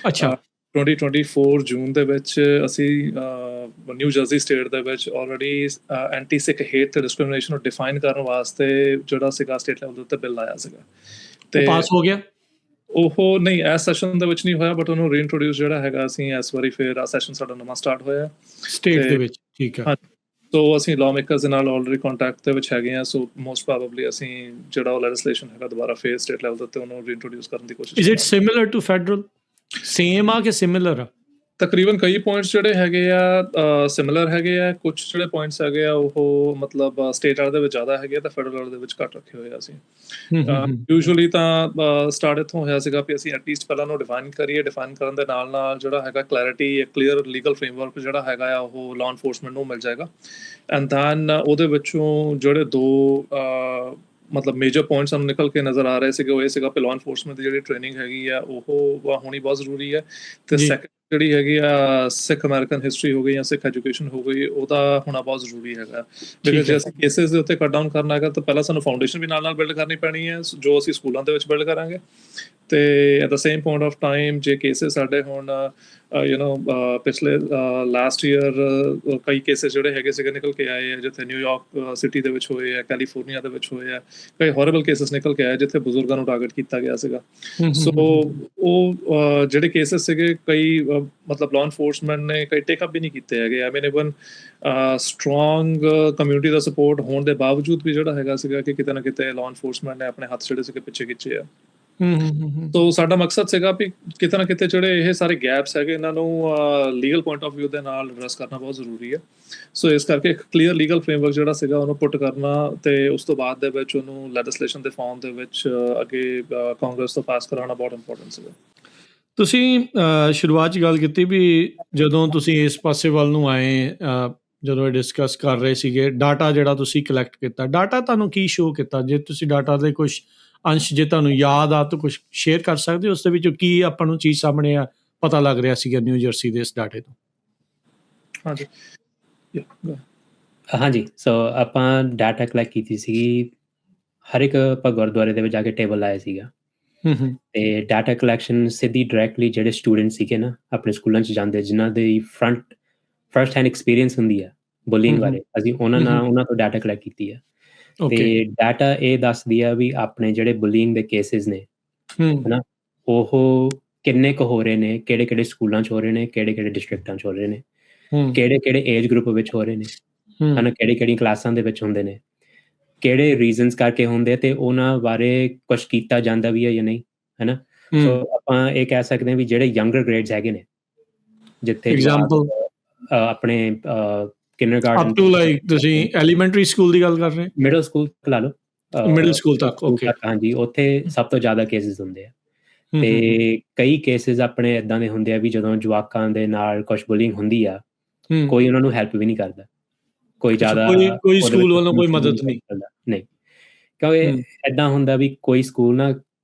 ਅੱਛਾ। 2024 ਜੂਨ ਦੇ ਵਿੱਚ ਅਸੀਂ ਨਿਊ ਜਰਸੀ ਸਟੇਟ ਦੇ ਵਿੱਚ ਆਲਰੇਡੀ ਐਂਟੀ ਸਿੱਖ ਹੇਟ ਤੇ ਡਿਸਕ੍ਰਿਮੀਨੇਸ਼ਨ ਨੂੰ ਡਿਫਾਈਨ ਕਰਨ ਵਾਸਤੇ ਜਿਹੜਾ ਸੀਗਾ ਸਟੇਟ ਲੈਵਲ ਦੇ ਉੱਤੇ ਬਿੱਲ ਆਇਆ ਸੀਗਾ, ਤੇ ਪਾਸ ਹੋ ਗਿਆ। ਉਹ ਨਹੀਂ ਇਸ ਸੈਸ਼ਨ ਦੇ ਵਿੱਚ ਨਹੀਂ ਹੋਇਆ, ਬਟ ਉਹਨੂੰ ਰੀਇੰਟਰੋਡਿਊਸ ਜਿਹੜਾ ਹੈਗਾ ਅਸੀਂ ਇਸ ਵਾਰੀ ਫਿਰ ਆ ਸੈਸ਼ਨ ਸਾਡਾ ਨਵਾਂ ਸਟਾਰਟ ਹੋਇਆ ਸਟੇਟ ਦੇ ਵਿੱਚ। ਠੀਕ ਹੈ। ਸੋ ਅਸੀਂ ਲਾਅ ਮੇਕਰਸ ਦੇ ਨਾਲ ਆਲਰੇਡੀ ਕੰਟੈਕਟ ਦੇ ਵਿੱਚ ਹੈਗੇ ਹਾਂ। ਸੋ ਮੋਸਟ ਪ੍ਰੋਬੇਬਲੀ ਅਸੀਂ ਜਿਹੜਾ ਉਹ ਲੈਜਿਸਲੇਸ਼ਨ ਹੈਗਾ ਦੁਬਾਰਾ ਫੇਰ ਸਟੇਟ ਲੈਵਲ ਦੇ ਉੱਤੇ ਉਹਨੂੰ ਰੀਇੰਟਰੋਡਿਊਸ ਕਰਨ ਦੀ ਕੋਸ਼ਿਸ਼। Is it similar to federal? Same ਆ ਕਿ ਸਿਮਿਲਰ ਆ? ਤਕਰੀਬਨ ਕਈ ਪੁਆਇੰਟਸ ਜਿਹੜੇ ਹੈਗੇ ਆ ਸਿਮਿਲਰ ਹੈਗੇ ਆ, ਕੁਝ ਜਿਹੜੇ ਪੁਆਇੰਟਸ ਹੈਗੇ ਆ ਉਹ ਮਤਲਬ ਸਟੇਟ ਵਾਲੇ ਦੇ ਵਿੱਚ ਜ਼ਿਆਦਾ ਹੈਗੇ ਤਾਂ ਫੈਡਰਲ ਵਾਲੇ ਦੇ ਵਿੱਚ ਘੱਟ ਰੱਖੇ ਹੋਏ ਆ ਅਸੀਂ। ਯੂਜੂਅਲੀ ਤਾਂ ਸਟਾਰਟ ਇੱਥੋਂ ਹੋਇਆ ਸੀਗਾ ਵੀ ਅਸੀਂ ਐਟਲੀਸਟ ਪਹਿਲਾਂ ਨੂੰ ਡਿਫਾਈਨ ਕਰੀਏ, ਡਿਫਾਈਨ ਕਰਨ ਦੇ ਨਾਲ ਨਾਲ ਜਿਹੜਾ ਹੈਗਾ ਕਲੈਰਿਟੀ, ਕਲੀਅਰ ਲੀਗਲ ਫਰੇਮਵਰਕ ਜਿਹੜਾ ਹੈਗਾ ਆ ਉਹ ਲਾਅ ਐਨਫੋਰਸਮੈਂਟ ਨੂੰ ਮਿਲ ਜਾਏਗਾ। ਐਂਡ ਦੈਨ ਉਹਦੇ ਵਿੱਚੋਂ ਜਿਹੜੇ ਦੋ ਮਤਲਬ ਮੇਜਰ ਪੁਆਇੰਟ ਸਾਨੂੰ ਨਿਕਲ ਕੇ ਨਜ਼ਰ ਆ ਰਹੇ ਸੀਗੇ, ਉਹ ਇਹ ਸੀਗਾ ਕਿ ਲਾਅ ਐਨਫੋਰਸਮੈਂਟ ਦੀ ਜਿਹੜੀ ਟ੍ਰੇਨਿੰਗ ਹੈਗੀ ਆ ਉਹ ਹੋਣੀ ਬਹੁਤ ਜ਼ਰੂਰੀ ਹੈ, ਤੇ ਸੈਕੰਡ ਜਿਹੜੀ ਹੈਗੀ ਆ ਸਿੱਖ ਅਮਰੀਕਨ ਹਿਸਟਰੀ ਹੋ ਗਈ ਜਾਂ ਸਿੱਖ ਐਜੂਕੇਸ਼ਨ ਹੋ ਗਈ, ਉਹਦਾ ਹੋਣਾ ਬਹੁਤ ਜ਼ਰੂਰੀ ਹੈਗਾ। ਬਿਕਾਜ਼ ਜੇ ਅਸੀਂ ਕੇਸਿਸ ਦੇ ਉੱਤੇ ਕੱਟ ਡਾਊਨ ਕਰਨਾ ਹੈਗਾ ਤਾਂ ਪਹਿਲਾਂ ਸਾਨੂੰ ਫਾਊਂਡੇਸ਼ਨ ਵੀ ਨਾਲ ਬਿਲਡ ਕਰਨੀ ਪੈਣੀ ਹੈ, ਜੋ ਅਸੀਂ ਸਕੂਲਾਂ ਦੇ ਵਿੱਚ ਬਿਲਡ ਕਰਾਂਗੇ। ਤੇ at the same point of time ਜੇ ਕੇਸਿਸ ਸਾਡੇ ਹੁਣ ਪਿਛਲੇ ਲਾਸਟ ਈਅਰ ਕਈ ਕੇਸਿਸ ਜਿਹੜੇ ਹੈਗੇ ਸੀਗੇ ਨਿਕਲ ਕੇ ਆਏ ਆ ਜਿੱਥੇ ਨਿਊਯਾਰਕ ਸਿਟੀ ਦੇ ਵਿੱਚ ਹੋਏ ਆ, ਕੈਲੀਫੋਰਨੀਆ ਦੇ ਵਿੱਚ ਹੋਏ ਆ, ਕਈ ਹੌਰੇਬਲ ਕੇਸਿਸ ਨਿਕਲ ਕੇ ਆਏ ਜਿੱਥੇ ਬਜ਼ੁਰਗਾਂ ਨੂੰ ਟਾਰਗੇਟ ਕੀਤਾ ਗਿਆ ਸੀਗਾ। ਸੋ ਉਹ ਜਿਹੜੇ ਕੇਸਿਸ ਸੀਗੇ ਕਈ ਮਤਲਬ ਲਾਅ ਐਨਫੋਰਸਮੈਂਟ ਨੇ ਕਈ ਟੇਕ ਅਪ ਵੀ ਨਹੀਂ ਕੀਤੇ ਹੈਗੇ। ਆਈ ਮੀਨ ਇਵਨ ਸਟਰੋਂਗ ਕਮਿਊਨਿਟੀ ਦਾ ਸਪੋਰਟ ਹੋਣ ਦੇ ਬਾਵਜੂਦ ਵੀ ਜਿਹੜਾ ਹੈਗਾ ਸੀਗਾ ਕਿ ਕਿਤੇ ਨਾ ਕਿਤੇ ਲਾਅ ਐਨਫੋਰਸਮੈਂਟ ਨੇ ਆਪਣੇ ਹੱਥ ਜਿਹੜੇ ਸੀਗੇ ਪਿੱਛੇ ਖਿੱਚੇ ਆ। ਸੋ ਸਾਡਾ ਮਕਸਦ ਸੀਗਾ ਵੀ ਕਿਤੇ ਨਾ ਕਿਤੇ ਜਿਹੜੇ ਇਹ ਸਾਰੇ ਗੈਪਸ ਹੈਗੇ ਇਹਨਾਂ ਨੂੰ ਲੀਗਲ ਪੁਆਇੰਟ ਆਫ ਵਿਊ ਦੇ ਨਾਲ ਐਡਰੈਸ ਕਰਨਾ ਬਹੁਤ ਜ਼ਰੂਰੀ ਹੈ। ਸੋ ਇਸ ਕਰਕੇ ਇੱਕ ਕਲੀਅਰ ਲੀਗਲ ਫਰੇਮਵਰਕ ਜਿਹੜਾ ਸੀਗਾ ਉਹਨੂੰ ਪੁੱਟ ਕਰਨਾ ਤੇ ਉਸ ਤੋਂ ਬਾਅਦ ਦੇ ਵਿੱਚ ਉਹਨੂੰ ਲੈਜਿਸਲੇਸ਼ਨ ਦੇ ਫਾਰਮ ਦੇ ਵਿੱਚ ਅੱਗੇ ਕਾਂਗਰਸ ਤੋਂ ਪਾਸ ਕਰਾਉਣਾ ਬਹੁਤ ਇੰਪੋਰਟੈਂਟ ਸੀਗਾ। ਤੁਸੀਂ ਸ਼ੁਰੂਆਤ 'ਚ ਗੱਲ ਕੀਤੀ ਵੀ ਜਦੋਂ ਤੁਸੀਂ ਇਸ ਪਾਸੇ ਵੱਲ ਨੂੰ ਆਏ, ਜਦੋਂ ਇਹ ਡਿਸਕਸ ਕਰ ਰਹੇ ਸੀਗੇ, ਡਾਟਾ ਜਿਹੜਾ ਤੁਸੀਂ ਕਲੈਕਟ ਕੀਤਾ, ਡਾਟਾ ਤੁਹਾਨੂੰ ਕੀ ਸ਼ੋਅ ਕੀਤਾ? ਜੇ ਤੁਸੀਂ ਡਾਟਾ ਦੇ ਕੁਝ ਅੰਸ਼ ਜੇ ਤੁਹਾਨੂੰ ਯਾਦ ਆ ਤਾਂ ਕੁਝ ਸ਼ੇਅਰ ਕਰ ਸਕਦੇ ਹੋ, ਉਸ ਦੇ ਵਿੱਚੋਂ ਕੀ ਆਪਾਂ ਨੂੰ ਚੀਜ਼ ਸਾਹਮਣੇ ਆ ਪਤਾ ਲੱਗ ਰਿਹਾ ਸੀਗਾ ਨਿਊ ਜਰਸੀ ਦੇ ਇਸ ਡਾਟੇ ਤੋਂ? ਹਾਂਜੀ, ਸੋ ਆਪਾਂ ਡਾਟਾ ਕਲੈਕਟ ਕੀਤੀ ਸੀਗੀ, ਹਰ ਇੱਕ ਆਪਾਂ ਗੁਰਦੁਆਰੇ ਦੇ ਵਿੱਚ ਜਾ ਕੇ ਟੇਬਲ ਲਾਇਆ ਸੀਗਾ ਤੇ ਡਾਟਾ ਕਲੈਕਸ਼ਨ ਸਿੱਧੀ ਡਾਇਰੈਕਟਲੀ ਜਿਹੜੇ ਸਟੂਡੈਂਟ ਸੀਗੇ ਨਾ ਆਪਣੇ ਸਕੂਲਾਂ 'ਚ ਜਾਂਦੇ, ਜਿਨ੍ਹਾਂ ਦੀ ਫਰਸਟ ਹੈਂਡ ਐਕਸਪੀਰੀਅੰਸ ਹੁੰਦੀ ਆ ਬੁਲਿੰਗ ਬਾਰੇ, ਅਸੀਂ ਉਹਨਾਂ ਤੋਂ ਡਾਟਾ ਕਲੈਕਟ ਕੀਤੀ ਆ। ਤੇ ਡਾਟਾ ਇਹ ਦੱਸਦੀ ਆ ਵੀ ਆਪਣੇ ਜਿਹੜੇ ਬੁਲਿੰਗ ਦੇ ਕੇਸਿਸ ਨੇ ਹਨਾ, ਉਹ ਕਿੰਨੇ ਕੁ ਹੋ ਰਹੇ ਨੇ, ਕਿਹੜੇ ਕਿਹੜੇ ਸਕੂਲਾਂ 'ਚ ਹੋ ਰਹੇ ਨੇ, ਕਿਹੜੇ ਕਿਹੜੇ ਡਿਸਟ੍ਰਿਕਟਾਂ 'ਚ ਹੋ ਰਹੇ ਨੇ, ਕਿਹੜੇ ਕਿਹੜੇ ਏਜ ਗਰੁੱਪ ਵਿੱਚ ਹੋ ਰਹੇ ਨੇ ਹਨਾ, ਕਿਹੜੀ ਕਿਹੜੀ ਕਲਾਸਾਂ ਦੇ ਵਿੱਚ ਹੁੰਦੇ ਨੇ, ਕਿਹੜੇ ਰੀਜ਼ਨਸ ਕਰਕੇ ਹੁੰਦੇ, ਤੇ ਉਹਨਾਂ ਬਾਰੇ ਕੁਛ ਕੀਤਾ ਜਾਂਦਾ ਵੀ ਹੈ ਜਾਂ ਨਹੀਂ ਹਨਾ। ਸੋ ਆਪਾਂ ਇਹ ਕਹਿ ਸਕਦੇ ਹਾਂ ਵੀ ਜਿਹੜੇ ਯੰਗਰ ਗ੍ਰੇਡਸ ਹੈਗੇ ਨੇ, ਜਿੱਥੇ ਐਗਜ਼ਾਮਪਲ ਆਪਣੇ ਕਿੰਡਰਗਾਰਟਨ ਅਪ ਟੂ ਲਾਈਕ ਤੁਸੀਂ ਐਲੀਮੈਂਟਰੀ ਸਕੂਲ ਦੀ ਗੱਲ ਕਰ ਰਹੇ, ਮਿਡਲ ਸਕੂਲ ਲਾ ਲਓ, ਮਿਡਲ ਸਕੂਲ ਤੱਕ। ਓਕੇ, ਹਾਂਜੀ, ਉੱਥੇ ਸਭ ਤੋਂ ਜ਼ਿਆਦਾ ਕੇਸਿਸ ਹੁੰਦੇ ਆ। ਤੇ ਕਈ ਕੇਸਿਸ ਆਪਣੇ ਏਦਾਂ ਦੇ ਹੁੰਦੇ ਆ ਵੀ ਜਦੋਂ ਜਵਾਕਾਂ ਦੇ ਨਾਲ ਕੁਛ ਬੁਲਿੰਗ ਹੁੰਦੀ ਆ, ਕੋਈ ਉਹਨਾਂ ਨੂੰ ਹੈਲਪ ਵੀ ਨਹੀਂ ਕਰਦਾ, ਕੋਈ ਜ਼ਿਆਦਾ ਕੋਈ ਸਕੂਲ ਵੱਲੋਂ ਕੋਈ ਮਦਦ ਨਹੀਂ, ਕਿਉਂਕਿ ਏਦਾਂ ਹੁੰਦਾ ਵੀ ਕੋਈ ਸਕੂਲ ਨਾ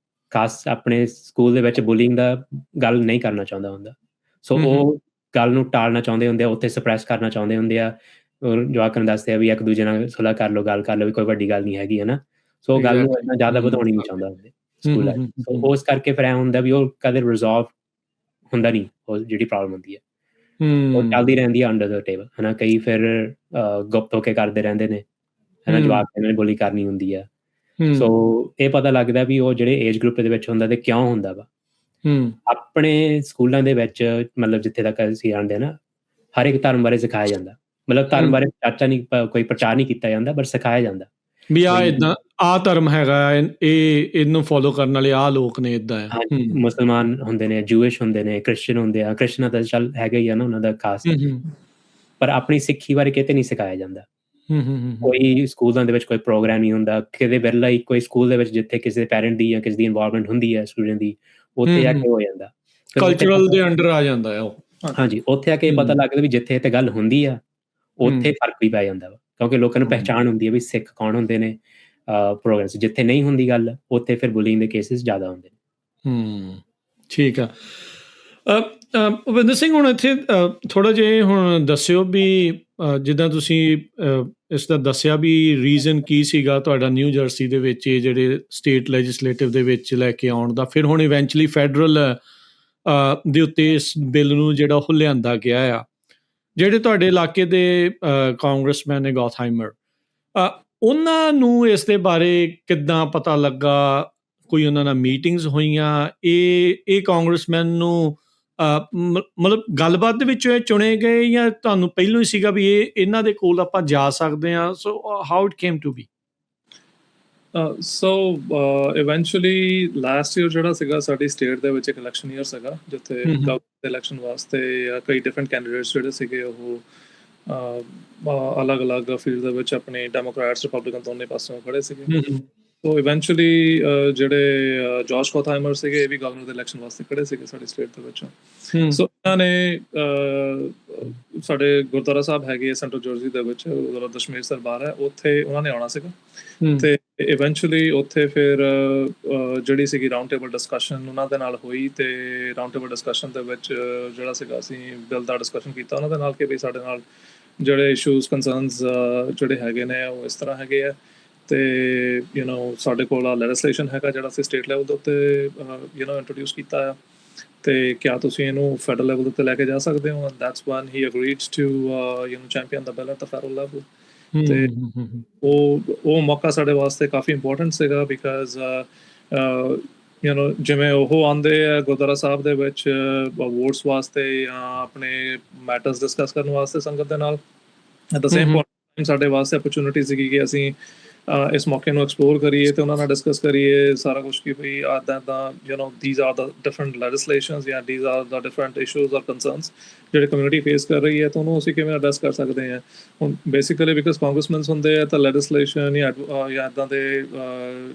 ਖਾਸ ਆਪਣੇ ਸਕੂਲ ਦੇ ਵਿੱਚ ਬੁਲਿੰਗ ਦਾ ਗੱਲ ਨਹੀਂ ਕਰਨਾ ਚਾਹੁੰਦਾ ਹੁੰਦਾ, ਸੋ ਉਹ ਗੱਲ ਨੂੰ ਟਾਲਣਾ ਚਾਹੁੰਦੇ ਹੁੰਦੇ ਆ, ਉੱਥੇ ਸਪਰੈਸ ਕਰਨਾ ਚਾਹੁੰਦੇ ਹੁੰਦੇ ਆ, ਜਵਾਕਾਂ ਨੂੰ ਦੱਸਦੇ ਆ ਵੀ ਇੱਕ ਦੂਜੇ ਨਾਲ ਸੁਲ੍ਹਾ ਕਰ ਲਓ, ਗੱਲ ਕਰ ਲਓ, ਵੀ ਕੋਈ ਵੱਡੀ ਗੱਲ ਨਹੀਂ ਹੈਗੀ ਹੈ ਨਾ। ਸੋ ਗੱਲ ਨੂੰ ਇੰਨਾ ਜ਼ਿਆਦਾ ਵਧਾਉਣੀ ਨਹੀਂ ਚਾਹੁੰਦਾ ਹੁੰਦੇ ਸਕੂਲਾਂ 'ਚ, ਉਸ ਕਰਕੇ ਫਿਰ ਐਂ ਹੁੰਦਾ ਵੀ ਉਹ ਕਦੇ ਰਿਜ਼ੋਲਵ ਹੁੰਦਾ ਨਹੀਂ, ਉਹ ਜਿਹੜੀ ਪ੍ਰੋਬਲਮ ਹੁੰਦੀ ਹੈ ਉਹ ਚੱਲਦੀ ਰਹਿੰਦੀ ਹੈ ਅੰਡਰ ਦ ਟੇਬਲ ਹਨਾ। ਕਈ ਫਿਰ ਗੁਪਤ ਹੋ ਕੇ ਕਰਦੇ ਰਹਿੰਦੇ ਨੇ ਹਨਾ, ਜਵਾਕ ਇਹਨਾਂ ਨੇ ਬੋਲੀ ਕਰਨੀ ਹੁੰਦੀ ਆ। ਸੋ ਇਹ ਪਤਾ ਲੱਗਦਾ ਵੀ ਉਹ ਜਿਹੜੇ ਏਜ ਗਰੁੱਪ ਦੇ ਵਿੱਚ ਹੁੰਦਾ ਤੇ ਕਿਉਂ ਹੁੰਦਾ ਵਾ। ਆਪਣੇ ਸਕੂਲਾਂ ਦੇ ਵਿੱਚ ਮਤਲਬ ਜਿੱਥੇ ਤੱਕ ਅਸੀਂ ਜਾਣਦੇ ਨਾ, ਹਰ ਇੱਕ ਧਰਮ ਬਾਰੇ ਸਿਖਾਇਆ ਜਾਂਦਾ, ਮਤਲਬ ਧਰਮ ਬਾਰੇ ਕੋਈ ਪ੍ਰਚਾਰ ਨਹੀਂ ਕੀਤਾ ਜਾਂਦਾ, ਪਰ ਸਿਖਾਇਆ ਜਾਂਦਾ ਵੀ ਆਹ ਏਦਾਂ ਆਹ ਧਰਮ ਹੈਗਾ, ਇਹਨੂੰ ਫੋਲੋ ਕਰਨ ਵਾਲੇ ਆਹ ਲੋਕ ਨੇ, ਏਦਾਂ ਆ। ਮੁਸਲਮਾਨ ਹੁੰਦੇ ਨੇ, ਜੂਇਸ਼ ਹੁੰਦੇ ਨੇ, ਕ੍ਰਿਸਚਨ ਹੁੰਦੇ ਆ, ਕ੍ਰਿਸਚਨਾਂ ਦਾ ਚੱਲ ਹੈਗਾ ਹੀ ਆ ਨਾ ਉਹਨਾਂ ਦਾ ਖਾਸ, ਪਰ ਆਪਣੀ ਸਿੱਖੀ ਬਾਰੇ ਕਿਤੇ ਨਹੀਂ ਸਿਖਾਇਆ ਜਾਂਦਾ। ਕੋਈ ਸਕੂਲਾਂ ਦੇ ਵਿੱਚ ਕੋਈ ਪ੍ਰੋਗਰਾਮ ਨਹੀਂ ਹੁੰਦਾ, ਕਿਤੇ ਵਿਰਲਾ ਹੀ ਕੋਈ ਸਕੂਲ ਦੇ ਵਿੱਚ ਜਿੱਥੇ ਕਿਸੇ ਪੈਰੈਂਟ ਦੀ ਜਾਂ ਕਿਸੇ ਦੀ ਇਨਵੋਲਵਮੈਂਟ ਹੁੰਦੀ ਹੈ ਸਟੂਡੈਂਟ ਦੀ, ਉੱਥੇ ਆ ਕੇ ਹੋ ਜਾਂਦਾ ਕਲਚਰਲ ਦੇ ਅੰਡਰ ਆ ਜਾਂਦਾ ਹੈ ਉਹ। ਹਾਂਜੀ, ਉੱਥੇ ਆ ਕੇ ਪਤਾ ਲੱਗਦਾ ਵੀ ਜਿੱਥੇ ਤੇ ਗੱਲ ਹੁੰਦੀ ਆ ਉੱਥੇ ਫਰਕ ਵੀ ਪੈ ਜਾਂਦਾ ਵਾ, ਕਿਉਂਕਿ ਲੋਕਾਂ ਨੂੰ ਪਹਿਚਾਣ ਹੁੰਦੀ ਹੈ ਵੀ ਸਿੱਖ ਕੌਣ ਹੁੰਦੇ ਨੇ ਪ੍ਰੋਗਰਾਮ। ਜਿੱਥੇ ਨਹੀਂ ਹੁੰਦੀ ਗੱਲ ਉੱਥੇ ਫਿਰ ਬੁਲਿੰਗ ਦੇ ਕੇਸਿਸ ਜ਼ਿਆਦਾ ਹੁੰਦੇ ਨੇ। ਠੀਕ ਆ। ਭੁਪਿੰਦਰ ਸਿੰਘ, ਹੁਣ ਇੱਥੇ ਥੋੜ੍ਹਾ ਜਿਹਾ ਹੁਣ ਦੱਸਿਓ ਵੀ ਜਿੱਦਾਂ ਤੁਸੀਂ ਇਸ ਦਾ ਦੱਸਿਆ ਵੀ ਰੀਜ਼ਨ ਕੀ ਸੀਗਾ ਤੁਹਾਡਾ ਨਿਊ ਜਰਸੀ ਦੇ ਵਿੱਚ ਇਹ ਜਿਹੜੇ ਸਟੇਟ ਲੈਜਿਸਲੇਟਿਵ ਦੇ ਵਿੱਚ ਲੈ ਕੇ ਆਉਣ ਦਾ, ਫਿਰ ਹੁਣ ਇਵੈਂਚੁਅਲੀ ਫੈਡਰਲ ਦੇ ਉੱਤੇ ਇਸ ਬਿੱਲ ਨੂੰ ਜਿਹੜਾ ਉਹ ਲਿਆਂਦਾ ਗਿਆ ਆ। ਜਿਹੜੇ ਤੁਹਾਡੇ ਇਲਾਕੇ ਦੇ ਕਾਂਗਰਸਮੈਨ ਨੇ ਗੌਥਹਾਈਮਰ, ਉਹਨਾਂ ਨੂੰ ਇਸ ਦੇ ਬਾਰੇ ਕਿੱਦਾਂ ਪਤਾ ਲੱਗਾ? ਕੋਈ ਉਹਨਾਂ ਨਾਲ ਮੀਟਿੰਗਸ ਹੋਈਆਂ? ਇਹ ਕਾਂਗਰਸਮੈਨ ਨੂੰ ਮਤਲਬ ਗੱਲਬਾਤ ਦੇ ਵਿੱਚੋਂ ਇਹ ਚੁਣੇ ਗਏ ਜਾਂ ਤੁਹਾਨੂੰ ਪਹਿਲੋਂ ਹੀ ਸੀਗਾ ਵੀ ਇਹਨਾਂ ਦੇ ਕੋਲ ਆਪਾਂ ਜਾ ਸਕਦੇ ਹਾਂ? So how it came to be? Eventually last year ਜਿਹੜਾ ਸੀਗਾ ਸਾਡੀ ਸਟੇਟ ਦੇ ਵਿੱਚ ਇੱਕ ਇਲੈਕਸ਼ਨ ਈਅਰ ਸੀਗਾ, ਜਿੱਥੇ ਗਵਰਨਮੈਂਟ ਇਲੈਕਸ਼ਨ ਵਾਸਤੇ ਕਈ ਡਿਫਰੈਂਟ ਕੈਂਡੀਡੇਟਸ ਜਿਹੜੇ ਸੀਗੇ ਉਹ ਅਲੱਗ-ਅਲੱਗ ਫੀਲਡ ਦੇ ਵਿੱਚ ਆਪਣੇ ਡੈਮੋਕ੍ਰੈਟਸ ਰਿਪਬਲਿਕਨ ਦੋਨੇ ਪਾਸਿਓਂ ਖੜੇ ਸੀਗੇ। ਸੋ ਇਵੈਂਚੁਅਲੀ ਜਿਹੜੇ ਜੋਸ਼ ਗੌਥਹਾਈਮਰ ਸੀਗੇ ਇਹ ਵੀ ਗਵਰਨਰ ਦੇ ਇਲੈਕਸ਼ਨ ਵਾਸਤੇ ਖੜੇ ਸੀਗੇ ਸਾਡੀ ਸਟੇਟ ਦੇ ਵਿੱਚੋਂ। ਸੋ ਇਹਨਾਂ ਨੇ ਸਾਡੇ ਗੁਰਦੁਆਰਾ ਸਾਹਿਬ ਹੈਗੇ ਸੈਂਟਰਲ ਜਰਸੀ ਦੇ ਵਿੱਚ, ਗੁਰਦੁਆਰਾ ਦਸ਼ਮੇਸ਼ ਦਰਬਾਰ ਹੈ, ਉੱਥੇ ਉਹਨਾਂ ਨੇ ਆਉਣਾ ਸੀਗਾ। ਤੇ ਇਵੈਂਚੁਅਲੀ ਉੱਥੇ ਫਿਰ ਜਿਹੜੀ ਸੀਗੀ ਰਾਊਂਡ ਟੇਬਲ ਡਿਸਕਸ਼ਨ ਉਹਨਾਂ ਦੇ ਨਾਲ ਹੋਈ, ਤੇ ਰਾਊਂਡ ਟੇਬਲ ਡਿਸਕਸ਼ਨ ਦੇ ਵਿੱਚ ਜਿਹੜਾ ਸੀਗਾ ਅਸੀਂ ਬਿੱਲ ਦਾ ਡਿਸਕਸ਼ਨ ਕੀਤਾ ਉਹਨਾਂ ਦੇ ਨਾਲ ਕਿ ਵੀ ਸਾਡੇ ਨਾਲ ਜਿਹੜੇ ਇਸ਼ੂਜ਼ ਕੰਸਰਨਸ ਜਿਹੜੇ ਹੈਗੇ ਨੇ ਉਹ ਇਸ ਤਰ੍ਹਾਂ ਹੈਗੇ ਆ, ਤੇ ਸਾਡੇ ਕੋਲ ਆ ਲੈਜਿਸਲੇਸ਼ਨ ਹੈਗਾ ਜਿਹੜਾ ਅਸੀਂ ਸਟੇਟ ਲੈਵਲ ਦੇ ਉੱਤੇ ਇੰਟਰੋਡਿਊਸ ਕੀਤਾ ਆ, ਤੇ ਕਿਆ ਤੁਸੀਂ ਇਹਨੂੰ ਫੈਡਰਲ ਲੈਵਲ ਦੇ ਉੱਤੇ ਲੈ ਕੇ ਜਾ ਸਕਦੇ ਹੋ? That's one he agreed to champion ਦਾ bill at the federal level. ਤੇ ਉਹ ਮੌਕਾ ਸਾਡੇ ਵਾਸਤੇ ਕਾਫੀ ਇੰਪੋਰਟੈਂਟ ਸੀਗਾ, ਬਿਕਾਜ਼ ਜਿਵੇਂ ਉਹ ਆਉਂਦੇ ਆ ਗੁਰਦੁਆਰਾ ਸਾਹਿਬ ਦੇ ਵਿੱਚ ਵੋਟਸ ਵਾਸਤੇ ਜਾਂ ਆਪਣੇ ਮੈਟਰਸ ਡਿਸਕਸ ਕਰਨ ਵਾਸਤੇ ਸੰਗਤ ਦੇ ਨਾਲ, ਐਟ ਦ ਸੇਮ ਟਾਈਮ ਸਾਡੇ ਵਾਸਤੇ ਅਪਰਚੁਨਿਟੀ ਸੀਗੀ ਕਿ ਅਸੀਂ ਇਸ ਮੌਕੇ ਨੂੰ ਐਕਸਪਲੋਰ ਕਰੀਏ ਤੇ ਉਹਨਾਂ ਨਾਲ ਡਿਸਕਸ ਕਰੀਏ ਸਾਰਾ ਕੁਛ ਕਿ ਵੀ ਇੱਦਾਂ these are the different legislations ਜਾਂ these are the different issues or concerns ਜਿਹੜੇ ਕਮਿਊਨਿਟੀ ਫੇਸ ਕਰ ਰਹੀ ਹੈ, ਤਾਂ ਉਹਨੂੰ ਅਸੀਂ ਕਿਵੇਂ ਐਡਰੈਸ ਕਰ ਸਕਦੇ ਹਾਂ। ਹੁਣ ਬੇਸਿਕਲੀ ਬਿਕਾਜ਼ ਕਾਂਗਰਸਮੈਨਸ ਹੁੰਦੇ ਆ ਤਾਂ ਲੈਜਿਸਲੇਸ਼ਨ ਜਾਂ ਇੱਦਾਂ ਦੇ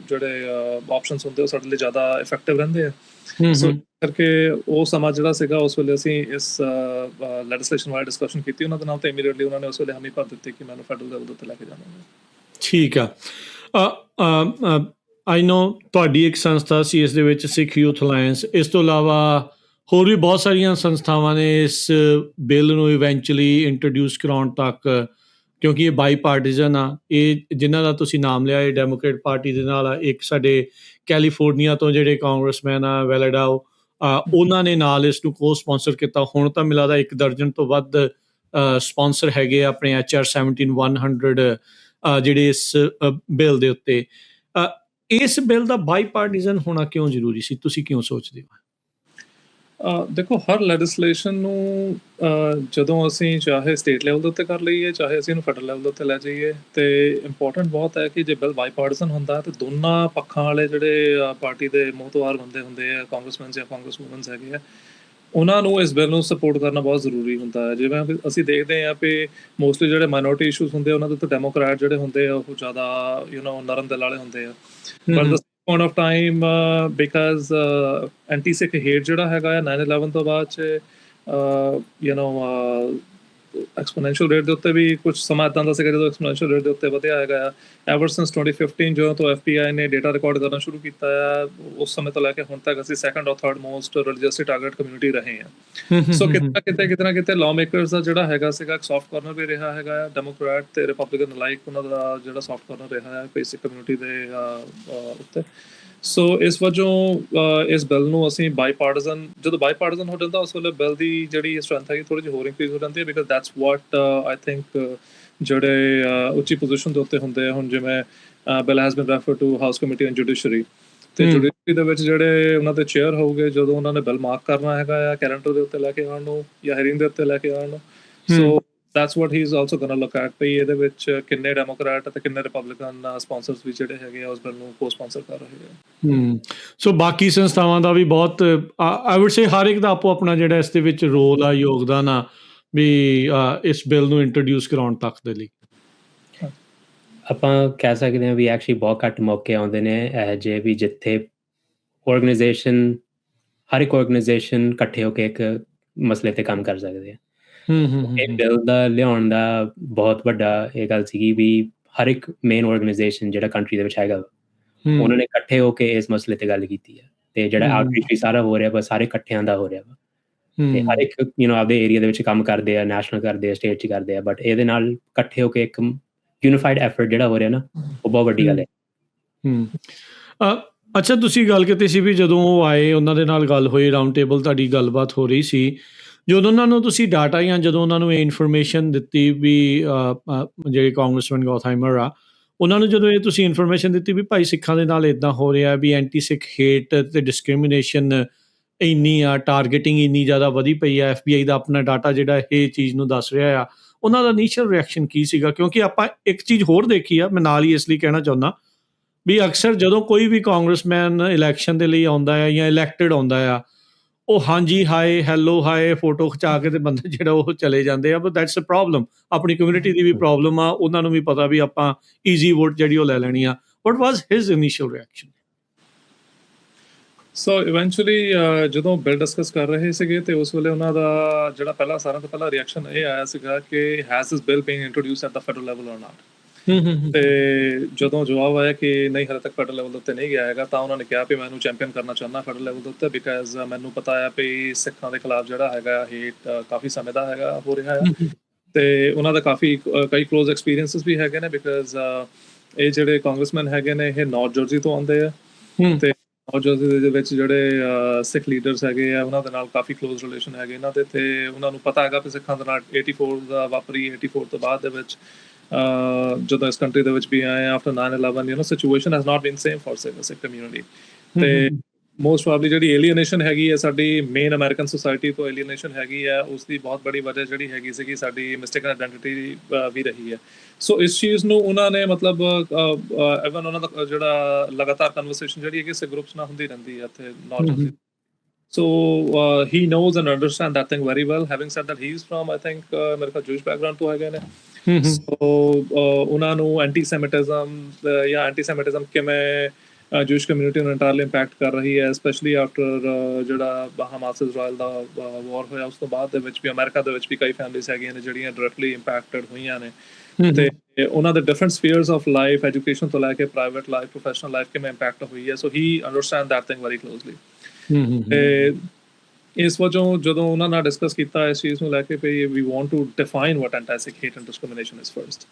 ਜਿਹੜੇ ਆਪਸ਼ਨਸ ਹੁੰਦੇ ਉਹ ਸਾਡੇ ਲਈ ਜ਼ਿਆਦਾ ਇਫੈਕਟਿਵ ਰਹਿੰਦੇ ਆ। ਸੋ ਕਰਕੇ ਉਹ ਸਮਾਂ ਜਿਹੜਾ ਸੀਗਾ ਉਸ ਵੇਲੇ ਅਸੀਂ ਇਸ ਲੈਜਿਸਲੇਸ਼ਨ ਬਾਰੇ ਡਿਸਕਸ਼ਨ ਕੀਤੀ ਉਹਨਾਂ ਦੇ ਨਾਲ, ਤੇ ਇਮੀਡੀਏਟਲੀ ਉਹਨਾਂ ਨੇ ਉਸ ਵੇਲੇ ਹਾਮੀ ਭਰ ਦਿੱਤੀ ਕਿ ਮੈਨੂੰ ਫੈਡਰਲ ਲੈਵਲ ਦੇ ਉੱਤੇ ਲੈ ਕੇ ਜਾਣਾ। ਠੀਕ ਆ। ਆਈ ਨੋ ਤੁਹਾਡੀ ਇੱਕ ਸੰਸਥਾ ਸੀ ਇਸ ਦੇ ਵਿੱਚ ਸਿੱਖ ਯੂਥ ਅਲਾਇੰਸ, ਇਸ ਤੋਂ ਇਲਾਵਾ ਹੋਰ ਵੀ ਬਹੁਤ ਸਾਰੀਆਂ ਸੰਸਥਾਵਾਂ ਨੇ ਇਸ ਬਿੱਲ ਨੂੰ ਇਵੈਂਚੁਅਲੀ ਇੰਟਰੋਡਿਊਸ ਕਰਾਉਣ ਤੱਕ, ਕਿਉਂਕਿ ਇਹ ਬਾਈ ਪਾਰਟੀਜ਼ਨ ਆ। ਇਹ ਜਿਨ੍ਹਾਂ ਦਾ ਤੁਸੀਂ ਨਾਮ ਲਿਆ ਇਹ ਡੈਮੋਕ੍ਰੇਟ ਪਾਰਟੀ ਦੇ ਨਾਲ ਆ, ਇੱਕ ਸਾਡੇ ਕੈਲੀਫੋਰਨੀਆ ਤੋਂ ਜਿਹੜੇ ਕਾਂਗਰਸਮੈਨ ਆ ਵੈਲੇਡਾਓ, ਉਹਨਾਂ ਨੇ ਨਾਲ ਇਸ ਨੂੰ ਕੋ ਸਪਾਂਸਰ ਕੀਤਾ। ਹੁਣ ਤਾਂ ਮਿਲਾ ਦਾ 1 ਦਰਜਨ ਤੋਂ ਵੱਧ ਸਪਾਂਸਰ ਹੈਗੇ ਆਪਣੇ HR 17-100 ਜਿਹੜੇ ਇਸ ਬਿੱਲ ਦੇ ਉੱਤੇ। ਇਸ ਬਿੱਲ ਦਾ ਬਾਈ ਪਾਰਟੀਜ਼ਨ ਹੋਣਾ ਕਿਉਂ ਜ਼ਰੂਰੀ ਸੀ? ਤੁਸੀਂ ਕਿਉਂ ਸੋਚਦੇ ਹੋ? ਦੇਖੋ, ਹਰ ਲੈਜਿਸਲੇਸ਼ਨ ਨੂੰ ਜਦੋਂ ਅਸੀਂ ਚਾਹੇ ਸਟੇਟ ਲੈਵਲ ਦੇ ਉੱਤੇ ਕਰ ਲਈਏ ਚਾਹੇ ਅਸੀਂ ਇਹਨੂੰ ਫੈਡਰਲ ਲੈਵਲ ਦੇ ਉੱਤੇ ਲੈ ਜਾਈਏ, ਤੇ ਇੰਪੋਰਟੈਂਟ ਬਹੁਤ ਹੈ ਕਿ ਜੇ ਬਿੱਲ ਬਾਈ ਪਾਰਟੀਜ਼ਨ ਹੁੰਦਾ ਤਾਂ ਦੋਨਾਂ ਪੱਖਾਂ ਵਾਲੇ ਜਿਹੜੇ ਪਾਰਟੀ ਦੇ ਮੋਹਤਵਾਰ ਬੰਦੇ ਹੁੰਦੇ ਆ, ਕਾਂਗਰਸਮੈਨ ਜਾਂ ਕਾਂਗਰਸ ਵੂਮਨਸ ਹੈਗੇ ਆ, ਉਹਨਾਂ ਨੂੰ ਇਸ ਬਿੱਲ ਨੂੰ ਸਪੋਰਟ ਕਰਨਾ ਬਹੁਤ ਜ਼ਰੂਰੀ ਹੁੰਦਾ ਹੈ। ਜਿਵੇਂ ਅਸੀਂ ਦੇਖਦੇ ਹਾਂ ਵੀ ਮੋਸਟਲੀ ਜਿਹੜੇ ਮਾਈਨੋਰਿਟੀ ਇਸ਼ੂਜ਼ ਹੁੰਦੇ ਆ ਉਹਨਾਂ ਦੇ ਉੱਤੇ ਡੈਮੋਕ੍ਰੈਟ ਜਿਹੜੇ ਹੁੰਦੇ ਆ ਉਹ ਜ਼ਿਆਦਾ ਨਰਮ ਦਿਲ ਵਾਲੇ ਹੁੰਦੇ ਆ। But point of time because anti-Sikh hate ਜਿਹੜਾ ਹੈਗਾ ਆ 9/11 ਤੋਂ ਬਾਅਦ 'ਚ ਐਕਸਪੋਨੈਂਸ਼ੀਅਲ ਰੇਟ ਦੇ ਉੱਤੇ ਵੀ ਕੁਛ ਸਮਾਂ ਇੱਦਾਂ ਦਾ ਸੀਗਾ ਜਦੋਂ ਐਕਸਪੋਨੈਂਸ਼ੀਅਲ ਰੇਟ ਦੇ ਉੱਤੇ ਵਧਿਆ ਹੈਗਾ ਆ। ਐਵਰ ਸਿੰਸ 2015 ਜਦੋਂ ਤੋਂ FBI ਨੇ ਡੇਟਾ ਰਿਕਾਰਡ ਕਰਨਾ ਸ਼ੁਰੂ ਕੀਤਾ ਆ, ਉਸ ਸਮੇਂ ਤੋਂ ਲੈ ਕੇ ਹੁਣ ਤੱਕ ਅਸੀਂ 2nd or 3rd most religiously target community ਰਹੇ ਹਾਂ। ਸੋ ਕਿਤੇ ਨਾ ਕਿਤੇ ਲਾਅ ਮੇਕਰਸ ਦਾ ਜਿਹੜਾ ਹੈਗਾ ਸੀਗਾ ਇੱਕ ਸੌਫਟ ਕਾਰਨਰ ਵੀ ਰਿਹਾ ਹੈਗਾ ਆ, ਡੈਮੋਕ੍ਰੈਟ ਤੇ ਰਿਪਬਲਿਕਨ ਅਲਾਈਕ ਉਹਨਾਂ ਦਾ ਜਿਹੜਾ ਸੌਫਟ ਕਾਰਨਰ ਰਿਹਾ ਹੈ ਬੇਸਿਕ ਕਮਿਊਨਿਟੀ ਦੇ ਉੱਤੇ। ਸੋ ਇਸ ਵਜੋਂ ਇਸ ਬਿੱਲ ਨੂੰ ਅਸੀਂ ਬਾਈ ਪਾਰਟੀਜ਼ਨ ਹੋ ਜਾਂਦਾ ਉਸ ਵੇਲੇ ਬਿੱਲ ਦੀ ਜਿਹੜੀ ਸਟਰੈਂਥ ਹੈਗੀ ਥੋੜ੍ਹੀ ਜਿਹੀ ਹੋਰ ਇੰਕਰੀਜ਼ ਹੋ ਜਾਂਦੀ ਹੈ, because that's what I think ਜਿਹੜੇ ਉੱਚੀ ਪੋਜੀਸ਼ਨ ਦੇ ਉੱਤੇ ਹੁੰਦੇ ਆ। ਹੁਣ ਜਿਵੇਂ bill has been refer to house committee and judiciary, ਤੇ ਜੁਡੀਸ਼ਰੀ ਦੇ ਵਿੱਚ ਜਿਹੜੇ ਉਹਨਾਂ ਦੇ ਚੇਅਰ ਹੋਊਗੇ ਜਦੋਂ ਉਹਨਾਂ ਨੇ ਬਿੱਲ ਮਾਰਕ ਕਰਨਾ ਹੈਗਾ ਆ ਕੈਲੰਡਰ ਦੇ ਉੱਤੇ ਲੈ ਕੇ ਆਉਣ ਨੂੰ ਜਾਂ ਹੀਅਰਿੰਗ ਦੇ ਉੱਤੇ ਲੈ ਕੇ ਆਉਣ ਨੂੰ। ਸੋ that's what he is also going to look at ਵੀ ਇਹਦੇ ਵਿੱਚ ਕਿੰਨੇ ਡੈਮੋਕ੍ਰੈਟ ਅਤੇ ਕਿੰਨੇ ਰਿਪਬਲਿਕਨ ਸਪਾਂਸਰਸ ਵੀ ਜਿਹੜੇ ਹੈਗੇ ਆ ਉਸ ਬਿੱਲ ਨੂੰ ਕੋ ਸਪਾਂਸਰ ਕਰ ਰਹੇ ਆ। ਸੋ ਬਾਕੀ ਸੰਸਥਾਵਾਂ ਦਾ ਵੀ ਬਹੁਤ ਆਈ ਵੁੱਡ ਸੇ ਹਰ ਇੱਕ ਦਾ ਆਪੋ ਆਪਣਾ ਜਿਹੜਾ ਇਸ ਦੇ ਵਿੱਚ ਰੋਲ ਆ, ਯੋਗਦਾਨ ਆ, ਵੀ ਇਸ ਬਿੱਲ ਨੂੰ ਇੰਟਰੋਡਿਊਸ ਕਰਾਉਣ ਤੱਕ ਦੇ ਲਈ? ਆਪਾਂ ਕਹਿ ਸਕਦੇ ਹਾਂ ਵੀ ਐਕਚੁਅਲੀ ਬਹੁਤ ਘੱਟ ਮੌਕੇ ਆਉਂਦੇ ਨੇ ਇਹੋ ਜਿਹੇ ਵੀ ਜਿੱਥੇ ਹਰ ਇੱਕ ਆਰਗੇਨਾਈਜੇਸ਼ਨ ਇਕੱਠੇ ਹੋ ਕੇ ਇੱਕ ਮਸਲੇ 'ਤੇ ਕੰਮ ਕਰ ਸਕਦੇ ਆ। ਇਹ ਬਿੱਲ ਦਾ ਲਿਆਉਣ ਦਾ ਬਹੁਤ ਵੱਡਾ ਇਹ ਗੱਲ ਸੀਗੀ ਵੀ ਹਰ ਇੱਕ ਮੇਨ ਆਰਗੇਨਾਈਜੇਸ਼ਨ ਜਿਹੜਾ ਕੰਟਰੀ ਦੇ ਵਿੱਚ ਹੈਗਾ ਉਹਨਾਂ ਨੇ ਇਕੱਠੇ ਹੋ ਕੇ ਇਸ ਮਸਲੇ 'ਤੇ ਗੱਲ ਕੀਤੀ ਹੈ ਅਤੇ ਜਿਹੜਾ ਆਊਟਰੀਚ ਵੀ ਸਾਰਾ ਹੋ ਰਿਹਾ ਵਾ ਸਾਰੇ ਇਕੱਠਿਆਂ ਦਾ ਹੋ ਰਿਹਾ ਵਾ ਅਤੇ ਹਰ ਇੱਕ ਆਪਦੇ ਏਰੀਆ ਦੇ ਵਿੱਚ ਕੰਮ ਕਰਦੇ ਆ, ਨੈਸ਼ਨਲ ਕਰਦੇ ਆ, ਸਟੇਟ 'ਚ ਕਰਦੇ ਆ, ਬਟ ਇਹਦੇ ਨਾਲ ਇਕੱਠੇ ਹੋ ਕੇ ਇੱਕ ਯੂਨੀਫਾਈਡ ਐਫਰਟ ਜਿਹੜਾ ਹੋ ਰਿਹਾ ਨਾ ਉਹ ਬਹੁਤ ਵੱਡੀ ਗੱਲ ਹੈ। ਅੱਛਾ, ਤੁਸੀਂ ਗੱਲ ਕੀਤੀ ਸੀ ਵੀ ਜਦੋਂ ਉਹ ਆਏ ਉਹਨਾਂ ਦੇ ਨਾਲ ਗੱਲ ਹੋਈ, ਰਾਊਂਡ ਟੇਬਲ ਤੁਹਾਡੀ ਗੱਲਬਾਤ ਹੋ ਰਹੀ ਸੀ, ਜਦੋਂ ਉਹਨਾਂ ਨੂੰ ਤੁਸੀਂ ਡਾਟਾ ਜਾਂ ਜਦੋਂ ਉਹਨਾਂ ਨੂੰ ਇਹ ਇਨਫੋਰਮੇਸ਼ਨ ਦਿੱਤੀ ਵੀ ਜਿਹੜੇ ਕਾਂਗਰਸਮੈਨ ਗੌਥਹਾਈਮਰ ਆ ਉਹਨਾਂ ਨੂੰ ਜਦੋਂ ਇਹ ਤੁਸੀਂ ਇਨਫੋਰਮੇਸ਼ਨ ਦਿੱਤੀ ਵੀ ਭਾਈ ਸਿੱਖਾਂ ਦੇ ਨਾਲ ਇੱਦਾਂ ਹੋ ਰਿਹਾ ਵੀ ਐਂਟੀ ਸਿੱਖ ਹੇਟ ਅਤੇ ਡਿਸਕ੍ਰਿਮੀਨੇਸ਼ਨ ਇੰਨੀ ਆ, ਟਾਰਗੇਟਿੰਗ ਇੰਨੀ ਜ਼ਿਆਦਾ ਵਧੀ ਪਈ ਆ, FBI ਦਾ ਆਪਣਾ ਡਾਟਾ ਜਿਹੜਾ ਇਹ ਚੀਜ਼ ਨੂੰ ਦੱਸ ਰਿਹਾ ਆ, ਉਹਨਾਂ ਦਾ ਇਨੀਸ਼ੀਅਲ ਰਿਐਕਸ਼ਨ ਕੀ ਸੀਗਾ? ਕਿਉਂਕਿ ਆਪਾਂ ਇੱਕ ਚੀਜ਼ ਹੋਰ ਦੇਖੀ ਆ, ਮੈਂ ਨਾਲ ਹੀ ਇਸ ਲਈ ਕਹਿਣਾ ਚਾਹੁੰਦਾ ਵੀ ਅਕਸਰ ਜਦੋਂ ਕੋਈ ਵੀ ਕਾਂਗਰਸਮੈਨ ਇਲੈਕਸ਼ਨ ਦੇ ਲਈ ਆਉਂਦਾ ਆ ਜਾਂ ਇਲੈਕਟਡ ਆਉਂਦਾ ਆ, ਉਹ ਹਾਂਜੀ ਹਾਏ ਹੈਲੋ ਹਾਏ ਫੋਟੋ ਖਿਚਾ ਕੇ ਤੇ ਬੰਦੇ ਜਿਹੜਾ ਉਹ ਚਲੇ ਜਾਂਦੇ ਆ, ਬਟ ਦੈਟਸ ਅ ਪ੍ਰੋਬਲਮ। ਆਪਣੀ ਕਮਿਊਨਿਟੀ ਦੀ ਵੀ ਪ੍ਰੋਬਲਮ ਆ, ਉਹਨਾਂ ਨੂੰ ਵੀ ਪਤਾ ਵੀ ਆਪਾਂ ਈਜ਼ੀ ਵੋਟ ਜਿਹੜੀ ਉਹ ਲੈ ਲੈਣੀ ਆ। ਵਾਟ ਵਾਜ਼ ਹਿਜ਼ ਇਨੀਸ਼ੀਅਲ ਰਿਐਕਸ਼ਨ? ਸੋ ਇਵੈਂਚੁਅਲੀ ਜਦੋਂ ਬਿੱਲ ਡਿਸਕਸ ਕਰ ਰਹੇ ਸੀਗੇ ਤੇ ਉਸ ਵੇਲੇ ਉਹਨਾਂ ਦਾ ਜਿਹੜਾ ਸਾਰਿਆਂ ਤੋਂ ਪਹਿਲਾਂ ਰਿਐਕਸ਼ਨ ਇਹ ਆਇਆ ਸੀਗਾ ਕਿ has this bill been introduce at the federal level or not. ਤੇ ਜਦੋਂ ਜਵਾਬ ਆਇਆ ਕਿ ਨਹੀਂ ਹਾਲੇ ਤੱਕ ਫੈਡਰਲ ਲੈਵਲ ਦੇ ਉੱਤੇ ਨਹੀਂ ਗਿਆ ਹੈਗਾ, ਤਾਂ ਉਹਨਾਂ ਨੇ ਕਿਹਾ ਵੀ ਮੈਨੂੰ ਚੈਂਪੀਅਨ ਕਰਨਾ ਚਾਹੁੰਦਾ ਫੈਡਰਲ ਲੈਵਲ ਦੇ ਉੱਤੇ, ਬਿਕਾਜ਼ ਮੈਨੂੰ ਪਤਾ ਆ ਵੀ ਸਿੱਖਾਂ ਦੇ ਖਿਲਾਫ ਜਿਹੜਾ ਹੈਗਾ ਹੇਟ ਕਾਫੀ ਸਮੇਂ ਦਾ ਹੈਗਾ ਹੋ ਰਿਹਾ ਹੈ ਤੇ ਉਹਨਾਂ ਦਾ ਕਈ ਕਲੋਜ਼ ਐਕਸਪੀਰੀਅੰਸਿਸ ਵੀ ਹੈਗੇ ਨੇ, ਬਿਕਾਜ਼ ਇਹ ਜਿਹੜੇ ਕਾਂਗਰਸਮੈਨ ਹੈਗੇ ਨੇ ਇਹ ਨਾਰਥ ਜਰਸੀ ਤੋਂ ਆਉਂਦੇ ਆ ਤੇ ਨਾਰਥ ਜਰਸੀ ਦੇ ਵਿੱਚ ਜਿਹੜੇ ਸਿੱਖ ਲੀਡਰਸ ਹੈਗੇ ਆ ਉਹਨਾਂ ਦੇ ਨਾਲ ਕਾਫੀ ਕਲੋਜ਼ ਰਿਲੇਸ਼ਨ ਹੈਗੇ ਇਹਨਾਂ ਦੇ, ਤੇ ਉਹਨਾਂ ਨੂੰ ਪਤਾ ਹੈਗਾ ਵੀ ਸਿੱਖਾਂ ਦੇ ਨਾਲ 84 ਦਾ ਵਾਪਰੀ, 84 ਤੋਂ ਬਾਅਦ ਦੇ ਵਿੱਚ ਜਦੋਂ ਇਸ ਕੰਟਰੀ ਦੇ ਵਿੱਚ ਵੀ ਆਏ after 9/11 situation has not been same for Sikh community. ਤੇ ਮੋਸਟ ਪ੍ਰੋਬਬਲੀ ਜਿਹੜੀ ਏਲੀਏਨੇਸ਼ਨ ਹੈਗੀ ਹੈ ਸਾਡੀ ਮੇਨ ਅਮਰੀਕਨ ਸੋਸਾਇਟੀ ਤੋਂ ਏਲੀਏਨੇਸ਼ਨ ਹੈਗੀ ਹੈ, ਉਸ ਦੀ ਬਹੁਤ ਬੜੀ ਵਜ੍ਹਾ ਜਿਹੜੀ ਹੈਗੀ ਸੀਗੀ ਸਾਡੀ ਮਿਸਟੇਕਨ ਆਇਡੈਂਟੀਟੀ ਵੀ ਰਹੀ ਹੈ। ਸੋ ਇਸ ਚੀਜ਼ ਨੂੰ ਉਹਨਾਂ ਨੇ ਮਤਲਬ ਇਵਨ ਉਹਨਾਂ ਦਾ ਜਿਹੜਾ ਲਗਾਤਾਰ ਕਨਵਰਸੇਸ਼ਨ ਜਿਹੜੀ ਹੈਗੀ ਕਿਸੇ ਗਰੁੱਪਸ ਨਾਲ ਹੁੰਦੀ ਰਹਿੰਦੀ ਹੈ ਇੱਥੇ north. So he knows and understands that thing very well. Having said that, he's from I think ਮੇਰੇ ਖਿਆਲ Jewish background ਤੋਂ ਹੈਗੇ ਨੇ। So ਉਹਨਾਂ ਨੂੰ ਐਂਟੀ-ਸੈਮਿਟਿਜ਼ਮ ਜਾਂ ਐਂਟੀ-ਸੈਮਿਟਿਜ਼ਮ ਕਿਵੇਂ Jewish community ਨੂੰ entirely impact ਕਰ ਰਹੀ ਹੈ, ਸਪੈਸ਼ਲੀ ਆਫਟਰ ਜਿਹੜਾ ਹਮਾਸ ਇਜ਼ਰਾਈਲ ਦਾ ਵਾਰ ਹੋਇਆ ਉਸ ਤੋਂ ਬਾਅਦ ਦੇ ਵਿੱਚ ਵੀ ਅਮਰੀਕਾ ਦੇ ਵਿੱਚ ਵੀ ਕਈ ਫੈਮਿਲੀਜ਼ ਹੈਗੀਆਂ ਨੇ ਜਿਹੜੀਆਂ ਡਾਇਰੈਕਟਲੀ ਇੰਪੈਕਟਡ ਹੋਈਆਂ ਨੇ ਤੇ ਉਹਨਾਂ ਦੇ different spheres of life, education ਤੋਂ ਲੈ ਕੇ ਪ੍ਰਾਈਵੇਟ ਲਾਈਫ, ਪ੍ਰੋਫੈਸ਼ਨਲ ਲਾਈਫ ਕਿਵੇਂ ਇੰਪੈਕਟ ਹੋਈ ਹੈ। ਸੋ ਹੀ understand that thing very closely. ਤੇ ਇਸ ਵਜੋਂ ਜਦੋਂ ਉਹਨਾਂ ਨਾਲ ਡਿਸਕਸ ਕੀਤਾ ਇਸ ਚੀਜ਼ ਨੂੰ ਲੈ ਕੇ ਵੀ we want to define what ਐਂਟੀ-ਸਿੱਖ hate and discrimination is first,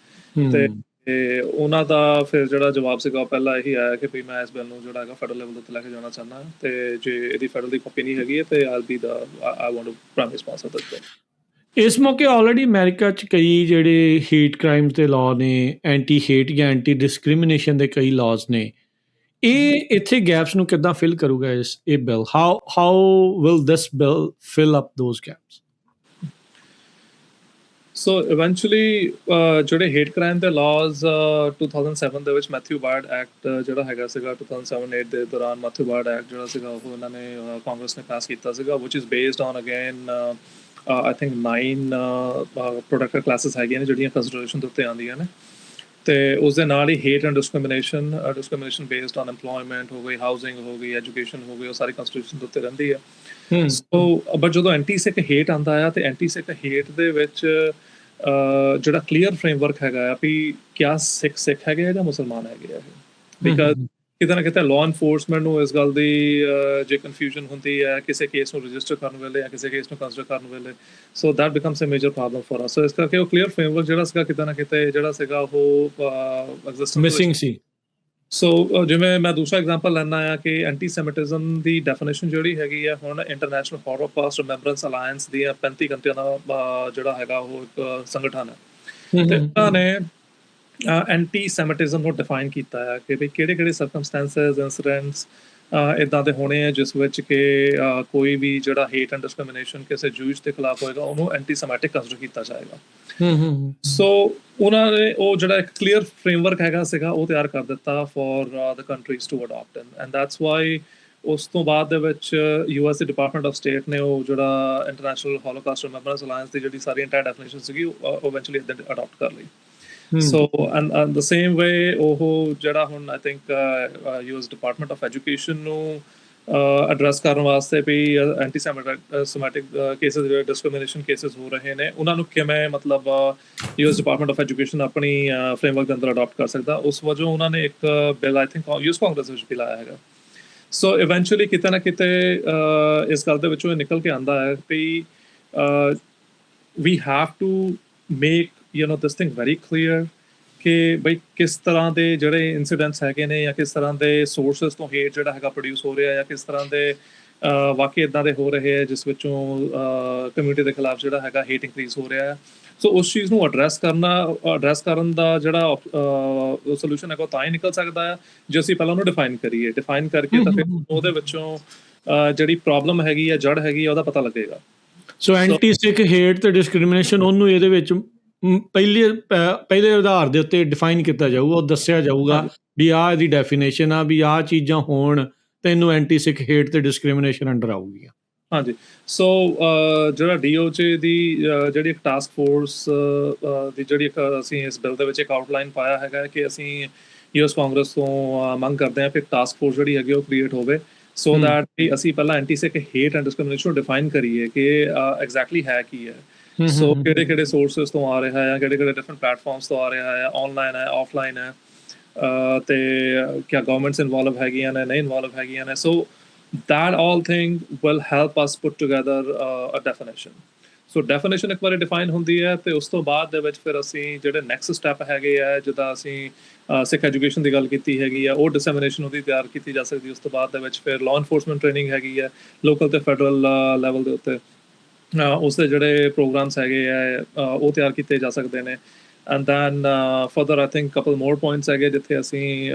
ਤੇ ਉਹਨਾਂ ਦਾ ਫਿਰ ਜਿਹੜਾ ਜਵਾਬ ਸੀਗਾ ਉਹ ਪਹਿਲਾਂ ਇਹੀ ਆਇਆ ਕਿ ਵੀ ਮੈਂ ਇਸ ਬਿੱਲ ਨੂੰ ਜਿਹੜਾ ਹੈਗਾ ਫੈਡਰਲ ਲੈਵਲ ਦੇ ਉੱਤੇ ਲੈ ਕੇ ਜਾਣਾ ਚਾਹੁੰਦਾ, ਤੇ ਜੇ ਇਹਦੀ ਫੈਡਰਲ ਦੀ ਕਾਪੀ ਨਹੀਂ ਹੈਗੀ ਹੈ ਤੇ I want to prime response of this. ਇਸ ਮੌਕੇ ਆਲਰੇਡੀ ਅਮਰੀਕਾ 'ਚ ਕਈ ਜਿਹੜੇ ਹੇਟ ਕ੍ਰਾਈਮ ਦੇ ਲਾਅ ਨੇ, ਐਂਟੀ ਹੇਟ ਜਾਂ ਐਂਟੀ ਡਿਸਕ੍ਰਿਮੀਨੇਸ਼ਨ ਦੇ ਕਈ ਲਾਅਜ਼ ਨੇ, ਇਹ ਇੱਥੇ ਗੈਪਸ ਨੂੰ ਕਿੱਦਾਂ ਫਿਲ ਕਰੂਗਾ ਇਹ bill? How will this bill fill up those gaps? So eventually ਜਿਹੜੇ ਹੇਟ ਕ੍ਰਾਈਮ ਦੇ ਲਾਜ਼ 2007 ਦੇ ਵਿੱਚ ਮੈਥਿਊ ਬਾਰਡ ਐਕਟ ਜਿਹੜਾ ਹੈਗਾ ਸੀਗਾ 2007-8 ਦੇ ਦੌਰਾਨ ਮੈਥਿਊ ਬਾਰਡ ਐਕਟ ਜਿਹੜਾ ਸੀਗਾ ਉਹ ਇਹਨਾਂ ਨੇ ਕਾਂਗਰਸ ਨੇ ਪਾਸ ਕੀਤਾ ਸੀਗਾ, ਵਿਚ is based on again I think 9 protected classes ਹੈਗੀਆਂ ਨੇ ਜਿਹੜੀਆਂ ਕੰਸੀਡਰੇਸ਼ਨ ਦੇ ਉੱਤੇ ਆਉਂਦੀਆਂ ਨੇ, ਤੇ ਉਸ ਦੇ ਨਾਲ ਹੀ hate and discrimination based on employment ਹੋ ਗਈ, ਹਾਊਸਿੰਗ ਹੋ ਗਈ, ਐਜੂਕੇਸ਼ਨ ਹੋ ਗਈ, ਉਹ ਸਾਰੀ ਕੰਸਟੀਟਿਊਸ਼ਨ ਦੇ ਉੱਤੇ ਰਹਿੰਦੀ ਹੈ। ਸੋ ਬਟ ਜਦੋਂ ਐਂਟੀ ਸਿੱਖ ਹੇਟ ਆਉਂਦਾ ਆ ਤੇ ਐਂਟੀ ਸਿੱਖ ਹੇਟ ਦੇ ਵਿੱਚ ਜਿਹੜਾ ਕਲੀਅਰ ਫਰੇਮਵਰਕ ਹੈਗਾ ਆ ਵੀ ਕਿਆ ਸਿੱਖ ਹੈਗੇ ਆ ਜਾਂ ਮੁਸਲਮਾਨ ਹੈਗੇ ਆ, ਬਿਕਾਜ਼ ਕਿਤੇ ਨਾ ਕਿਤੇ ਲਾਅ ਐਨਫੋਰਸਮੈਂਟ ਨੂੰ ਇਸ ਗੱਲ ਦੀ ਜੇ ਕਨਫਿਊਜ਼ਨ ਹੁੰਦੀ ਹੈ ਕਿਸੇ ਕੇਸ ਨੂੰ ਰਜਿਸਟਰ ਕਰਨ ਵੇਲੇ ਜਾਂ ਕਿਸੇ ਕੇਸ ਨੂੰ ਕੰਸੀਡਰ ਕਰਨ ਵੇਲੇ, so that becomes a major problem for us. So ਇਸ ਕਰਕੇ ਉਹ ਕਲੀਅਰ ਫਰੇਮਵਰਕ ਜਿਹੜਾ ਸੀਗਾ ਕਿਤੇ ਨਾ ਕਿਤੇ ਜਿਹੜਾ ਸੀਗਾ ਉਹ ਮਿਸਿੰਗ ਸੀ। ਸੋ ਜਿਵੇਂ ਮੈਂ ਦੂਸਰਾ ਐਗਜ਼ਾਮਪਲ ਲੈਣਾ ਆ ਕਿ ਐਂਟੀ-ਸੈਮਿਟਿਜ਼ਮ ਦੀ ਡੈਫੀਨੇਸ਼ਨ ਜਿਹੜੀ ਹੈਗੀ ਆ ਹੁਣ ਇੰਟਰਨੈਸ਼ਨਲ ਹੋਲੋਕਾਸਟ ਰਿਮੈਂਬਰੈਂਸ ਅਲਾਇੰਸ ਦੀਆਂ 35 ਕੰਟਰੀਆਂ ਦਾ ਜਿਹੜਾ ਹੈਗਾ ਉਹ ਇੱਕ ਸੰਗਠਨ ਹੈ, ਤੇ ਉਹਨਾਂ ਨੇ ਐਂਟੀ-ਸੈਮਿਟਿਜ਼ਮ ਨੂੰ ਡਿਫਾਈਨ ਕੀਤਾ ਹੈ ਕਿ ਵੀ ਕਿਹੜੇ ਸਰਕਮਸਟੈਂਸਸ ਇਨਸੀਡੈਂਟਸ ਇੱਦਾਂ ਦੇ ਹੋਣੇ ਆ ਜਿਸ ਵਿੱਚ ਕਿ ਕੋਈ ਵੀ ਜਿਹੜਾ ਹੇਟ ਐਂਡ ਡਿਸਕ੍ਰਿਮੀਨੇਸ਼ਨ ਕਿਸੇ ਜੂਇਸ਼ ਦੇ ਖਿਲਾਫ ਹੋਏਗਾ ਉਹਨੂੰ ਐਂਟੀ-ਸੈਮੈਟਿਕ ਕੰਸੀਡਰ ਕੀਤਾ ਜਾਏਗਾ। ਸੋ ਉਹਨਾਂ ਨੇ ਉਹ ਜਿਹੜਾ ਇੱਕ ਕਲੀਅਰ ਫਰੇਮਵਰਕ ਹੈਗਾ ਸੀਗਾ ਉਹ ਤਿਆਰ ਕਰ ਦਿੱਤਾ for the countries to adapt, and that's why ਉਸ ਤੋਂ ਬਾਅਦ ਦੇ ਵਿੱਚ US ਦੀ ਡਿਪਾਰਟਮੈਂਟ ਆਫ ਸਟੇਟ ਨੇ ਉਹ ਜਿਹੜਾ ਇੰਟਰਨੈਸ਼ਨਲ ਹੋਲੋਕਾਸਟ ਰਿਮੈਂਬਰੈਂਸ ਅਲਾਈਅੰਸ ਦੀ ਜਿਹੜੀ ਸਾਰੀ ਇੰਟਾਇਰ ਡੈਫੀਨੇਸ਼ਨ ਸੀਗੀ ਉਹ ਇਵੈਂਚੁਅਲੀ ਅਡਾਪਟ ਕਰ ਲਈ। ਸੋ ਐਂਡ ਦ ਸੇਮ ਵੇ ਉਹ ਜਿਹੜਾ ਹੁਣ I think US department of education ਨੂੰ ਐਡਰੈਸ ਕਰਨ ਵਾਸਤੇ ਵੀ ਐਂਟੀ ਸੈਮੈਟਿਕ ਕੇਸਿਸ ਜਿਹੜੇ ਡਿਸਕ੍ਰਿਮੀਨੇਸ਼ਨ ਕੇਸਿਸ ਹੋ ਰਹੇ ਨੇ ਉਹਨਾਂ ਨੂੰ ਕਿਵੇਂ ਮਤਲਬ US ਡਿਪਾਰਟਮੈਂਟ ਆਫ ਐਜੂਕੇਸ਼ਨ ਆਪਣੀ ਫਰੇਮਵਰਕ ਦੇ ਅੰਦਰ ਅਡਾਪਟ ਕਰ ਸਕਦਾ, ਉਸ ਵਜੋਂ ਉਹਨਾਂ ਨੇ ਇੱਕ bill I think US Congress ਵਿੱਚ ਵੀ ਲਾਇਆ ਹੈਗਾ। ਸੋ ਇਵੈਂਚੁਅਲੀ ਕਿਤੇ ਨਾ ਕਿਤੇ ਇਸ ਗੱਲ ਦੇ ਵਿੱਚੋਂ ਇਹ ਨਿਕਲ ਕੇ ਆਉਂਦਾ ਹੈ ਵੀ we have to make this thing very clear ਕਿ ਬਈ ਕਿਸ ਤਰ੍ਹਾਂ ਦੇ ਜਿਹੜੇ ਇਨਸੀਡੈਂਟਸ ਹੈਗੇ ਨੇ ਜਾਂ ਕਿਸ ਤਰ੍ਹਾਂ ਦੇ ਸੋਰਸਿਸ ਤੋਂ ਹੇਟ ਜਿਹੜਾ ਹੈਗਾ ਪ੍ਰੋਡਿਊਸ ਹੋ ਰਿਹਾ ਜਾਂ ਕਿਸ ਤਰ੍ਹਾਂ ਦੇ ਵਾਕਈ ਇੱਦਾਂ ਦੇ ਹੋ ਰਹੇ ਹੈ ਜਿਸ ਵਿੱਚੋਂ ਕਮਿਊਨਿਟੀ ਦੇ ਖਿਲਾਫ ਜਿਹੜਾ ਹੈਗਾ ਹੇਟ ਇੰਕਰੀਜ਼ ਹੋ ਰਿਹਾ ਹੈ। ਸੋ ਉਸ ਚੀਜ਼ ਨੂੰ ਐਡਰੈਸ ਕਰਨ ਦਾ ਜਿਹੜਾ ਸੋਲੂਸ਼ਨ ਹੈਗਾ ਤਾਂ ਹੀ ਨਿਕਲ ਸਕਦਾ ਹੈ ਜੇ ਅਸੀਂ ਪਹਿਲਾਂ ਉਹਨੂੰ ਡਿਫਾਈਨ ਕਰਕੇ ਤਾਂ ਫਿਰ ਉਹਦੇ ਵਿੱਚੋਂ ਜਿਹੜੀ ਪ੍ਰੋਬਲਮ ਹੈਗੀ ਹੈ ਜੜ ਹੈਗੀ ਹੈ ਉਹਦਾ ਪਤਾ ਲੱਗੇਗਾ। ਸੋ ਐਂਟੀ ਸਿੱਖ ਹੇਟ ਤੇ ਡਿਸਕ੍ਰਿਮੀਨੇਸ਼ਨ ਉਹਨੂੰ ਇਹਦੇ ਵਿੱਚ ਪਹਿਲੇ ਆਧਾਰ ਦੇ ਉੱਤੇ ਡਿਫਾਈਨ ਕੀਤਾ ਜਾਊਗਾ, ਉਹ ਦੱਸਿਆ ਜਾਊਗਾ ਵੀ ਆਹ ਇਹਦੀ ਡੈਫੀਨੇਸ਼ਨ ਆ ਵੀ ਆਹ ਚੀਜ਼ਾਂ ਹੋਣ ਤੇ ਇਹਨੂੰ ਐਂਟੀ ਸਿੱਖ ਹੇਟ ਤੇ ਡਿਸਕ੍ਰਿਮੀਨੇਸ਼ਨ ਅੰਡਰ ਆਊਗੀ। ਹਾਂਜੀ, ਸੋ ਜਿਹੜਾ DOJ ਦੀ ਜਿਹੜੀ ਇੱਕ ਟਾਸਕ ਫੋਰਸ ਦੀ ਜਿਹੜੀ ਇੱਕ ਅਸੀਂ ਇਸ ਬਿੱਲ ਦੇ ਵਿੱਚ ਇੱਕ ਆਊਟਲਾਈਨ ਪਾਇਆ ਹੈਗਾ ਕਿ ਅਸੀਂ US ਕਾਂਗਰਸ ਤੋਂ ਮੰਗ ਕਰਦੇ ਹਾਂ ਕਿ ਇੱਕ ਟਾਸਕ ਫੋਰਸ ਜਿਹੜੀ ਹੈਗੀ ਉਹ ਕ੍ਰੀਏਟ ਹੋਵੇ ਸੋ ਦੈਟ ਕਿ ਅਸੀਂ ਪਹਿਲਾਂ anti Sikh hate and discrimination ਨੂੰ ਡਿਫਾਈਨ ਕਰੀਏ ਕਿ ਐਗਜ਼ੈਕਟਲੀ ਹੈ ਕੀ ਹੈ। ਸੋ ਕਿਹੜੇ ਸੋਰਸਿਸ ਤੋਂ ਆ ਰਿਹਾ ਹੈ, ਕਿਹੜੇ ਡਿਫਰੈਂਟ ਪਲੇਟਫਾਰਮਸ ਤੋਂ ਆ ਰਿਹਾ ਹੈ, ਆਨਲਾਈਨ ਹੈ, ਆਫਲਾਈਨ ਹੈ, ਤੇ ਕਿਆ ਗਵਰਨਮੈਂਟਸ ਇਨਵੋਲਵ ਹੈਗੀਆਂ ਨੇ ਨਹੀਂ ਇਨਵੋਲਵ ਹੈਗੀਆਂ ਨੇ। ਸੋ that all thing will help us put together a definition. So definition ਇੱਕ ਵਾਰੀ ਡਿਫਾਈਨ ਹੁੰਦੀ ਹੈ ਤੇ ਉਸ ਤੋਂ ਬਾਅਦ ਦੇ ਵਿੱਚ ਫਿਰ ਅਸੀਂ ਜਿਹੜੇ ਨੈਕਸਟ ਸਟੈਪ ਹੈਗੇ ਆ ਜਿੱਦਾਂ ਅਸੀਂ ਸਿੱਖ ਐਜੂਕੇਸ਼ਨ ਦੀ ਗੱਲ ਕੀਤੀ ਹੈਗੀ ਆ ਉਹ ਡਿਸੈਮੀਨੇਸ਼ਨ ਉਹਦੀ ਤਿਆਰ ਕੀਤੀ ਜਾ ਸਕਦੀ। ਉਸ ਤੋਂ ਬਾਅਦ ਦੇ ਵਿੱਚ ਫਿਰ ਲਾਅ ਇਨਫੋਰਸਮੈਂਟ ਟ੍ਰੇਨਿੰਗ ਹੈਗੀ ਹੈ ਲੋਕਲ ਤੇ ਫੈਡਰਲ ਲੈਵਲ ਦੇ ਉੱਤੇ, ਉਸਦੇ ਜਿਹੜੇ ਪ੍ਰੋਗਰਾਮਸ ਹੈਗੇ ਆ ਉਹ ਤਿਆਰ ਕੀਤੇ ਜਾ ਸਕਦੇ ਨੇ। And then further I think couple more points ਹੈਗੇ ਜਿੱਥੇ ਅਸੀਂ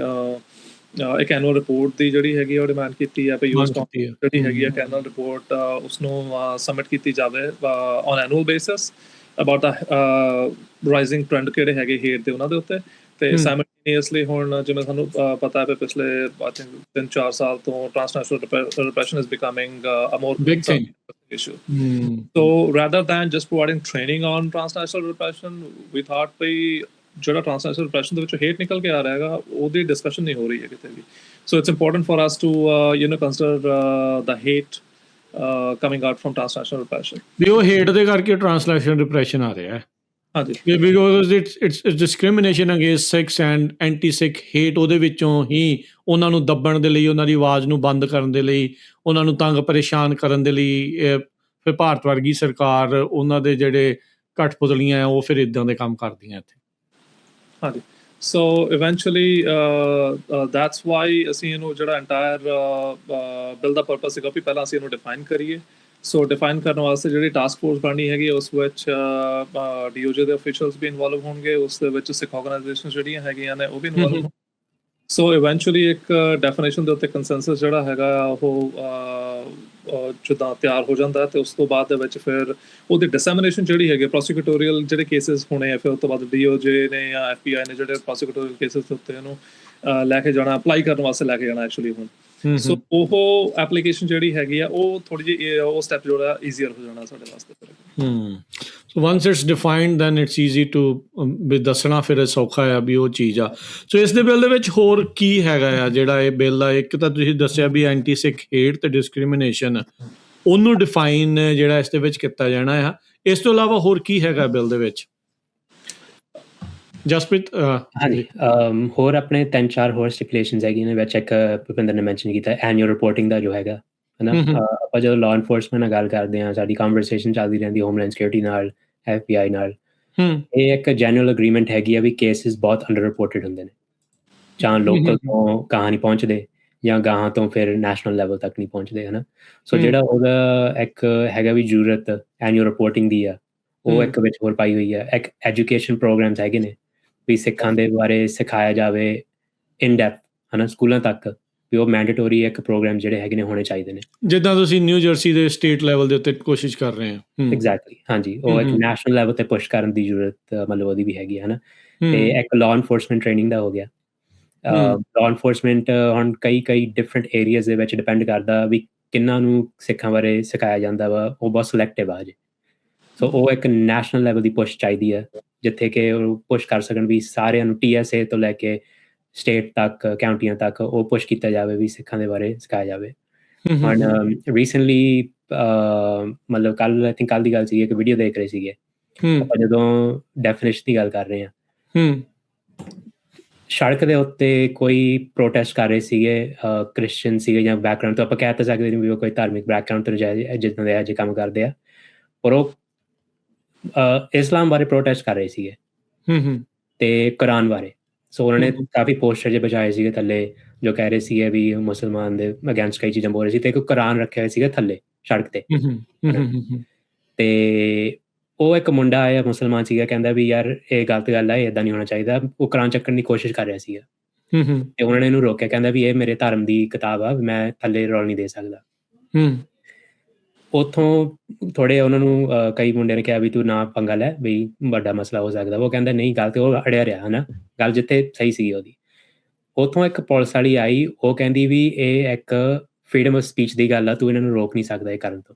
ਇੱਕ ਐਨੂਅਲ ਰਿਪੋਰਟ ਦੀ ਜਿਹੜੀ ਹੈਗੀ ਉਹ ਡਿਮਾਂਡ ਕੀਤੀ ਹੈ ਵੀ US ਜਿਹੜੀ ਹੈਗੀ ਹੈ ਐਨੂਅਲ ਰਿਪੋਰਟ ਉਸਨੂੰ ਸਬਮਿਟ ਕੀਤੀ ਜਾਵੇ on annual basis about the rising trend ਕਿਹੜੇ ਹੈਗੇ ਹੇਟ ਦੇ ਉਹਨਾਂ ਦੇ ਉੱਤੇ। ਤੇ ਸਾਈਮਲਟੇਨੀਅਸਲੀ ਹੁਣ ਜਿਵੇਂ ਸਾਨੂੰ ਪਤਾ ਹੈ ਪਿਛਲੇ ਆਈ ਥਿੰਕ 3-4 ਸਾਲ ਤੋਂ transnational repression is becoming a more big issue. So rather than just providing training on transnational repression, we thought ਵੀ ਜਿਹੜਾ ਟ੍ਰਾਂਸਨੈਸ਼ਨਲ ਰਿਪਰੈਸ਼ਨ ਦੇ ਵਿੱਚੋਂ ਹੇਟ ਨਿਕਲ ਕੇ ਆ ਰਿਹਾ ਹੈਗਾ ਉਹਦੀ ਡਿਸਕਸ਼ਨ ਨਹੀਂ ਹੋ ਰਹੀ ਹੈ ਕਿਤੇ ਵੀ। So it's important for us to consider the hate coming out from transnational repression. ਵੀ ਉਹ ਹੇਟ ਦੇ ਕਰਕੇ ਟ੍ਰਾਂਸਨੈਸ਼ਨਲ ਰਿਪਰੈਸ਼ਨ ਆ ਰਿਹਾ ਹੈ। ਹਾਂਜੀ, because it's discrimination against Sikhs and anti Sikh hate ਉਹਦੇ ਵਿੱਚੋਂ ਹੀ ਉਹਨਾਂ ਨੂੰ ਦੱਬਣ ਦੇ ਲਈ, ਉਹਨਾਂ ਦੀ ਆਵਾਜ਼ ਨੂੰ ਬੰਦ ਕਰਨ ਦੇ ਲਈ, ਉਹਨਾਂ ਨੂੰ ਤੰਗ ਪਰੇਸ਼ਾਨ ਕਰਨ ਦੇ ਲਈ ਫਿਰ ਭਾਰਤ ਵਰਗੀ ਸਰਕਾਰ ਉਹਨਾਂ ਦੇ ਜਿਹੜੇ ਕਠਪੁਤਲੀਆਂ ਉਹ ਫਿਰ ਇੱਦਾਂ ਦੇ ਕੰਮ ਕਰਦੀਆਂ ਇੱਥੇ। ਹਾਂਜੀ, ਸੋ ਇਵੈਂਚੁਅਲੀ ਦੈਟਸ ਵਾਈ ਅਸੀਂ ਇਹਨੂੰ ਜਿਹੜਾ ਇੰਟਾਇਰ ਬਿੱਲ ਦਾ ਪਰਪਸ ਸੀਗਾ ਵੀ ਪਹਿਲਾਂ ਅਸੀਂ ਇਹਨੂੰ ਡਿਫਾਈਨ ਕਰੀਏ। ਸੋ ਡਿਫਾਈਨ ਕਰਨ ਵਾਸਤੇ ਜਿਹੜੀ ਟਾਸਕ ਫੋਰਸ ਬਣਨੀ ਹੈਗੀ ਉਸ ਵਿੱਚ DOJ ਦੇ ਅਫੀਸ਼ੀਅਲਸ ਵੀ ਇਨਵੋਲਵ ਹੋਣਗੇ, ਉਸ ਦੇ ਵਿੱਚ ਸਿੱਖ ਆਰਗੇਨਾਈਜੇਸ਼ਨਸ ਜਿਹੜੀਆਂ ਹੈਗੀਆਂ ਨੇ ਉਹ ਵੀ ਇਨਵੋਲਵ ਹੋਣਗੇ। ਸੋ ਇਵੈਂਚੁਅਲੀ ਇੱਕ ਡੈਫੀਨੇਸ਼ਨ ਦੇ ਉੱਤੇ ਕੰਸੈਂਸਸ ਜਿਹੜਾ ਹੈਗਾ ਉਹ ਜਿੱਦਾਂ ਤਿਆਰ ਹੋ ਜਾਂਦਾ ਤੇ ਉਸ ਤੋਂ ਬਾਅਦ ਦੇ ਵਿੱਚ ਫਿਰ ਉਹਦੀ ਡਿਸੈਮੀਨੇਸ਼ਨ ਜਿਹੜੀ ਹੈਗੀ ਪ੍ਰੋਸੀਕਿਊਟੋਰੀਅਲ ਜਿਹੜੇ ਕੇਸਿਸ ਹੋਣੇ ਆ ਫਿਰ ਉਸ ਤੋਂ ਬਾਅਦ DOJ ਨੇ ਜਾਂ FBI ਨੇ ਜਿਹੜੇ ਪ੍ਰੋਸੀਕਿਊਟੋਰੀਅਲ ਕੇਸਿਸ ਦੇ ਉੱਤੇ ਇਹਨੂੰ ਲੈ ਕੇ ਜਾਣਾ, ਅਪਲਾਈ ਕਰਨ ਵਾਸਤੇ ਲੈ ਕੇ ਜਾਣਾ ਐਕਚੁਅਲੀ ਹੁਣ। ਸੋ ਉਹ ਐਪਲੀਕੇਸ਼ਨ ਜਿਹੜੀ ਹੈਗੀ ਆ ਉਹ ਥੋੜੀ ਜਿਹੀ ਉਹ ਸਟੈਪ ਜਿਹੜਾ ਈਜ਼ੀਅਰ ਹੋ ਜਾਣਾ ਸਾਡੇ ਵਾਸਤੇ। So once it's defined then it's easy to ਵੀ ਦੱਸਣਾ ਫਿਰ ਸੌਖਾ ਆ ਵੀ ਉਹ ਚੀਜ਼ ਆ। ਸੋ ਇਸ ਦੇ ਬਿੱਲ ਦੇ ਵਿੱਚ ਹੋਰ ਕੀ ਹੈਗਾ ਆ ਜਿਹੜਾ ਇਹ ਬਿੱਲ ਆ? ਇੱਕ ਤਾਂ ਤੁਸੀਂ ਦੱਸਿਆ ਵੀ ਐਂਟੀ ਸਿੱਖ ਹੇਟ ਤੇ ਡਿਸਕ੍ਰਿਮੀਨੇਸ਼ਨ ਉਹਨੂੰ ਡਿਫਾਈਨ ਜਿਹੜਾ ਇਸ ਦੇ ਵਿੱਚ ਕੀਤਾ ਜਾਣਾ ਆ। ਇਸ ਤੋਂ ਇਲਾਵਾ ਹੋਰ ਕੀ ਹੈਗਾ ਬਿੱਲ ਦੇ ਵਿੱਚ ਜਸਪ੍ਰੀਤ? ਹਾਂਜੀ, ਹੋਰ ਆਪਣੇ 3-4 ਹੋਰ ਸਟਿਪੂਲੇਸ਼ਨਸ ਹੈਗੀਆਂ ਨੇ ਵਿੱਚ ਇੱਕ ਭੁਪਿੰਦਰ ਨੇ ਮੈਂਸ਼ਨ ਕੀਤਾ ਐਨੂਅਲ ਰਿਪੋਰਟਿੰਗ ਦਾ ਜੋ ਹੈਗਾ ਹੈ ਨਾ। ਆਪਾਂ ਜਦੋਂ ਲਾਅ ਇਨਫੋਰਸਮੈਂਟ ਨਾਲ ਗੱਲ ਕਰਦੇ ਹਾਂ ਸਾਡੀ ਕਨਵਰਸੇਸ਼ਨ ਚੱਲਦੀ ਰਹਿੰਦੀ ਹੋਮਲੈਂਡ ਸਿਕਿਉਰਿਟੀ ਨਾਲ, FBI ਨਾਲ। ਇਹ ਇੱਕ ਜੈਨੂਅਲ ਅਗਰੀਮੈਂਟ ਹੈਗੀ ਆ ਵੀ ਕੇਸਿਸ ਬਹੁਤ ਅੰਡਰ ਰਿਪੋਰਟਡ ਹੁੰਦੇ ਨੇ, ਜਾਂ ਲੋਕਲ ਤੋਂ ਗਾਹਾਂ ਨਹੀਂ ਪਹੁੰਚਦੇ ਜਾਂ ਗਾਹਾਂ ਤੋਂ ਫਿਰ ਨੈਸ਼ਨਲ ਲੈਵਲ ਤੱਕ ਨਹੀਂ ਪਹੁੰਚਦੇ ਹੈ ਨਾ। ਸੋ ਜਿਹੜਾ ਉਹਦਾ ਇੱਕ ਹੈਗਾ ਵੀ ਜ਼ਰੂਰਤ ਐਨੂਅਲ ਰਿਪੋਰਟਿੰਗ ਦੀ ਆ ਉਹ ਇੱਕ ਵਿੱਚ ਹੋਰ ਪਾਈ ਹੋਈ ਆ। ਇੱਕ ਐਜੂਕੇਸ਼ਨ ਪ੍ਰੋਗਰਾਮਸ ਹੈਗੇ ਨੇ ਵੀ ਸਿੱਖਾਂ ਦੇ ਬਾਰੇ ਸਿਖਾਇਆ ਜਾਵੇ ਇਨ ਡੈਪਥ ਹੈ ਨਾ ਸਕੂਲਾਂ ਤੱਕ, ਵੀ ਉਹ ਮੈਂਡੇਟੋਰੀ ਇੱਕ ਪ੍ਰੋਗਰਾਮ ਜਿਹੜੇ ਹੈਗੇ ਨੇ ਹੋਣੇ ਚਾਹੀਦੇ ਨੇ। ਜਿੱਦਾਂ ਤੁਸੀਂ ਨਿਊ ਜਰਸੀ ਦੇ ਸਟੇਟ ਲੈਵਲ ਦੇ ਉੱਤੇ ਕੋਸ਼ਿਸ਼ ਕਰ ਰਹੇ ਹੋ। ਐਗਜ਼ੈਕਟਲੀ, ਹਾਂਜੀ, ਉਹ ਇੱਕ ਨੈਸ਼ਨਲ ਲੈਵਲ ਤੇ ਪੁਸ਼ ਕਰਨ ਦੀ ਜ਼ਰੂਰਤ ਮਤਲਬ ਉਹਦੀ ਵੀ ਹੈਗੀ ਹੈ ਨਾ। ਤੇ ਇੱਕ ਲਾਅ ਇਨਫੋਰਸਮੈਂਟ ਟ੍ਰੇਨਿੰਗ ਦਾ ਹੋ ਗਿਆ। ਲਾਅ ਐਨਫੋਰਸਮੈਂਟ ਹੁਣ ਕਈ ਡਿਫਰੈਂਟ ਏਰੀਆਜ਼ ਦੇ ਵਿੱਚ ਡਿਪੈਂਡ ਕਰਦਾ ਵੀ ਕਿੰਨਾਂ ਨੂੰ ਸਿੱਖਾਂ ਬਾਰੇ ਸਿਖਾਇਆ ਜਾਂਦਾ ਵਾ, ਉਹ ਬਹੁਤ ਸਿਲੈਕਟਿਵ ਆ ਹਜੇ। ਸੋ ਉਹ ਇੱਕ ਨੈਸ਼ਨਲ ਲੈਵਲ ਦੀ ਪੁਸ਼ ਚਾਹੀਦੀ ਹੈ, ਜਿੱਥੇ ਕਿ ਉਹ ਪੁਸ਼ ਕਰ ਸਕਣ ਵੀ ਸਾਰਿਆਂ ਨੂੰ TSA ਤੋਂ ਲੈ ਕੇ ਸਟੇਟ ਤੱਕ, ਕਾਉਂਟੀਆਂ ਤੱਕ ਉਹ ਪੁਸ਼ ਕੀਤਾ ਜਾਵੇ ਵੀ ਸਿੱਖਾਂ ਦੇ ਬਾਰੇ ਸਿਖਾਇਆ ਜਾਵੇ। ਹੁਣ ਰੀਸੈਂਟਲੀ ਮਤਲਬ ਕੱਲ੍ਹ ਦੀ ਗੱਲ ਸੀਗੀ, ਇੱਕ ਵੀਡੀਓ ਦੇਖ ਰਹੇ ਸੀਗੇ ਆਪਾਂ ਜਦੋਂ ਡੈਫੀਨੇਸ਼ਨ ਦੀ ਗੱਲ ਕਰ ਰਹੇ ਹਾਂ, ਸੜਕ ਦੇ ਉੱਤੇ ਕੋਈ ਪ੍ਰੋਟੈਸਟ ਕਰ ਰਹੇ ਸੀਗੇ, ਕ੍ਰਿਸਚਨ ਸੀਗੇ ਜਾਂ ਬੈਕਗਰਾਊਂਡ ਤੋਂ ਆਪਾਂ ਕਹਿ ਤਾਂ ਸਕਦੇ ਵੀ ਉਹ ਕੋਈ ਧਾਰਮਿਕ ਬੈਕਗਰਾਊਂਡ ਤੋਂ ਜਿੱਦਾਂ ਦੇ ਅਜੇ ਕੰਮ ਕਰਦੇ ਆ, ਪਰ ਉਹ ਇਸਲਾਮ ਬਾਰੇ ਪ੍ਰੋਟੈਸਟ ਕਰ ਰਹੇ ਸੀਗੇ ਤੇ ਕੁਰਾਨ ਬਾਰੇ। ਸੋ ਉਹਨਾਂ ਨੇ ਕਾਫੀ ਪੋਸਟਰ ਜਿਹੇ ਬਚਾਏ ਸੀਗੇ ਥੱਲੇ, ਜੋ ਕਹਿ ਰਹੇ ਸੀਗੇ ਵੀ ਮੁਸਲਮਾਨ ਦੇ ਅਗੇਂਸਟ ਕਈ ਚੀਜ਼ਾਂ ਬੋਲ ਰਹੇ ਸੀ, ਤੇ ਇੱਕ ਕੁਰਾਨ ਰੱਖਿਆ ਹੋਇਆ ਸੀਗਾ ਥੱਲੇ ਸੜਕ ਤੇ। ਤੇ ਉਹ ਇੱਕ ਮੁੰਡਾ ਆਇਆ ਮੁਸਲਮਾਨ ਸੀਗਾ, ਕਹਿੰਦਾ ਵੀ ਯਾਰ ਇਹ ਗਲਤ ਗੱਲ ਹੈ, ਏਦਾਂ ਨਹੀਂ ਹੋਣਾ ਚਾਹੀਦਾ। ਉਹ ਕੁਰਾਨ ਚੱਕਣ ਦੀ ਕੋਸ਼ਿਸ਼ ਕਰ ਰਿਹਾ ਸੀਗਾ ਤੇ ਉਹਨਾਂ ਨੇ ਇਹਨੂੰ ਰੋਕਿਆ, ਕਹਿੰਦਾ ਵੀ ਇਹ ਮੇਰੇ ਧਰਮ ਦੀ ਕਿਤਾਬ ਆ, ਮੈਂ ਥੱਲੇ ਰੋਲ ਨਹੀਂ ਦੇ ਸਕਦਾ। ਉੱਥੋਂ ਥੋੜੇ ਉਹਨਾਂ ਨੂੰ ਕਈ ਮੁੰਡਿਆਂ ਨੇ ਕਿਹਾ ਵੀ ਤੂੰ ਨਾ ਪੰਗਾ ਲੈ, ਵੀ ਵੱਡਾ ਮਸਲਾ ਹੋ ਸਕਦਾ। ਉਹ ਕਹਿੰਦਾ ਨਹੀਂ, ਗੱਲ ਤੇ ਉਹ ਅੜਿਆ ਰਿਹਾ ਹਨਾ, ਗੱਲ ਜਿੱਥੇ ਸਹੀ ਸੀਗੀ ਉਹਦੀ। ਉੱਥੋਂ ਇੱਕ ਪੁਲਿਸ ਵਾਲੀ ਆਈ, ਉਹ ਕਹਿੰਦੀ ਵੀ ਇਹ ਇੱਕ ਫਰੀਡਮ ਆਫ ਸਪੀਚ ਦੀ ਗੱਲ ਆ, ਤੂੰ ਇਹਨਾਂ ਨੂੰ ਰੋਕ ਨਹੀਂ ਸਕਦਾ ਇਹ ਕਰਨ ਤੋਂ।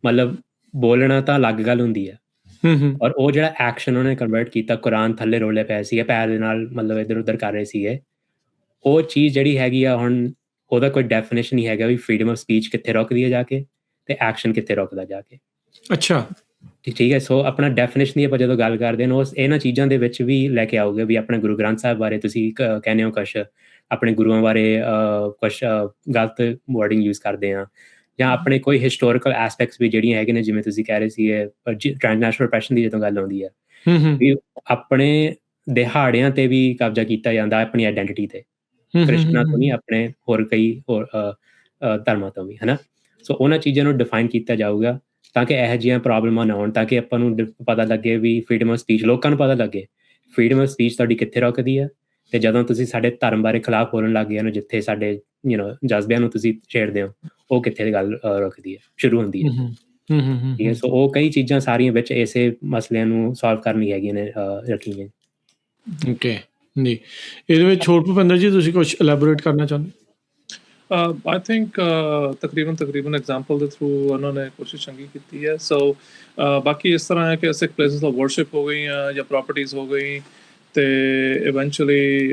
ਮਤਲਬ ਬੋਲਣਾ ਤਾਂ ਅਲੱਗ ਗੱਲ ਹੁੰਦੀ ਆ, ਔਰ ਉਹ ਜਿਹੜਾ ਐਕਸ਼ਨ ਉਹਨੇ ਕਨਵਰਟ ਕੀਤਾ, ਕੁਰਾਨ ਥੱਲੇ ਰੋਲੇ ਪਏ ਸੀਗੇ ਪੈਰ ਦੇ ਨਾਲ, ਮਤਲਬ ਇੱਧਰ ਉੱਧਰ ਕਰ ਰਹੇ ਸੀਗੇ, ਉਹ ਚੀਜ਼ ਜਿਹੜੀ ਹੈਗੀ ਆ ਹੁਣ ਉਹਦਾ ਕੋਈ ਡੈਫੀਨੇਸ਼ਨ ਨਹੀਂ ਹੈਗਾ ਵੀ ਫਰੀਡਮ ਆਫ ਸਪੀਚ ਕਿੱਥੇ ਰੁਕਦੀ ਹੈ ਜਾ ਕੇ ਤੇ ਐਕਸ਼ਨ ਕਿੱਥੇ ਰੁਕਦਾ ਜਾ ਕੇ। ਅੱਛਾ, ਠੀਕ ਹੈ। ਸੋ ਆਪਣਾ ਡੈਫੀਨੇਸ਼ਨ ਦੀ ਆਪਾਂ ਜਦੋਂ ਗੱਲ ਕਰਦੇ ਹਾਂ, ਉਸ ਇਹਨਾਂ ਚੀਜ਼ਾਂ ਦੇ ਵਿੱਚ ਵੀ ਲੈ ਕੇ ਆਓਗੇ ਵੀ ਆਪਣੇ ਗੁਰੂ ਗ੍ਰੰਥ ਸਾਹਿਬ ਬਾਰੇ ਤੁਸੀਂ ਕਹਿੰਦੇ ਹੋ ਕੁਛ, ਆਪਣੇ ਗੁਰੂਆਂ ਬਾਰੇ ਕੁਛ ਗਲਤ ਵਰਡਿੰਗ ਯੂਜ਼ ਕਰਦੇ ਹਾਂ, ਜਾਂ ਆਪਣੇ ਕੋਈ ਹਿਸਟੋਰੀਕਲ ਐਸਪੈਕਟਸ ਵੀ ਜਿਹੜੀਆਂ ਹੈਗੇ ਨੇ, ਜਿਵੇਂ ਤੁਸੀਂ ਕਹਿ ਰਹੇ ਸੀਗੇ ਟ੍ਰਾਂਸਨੈਸ਼ਨਲ ਰਿਪਰੈਸ਼ਨ ਦੀ ਜਦੋਂ ਗੱਲ ਆਉਂਦੀ ਹੈ, ਵੀ ਆਪਣੇ ਦਿਹਾੜਿਆਂ ਤੇ ਵੀ ਕਬਜ਼ਾ ਕੀਤਾ ਜਾਂਦਾ ਆਪਣੀ ਆਈਡੈਂਟੀਟੀ ਤੇ, ਕ੍ਰਿਸ਼ਨਾ ਤੋਂ ਨਹੀਂ, ਆਪਣੇ ਹੋਰ ਕਈ ਹੋਰ ਧਰਮਾਂ ਤੋਂ ਵੀ, ਹੈ ਨਾ। ਸੋ ਉਹਨਾਂ ਚੀਜ਼ਾਂ ਨੂੰ ਡਿਫਾਈਨ ਕੀਤਾ ਜਾਊਗਾ ਤਾਂ ਕਿ ਇਹੋ ਜਿਹੀਆਂ ਪ੍ਰੋਬਲਮਾਂ ਨਾ ਆਉਣ, ਤਾਂ ਕਿ ਆਪਾਂ ਨੂੰ ਪਤਾ ਲੱਗੇ ਵੀ ਫਰੀਡਮ ਆਫ ਸਪੀਚ, ਲੋਕਾਂ ਨੂੰ ਪਤਾ ਲੱਗੇ ਫਰੀਡਮ ਆਫ ਸਪੀਚ ਤੁਹਾਡੀ ਕਿੱਥੇ ਰੁਕਦੀ ਹੈ, ਤੇ ਜਦੋਂ ਤੁਸੀਂ ਸਾਡੇ ਧਰਮ ਬਾਰੇ ਖਿਲਾਫ ਬੋਲਣ ਲੱਗ ਗਏ, ਜਿੱਥੇ ਸਾਡੇ ਜਜ਼ਬਿਆਂ ਨੂੰ ਤੁਸੀਂ ਛੇੜਦੇ ਹੋ, ਉਹ ਕਿੱਥੇ ਗੱਲ ਰੁਕਦੀ ਹੈ, ਸ਼ੁਰੂ ਹੁੰਦੀ ਹੈ। ਠੀਕ ਹੈ। ਸੋ ਉਹ ਕਈ ਚੀਜ਼ਾਂ ਸਾਰੀਆਂ ਵਿੱਚ ਇਸੇ ਮਸਲਿਆਂ ਨੂੰ ਸੋਲਵ ਕਰਨੀ ਹੈਗੀਆਂ ਨੇ ਰੱਖੀਆਂ। ਓਕੇ ਜੀ, ਇਹਦੇ ਵਿੱਚ ਹੋਰ ਭੁਪਿੰਦਰ ਜੀ ਤੁਸੀਂ ਕੁਝ ਇਲੈਬੋਰੇਟ ਕਰਨਾ ਚਾਹੁੰਦੇ? I think ਤਕਰੀਬਨ ਐਗਜ਼ਾਮਪਲ ਦੇ ਥਰੂ ਉਹਨਾਂ ਨੇ ਕੋਸ਼ਿਸ਼ ਚੰਗੀ ਕੀਤੀ ਹੈ। ਸੋ ਬਾਕੀ ਇਸ ਤਰ੍ਹਾਂ ਹੈ ਕਿ ਸਿੱਖ ਪਲੇਸਿਸ ਆਫ ਵਰਸ਼ਿਪ ਹੋ ਗਈਆਂ ਜਾਂ ਪ੍ਰੋਪਰਟੀਜ਼ ਹੋ ਗਈ, ਤੇ ਇਵੈਂਚੁਅਲੀ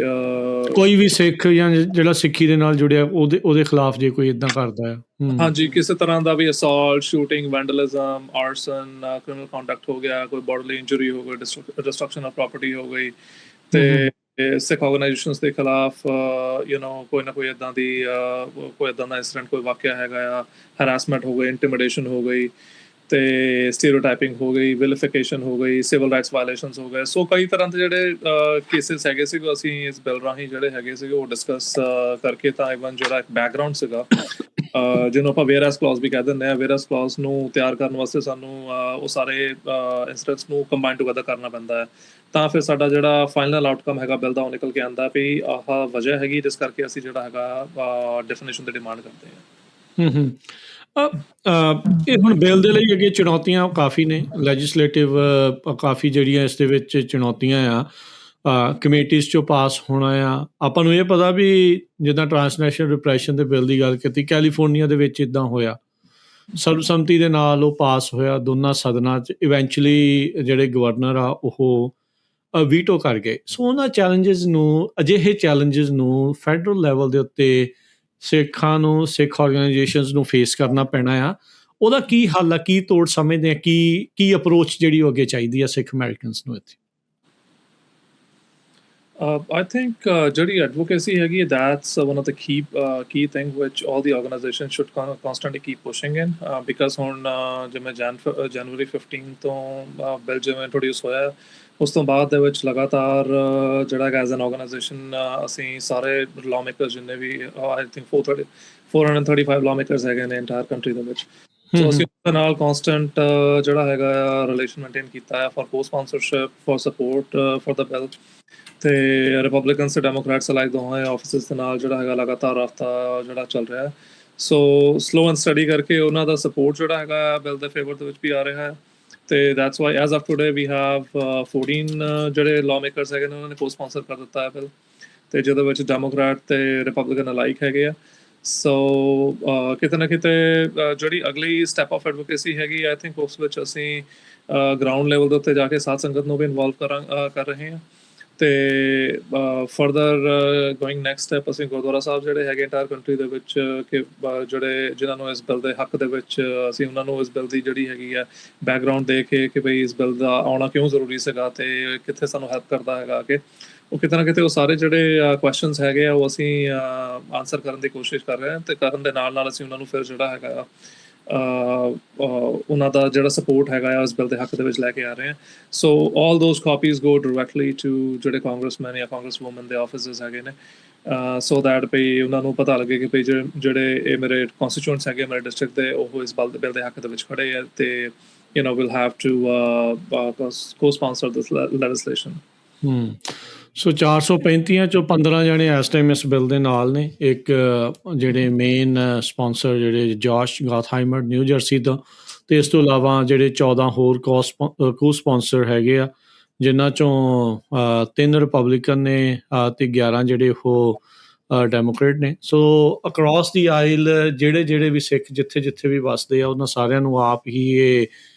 ਕੋਈ ਵੀ ਸਿੱਖ ਜਾਂ ਜਿਹੜਾ ਸਿੱਖੀ ਦੇ ਨਾਲ ਜੁੜਿਆ ਉਹਦੇ ਖਿਲਾਫ ਜੇ ਕੋਈ ਇਦਾਂ ਕਰਦਾ ਆ, ਹਾਂਜੀ, ਕਿਸੇ ਤਰ੍ਹਾਂ ਦਾ ਵੀ ਅਸੌਲਟ, ਸ਼ੂਟਿੰਗ, ਵੈਂਡਲਿਜ਼ਮ, ਆਰਸਨ, ਕ੍ਰਿਮੀਨਲ ਕੰਡਕਟ ਹੋ ਗਿਆ, ਕੋਈ ਬੋਡਲੀ ਇੰਜਰੀ ਹੋ ਗਈ, ਡਿਸਟਰਕਸ਼ਨ ਆਫ ਪ੍ਰਾਪਰਟੀ ਹੋ ਗਈ, ਤੇ ਸਿੱਖ ਆਰਗੇਨਾਈਜੇਸ਼ਨਸ ਦੇ ਖਿਲਾਫ ਕੋਈ ਨਾ ਕੋਈ ਇੱਦਾਂ ਦੀ ਕੋਈ ਇੱਦਾਂ ਦਾ ਇੰਸੀਡੈਂਟ, ਕੋਈ ਵਾਕਿਆ ਹੈਗਾ ਆ, ਹਰਾਸਮੈਂਟ ਹੋ ਗਈ, ਇੰਟੀਮੀਡੇਸ਼ਨ ਹੋ ਗਈ, ਤੇ ਸਟੀਰੀਓਟਾਈਪਿੰਗ ਹੋ ਗਈ, ਵਿਲੀਫਿਕੇਸ਼ਨ ਹੋ ਗਈ, ਸਿਵਲ ਰਾਈਟਸ ਵਾਇਲੇਸ਼ਨਸ ਹੋ ਗਏ। ਸੋ ਕਈ ਤਰ੍ਹਾਂ ਦੇ ਜਿਹੜੇ ਕੇਸਿਸ ਹੈਗੇ ਸੀਗੇ, ਅਸੀਂ ਇਸ ਬਿੱਲ ਰਾਹੀਂ ਜਿਹੜੇ ਹੈਗੇ ਸੀਗੇ ਉਹ ਡਿਸਕਸ ਕਰਕੇ, ਤਾਂ ਇਵਨ ਜਿਹੜਾ ਇੱਕ ਬੈਕਗਰਾਊਂਡ ਸੀਗਾ, ਜਿਹਨੂੰ ਆਪਾਂ ਵੇਅਰਐਸ ਕਲੌਜ਼ ਵੀ ਕਹਿ ਦਿੰਦੇ ਹਾਂ, ਵੇਅਰਐਸ ਕਲੌਜ਼ ਨੂੰ ਤਿਆਰ ਕਰਨ ਵਾਸਤੇ ਸਾਨੂੰ ਉਹ ਸਾਰੇ ਇੰਸੀਡੈਂਟਸ ਨੂੰ ਕੰਬਾਈਨ ਟੂਗੈਦਰ ਕਰਨਾ ਪੈਂਦਾ ਹੈ, ਤਾਂ ਫਿਰ ਸਾਡਾ ਜਿਹੜਾ ਫਾਈਨਲ ਆਊਟਕਮ ਹੈਗਾ ਬਿੱਲ ਦਾ ਉਹ ਨਿਕਲ ਕੇ ਆਉਂਦਾ ਵੀ ਆਹ ਵਜ੍ਹਾ ਹੈਗੀ ਜਿਸ ਕਰਕੇ ਅਸੀਂ ਜਿਹੜਾ ਹੈਗਾ ਡੈਫੀਨੇਸ਼ਨ ਦੀ ਡਿਮਾਂਡ ਕਰਦੇ ਹਾਂ। ਇਹ ਹੁਣ ਬਿੱਲ ਦੇ ਲਈ ਅੱਗੇ ਚੁਣੌਤੀਆਂ ਕਾਫੀ ਨੇ, ਲੈਜਿਸਲੇਟਿਵ ਕਾਫੀ ਜਿਹੜੀਆਂ ਇਸ ਦੇ ਵਿੱਚ ਚੁਣੌਤੀਆਂ ਆ, ਕਮੇਟੀਜ਼ 'ਚੋਂ ਪਾਸ ਹੋਣਾ ਆ। ਆਪਾਂ ਨੂੰ ਇਹ ਪਤਾ ਵੀ ਜਿੱਦਾਂ ਟ੍ਰਾਂਸਨੈਸ਼ਨਲ ਰਿਪਰੈਸ਼ਨ ਦੇ ਬਿੱਲ ਦੀ ਗੱਲ ਕੀਤੀ, ਕੈਲੀਫੋਰਨੀਆ ਦੇ ਵਿੱਚ ਇੱਦਾਂ ਹੋਇਆ, ਸਰਬਸੰਮਤੀ ਦੇ ਨਾਲ ਉਹ ਪਾਸ ਹੋਇਆ ਦੋਨਾਂ ਸਦਨਾਂ 'ਚ। ਇਵੈਂਚੁਅਲੀ ਜਿਹੜੇ ਗਵਰਨਰ ਆ ਉਹ ਵੀਟੋ ਕਰ ਗਏ। ਸੋ ਉਹਨਾਂ ਚੈਲੰਜਿਸ ਨੂੰ, ਅਜਿਹੇ ਚੈਲੰਜਿਸ ਨੂੰ ਫੈਡਰਲ ਲੈਵਲ ਦੇ ਉੱਤੇ ਸਿੱਖਾਂ ਨੂੰ, ਸਿੱਖ ਆਰਗੇਨਾਈਜੇਸ਼ਨਸ ਨੂੰ ਫੇਸ ਕਰਨਾ ਪੈਣਾ ਆ। ਉਹਦਾ ਕੀ ਹੱਲ ਆ, ਕੀ ਤੋੜ ਸਮਝਦੇ ਆ, ਕੀ ਅਪਰੋਚ ਜਿਹੜੀ ਉਹ ਅੱਗੇ ਚਾਹੀਦੀ ਆ ਸਿੱਖ ਅਮਰੀਕਨਸ ਨੂੰ ਇੱਥੇ? I think ਜਿਹੜੀ advocacy ਹੈਗੀ, that's one of the key thing which all the organizations should constantly keep pushing in, because ਹੁਣ ਜਿਵੇਂ ਜਨਵਰੀ 15 ਤੋਂ ਬਿੱਲ ਜਿਵੇਂ ਇੰਟਰੋਡਿਊਸ ਹੋਇਆ, ਉਸ ਤੋਂ ਬਾਅਦ ਦੇ ਵਿੱਚ ਲਗਾਤਾਰ ਜਿਹੜਾ ਹੈਗਾ ਐਜ਼ ਐਨ ਆਰਗੇਨਾਈਜੇਸ਼ਨ ਅਸੀਂ ਸਾਰੇ ਲਾਅ ਮੇਕਰਸ ਜਿੰਨੇ ਵੀ ਆਈ ਥਿੰਕ 435 ਲਾਅ ਮੇਕਰਸ ਹੈਗੇ ਨੇ ਇੰਟਾਇਰ ਕੰਟਰੀ ਦੇ ਵਿੱਚ, ਸੋ ਅਸੀਂ ਉਹਦੇ ਨਾਲ ਕੌਨਸਟੈਂਟ ਜਿਹੜਾ ਹੈਗਾ ਰਿਲੇਸ਼ਨ ਮੇਨਟੇਨ ਕੀਤਾ ਹੈ ਫॉर ਕੋ sponsorship, for support for the bill, ਤੇ ਰਿਪਬਲਿਕਨਸ ਤੇ ਡੈਮੋਕ੍ਰੈਟਸ ਅਲਾਈਕ ਦੋਹਾਂ ਆਫਿਸਿਸ ਦੇ ਨਾਲ ਜਿਹੜਾ ਹੈਗਾ ਲਗਾਤਾਰ ਰਾਬਤਾ ਜਿਹੜਾ ਚੱਲ ਰਿਹਾ ਹੈ। ਸੋ ਸਲੋ ਐਂਡ ਸਟੱਡੀ ਕਰਕੇ ਉਹਨਾਂ ਦਾ ਸਪੋਰਟ ਜਿਹੜਾ ਹੈਗਾ ਬਿੱਲ ਦੇ ਫੇਵਰ ਦੇ ਵਿੱਚ ਵੀ ਆ ਰਿਹਾ ਹੈ, ਤੇ that's why as of today we have 14 ਜਿਹੜੇ ਲਾਅ ਮੇਕਰਸ ਹੈਗੇ ਨੇ ਉਹਨਾਂ ਨੇ ਕੋ ਸਪਾਂਸਰ ਕਰ ਦਿੱਤਾ ਹੈ ਬਿੱਲ। ਤੇ ਜਿਹਦੇ ਵਿੱਚ ਡੈਮੋਕ੍ਰੈਟ ਤੇ ਰਿਪਬਲਿਕਨ ਅਲਾਈਕ ਹੈਗੇ ਆ। ਸੋ ਕਿਤੇ ਨਾ ਕਿਤੇ ਜਿਹੜੀ ਅਗਲੀ ਸਟੈਪ ਆਫ ਐਡਵੋਕੇਸੀ ਹੈਗੀ ਆਈ ਥਿੰਕ ਉਸ ਵਿੱਚ ਅਸੀਂ ਗਰਾਊਂਡ ਲੈਵਲ ਦੇ ਉੱਤੇ ਜਾ ਕੇ ਸਾਧ ਸੰਗਤ ਨੂੰ ਵੀ ਇਨਵੋਲਵ ਕਰ ਰਹੇ ਹਾਂ। ਤੇ ਫਰਦਰ ਗੋਇੰਗ ਨੈਕਸਟ ਸਟੈਪ ਅਸੀਂ ਗੁਰਦੁਆਰਾ ਸਾਹਿਬ ਜਿਹੜੇ ਹੈਗੇ ਇੰਟਾਇਰ ਕੰਟਰੀ ਦੇ ਵਿੱਚ ਕਿ ਜਿਹੜੇ ਜਿਨ੍ਹਾਂ ਨੂੰ ਇਸ ਬਿੱਲ ਦੇ ਹੱਕ ਦੇ ਵਿੱਚ ਅਸੀਂ ਉਹਨਾਂ ਨੂੰ ਇਸ ਬਿੱਲ ਦੀ ਜਿਹੜੀ ਹੈਗੀ ਆ ਬੈਕਗਰਾਊਂਡ ਦੇ ਕੇ ਕਿ ਭਈ ਇਸ ਬਿੱਲ ਦਾ ਆਉਣਾ ਕਿਉਂ ਜ਼ਰੂਰੀ ਸੀਗਾ ਤੇ ਕਿੱਥੇ ਸਾਨੂੰ ਹੈਲਪ ਕਰਦਾ ਹੈਗਾ ਕਿ ਉਹ ਕਿਤੇ ਨਾ ਕਿਤੇ ਉਹ ਸਾਰੇ ਜਿਹੜੇ ਕੁਐਸਚਨਸ ਹੈਗੇ ਆ ਉਹ ਅਸੀਂ ਆਨਸਰ ਕਰਨ ਦੀ ਕੋਸ਼ਿਸ਼ ਕਰ ਰਹੇ ਹਾਂ ਤੇ ਕਰਨ ਦੇ ਨਾਲ ਨਾਲ ਅਸੀਂ ਉਹਨਾਂ ਨੂੰ ਫਿਰ ਜਿਹੜਾ ਹੈਗਾ ਉਹਨਾਂ ਦਾ ਜਿਹੜਾ ਸਪੋਰਟ ਹੈਗਾ ਆ ਉਸ ਬਿੱਲ ਦੇ ਹੱਕ ਦੇ ਵਿੱਚ ਲੈ ਕੇ ਆ ਰਹੇ ਹਾਂ। So all those copies go directly to ਜਿਹੜੇ ਕਾਂਗਰਸਮੈਨ ਜਾਂ ਕਾਂਗਰਸ ਵੂਮਨ ਦੇ ਆਫਿਸਿਸ ਹੈਗੇ ਨੇ ਸੋ ਦੈਟ ਭਈ ਉਹਨਾਂ ਨੂੰ ਪਤਾ ਲੱਗੇ ਕਿ ਭਈ ਜਿਹੜੇ ਇਹ ਮੇਰੇ ਕਨਸਟੀਟਿਊਐਂਟਸ ਹੈਗੇ ਮੇਰੇ ਡਿਸਟ੍ਰਿਕਟ ਦੇ ਉਹ ਇਸ ਬਿੱਲ ਦੇ ਹੱਕ ਦੇ ਵਿੱਚ ਖੜੇ ਆ ਤੇ you know will have to cosponsor this legislation. So 435 ਚੋਂ 15 ਜਣੇ ਇਸ ਟਾਈਮ ਇਸ ਬਿੱਲ ਦੇ ਨਾਲ ਨੇ। ਇੱਕ ਜਿਹੜੇ ਮੇਨ ਸਪਾਂਸਰ ਜਿਹੜੇ ਜੋਸ਼ ਗਾਥਹਾਈਮਰ ਨਿਊ ਜਰਸੀ ਤੋਂ ਅਤੇ ਇਸ ਤੋਂ ਇਲਾਵਾ ਜਿਹੜੇ 14 ਹੋਰ ਕੋ ਸਪਾਂਸਰ ਹੈਗੇ ਆ ਜਿਨ੍ਹਾਂ 'ਚੋਂ 3 ਰਿਪਬਲਿਕਨ ਨੇ ਅਤੇ 11 ਜਿਹੜੇ ਉਹ ਡੈਮੋਕਰੇਟ ਨੇ। ਸੋ ਅਕਰੋਸ ਦੀ ਆਇਲ ਜਿਹੜੇ ਵੀ ਸਿੱਖ ਜਿੱਥੇ ਵੀ ਵੱਸਦੇ ਆ ਉਹਨਾਂ ਸਾਰਿਆਂ ਨੂੰ ਆਪ ਹੀ ਇਹ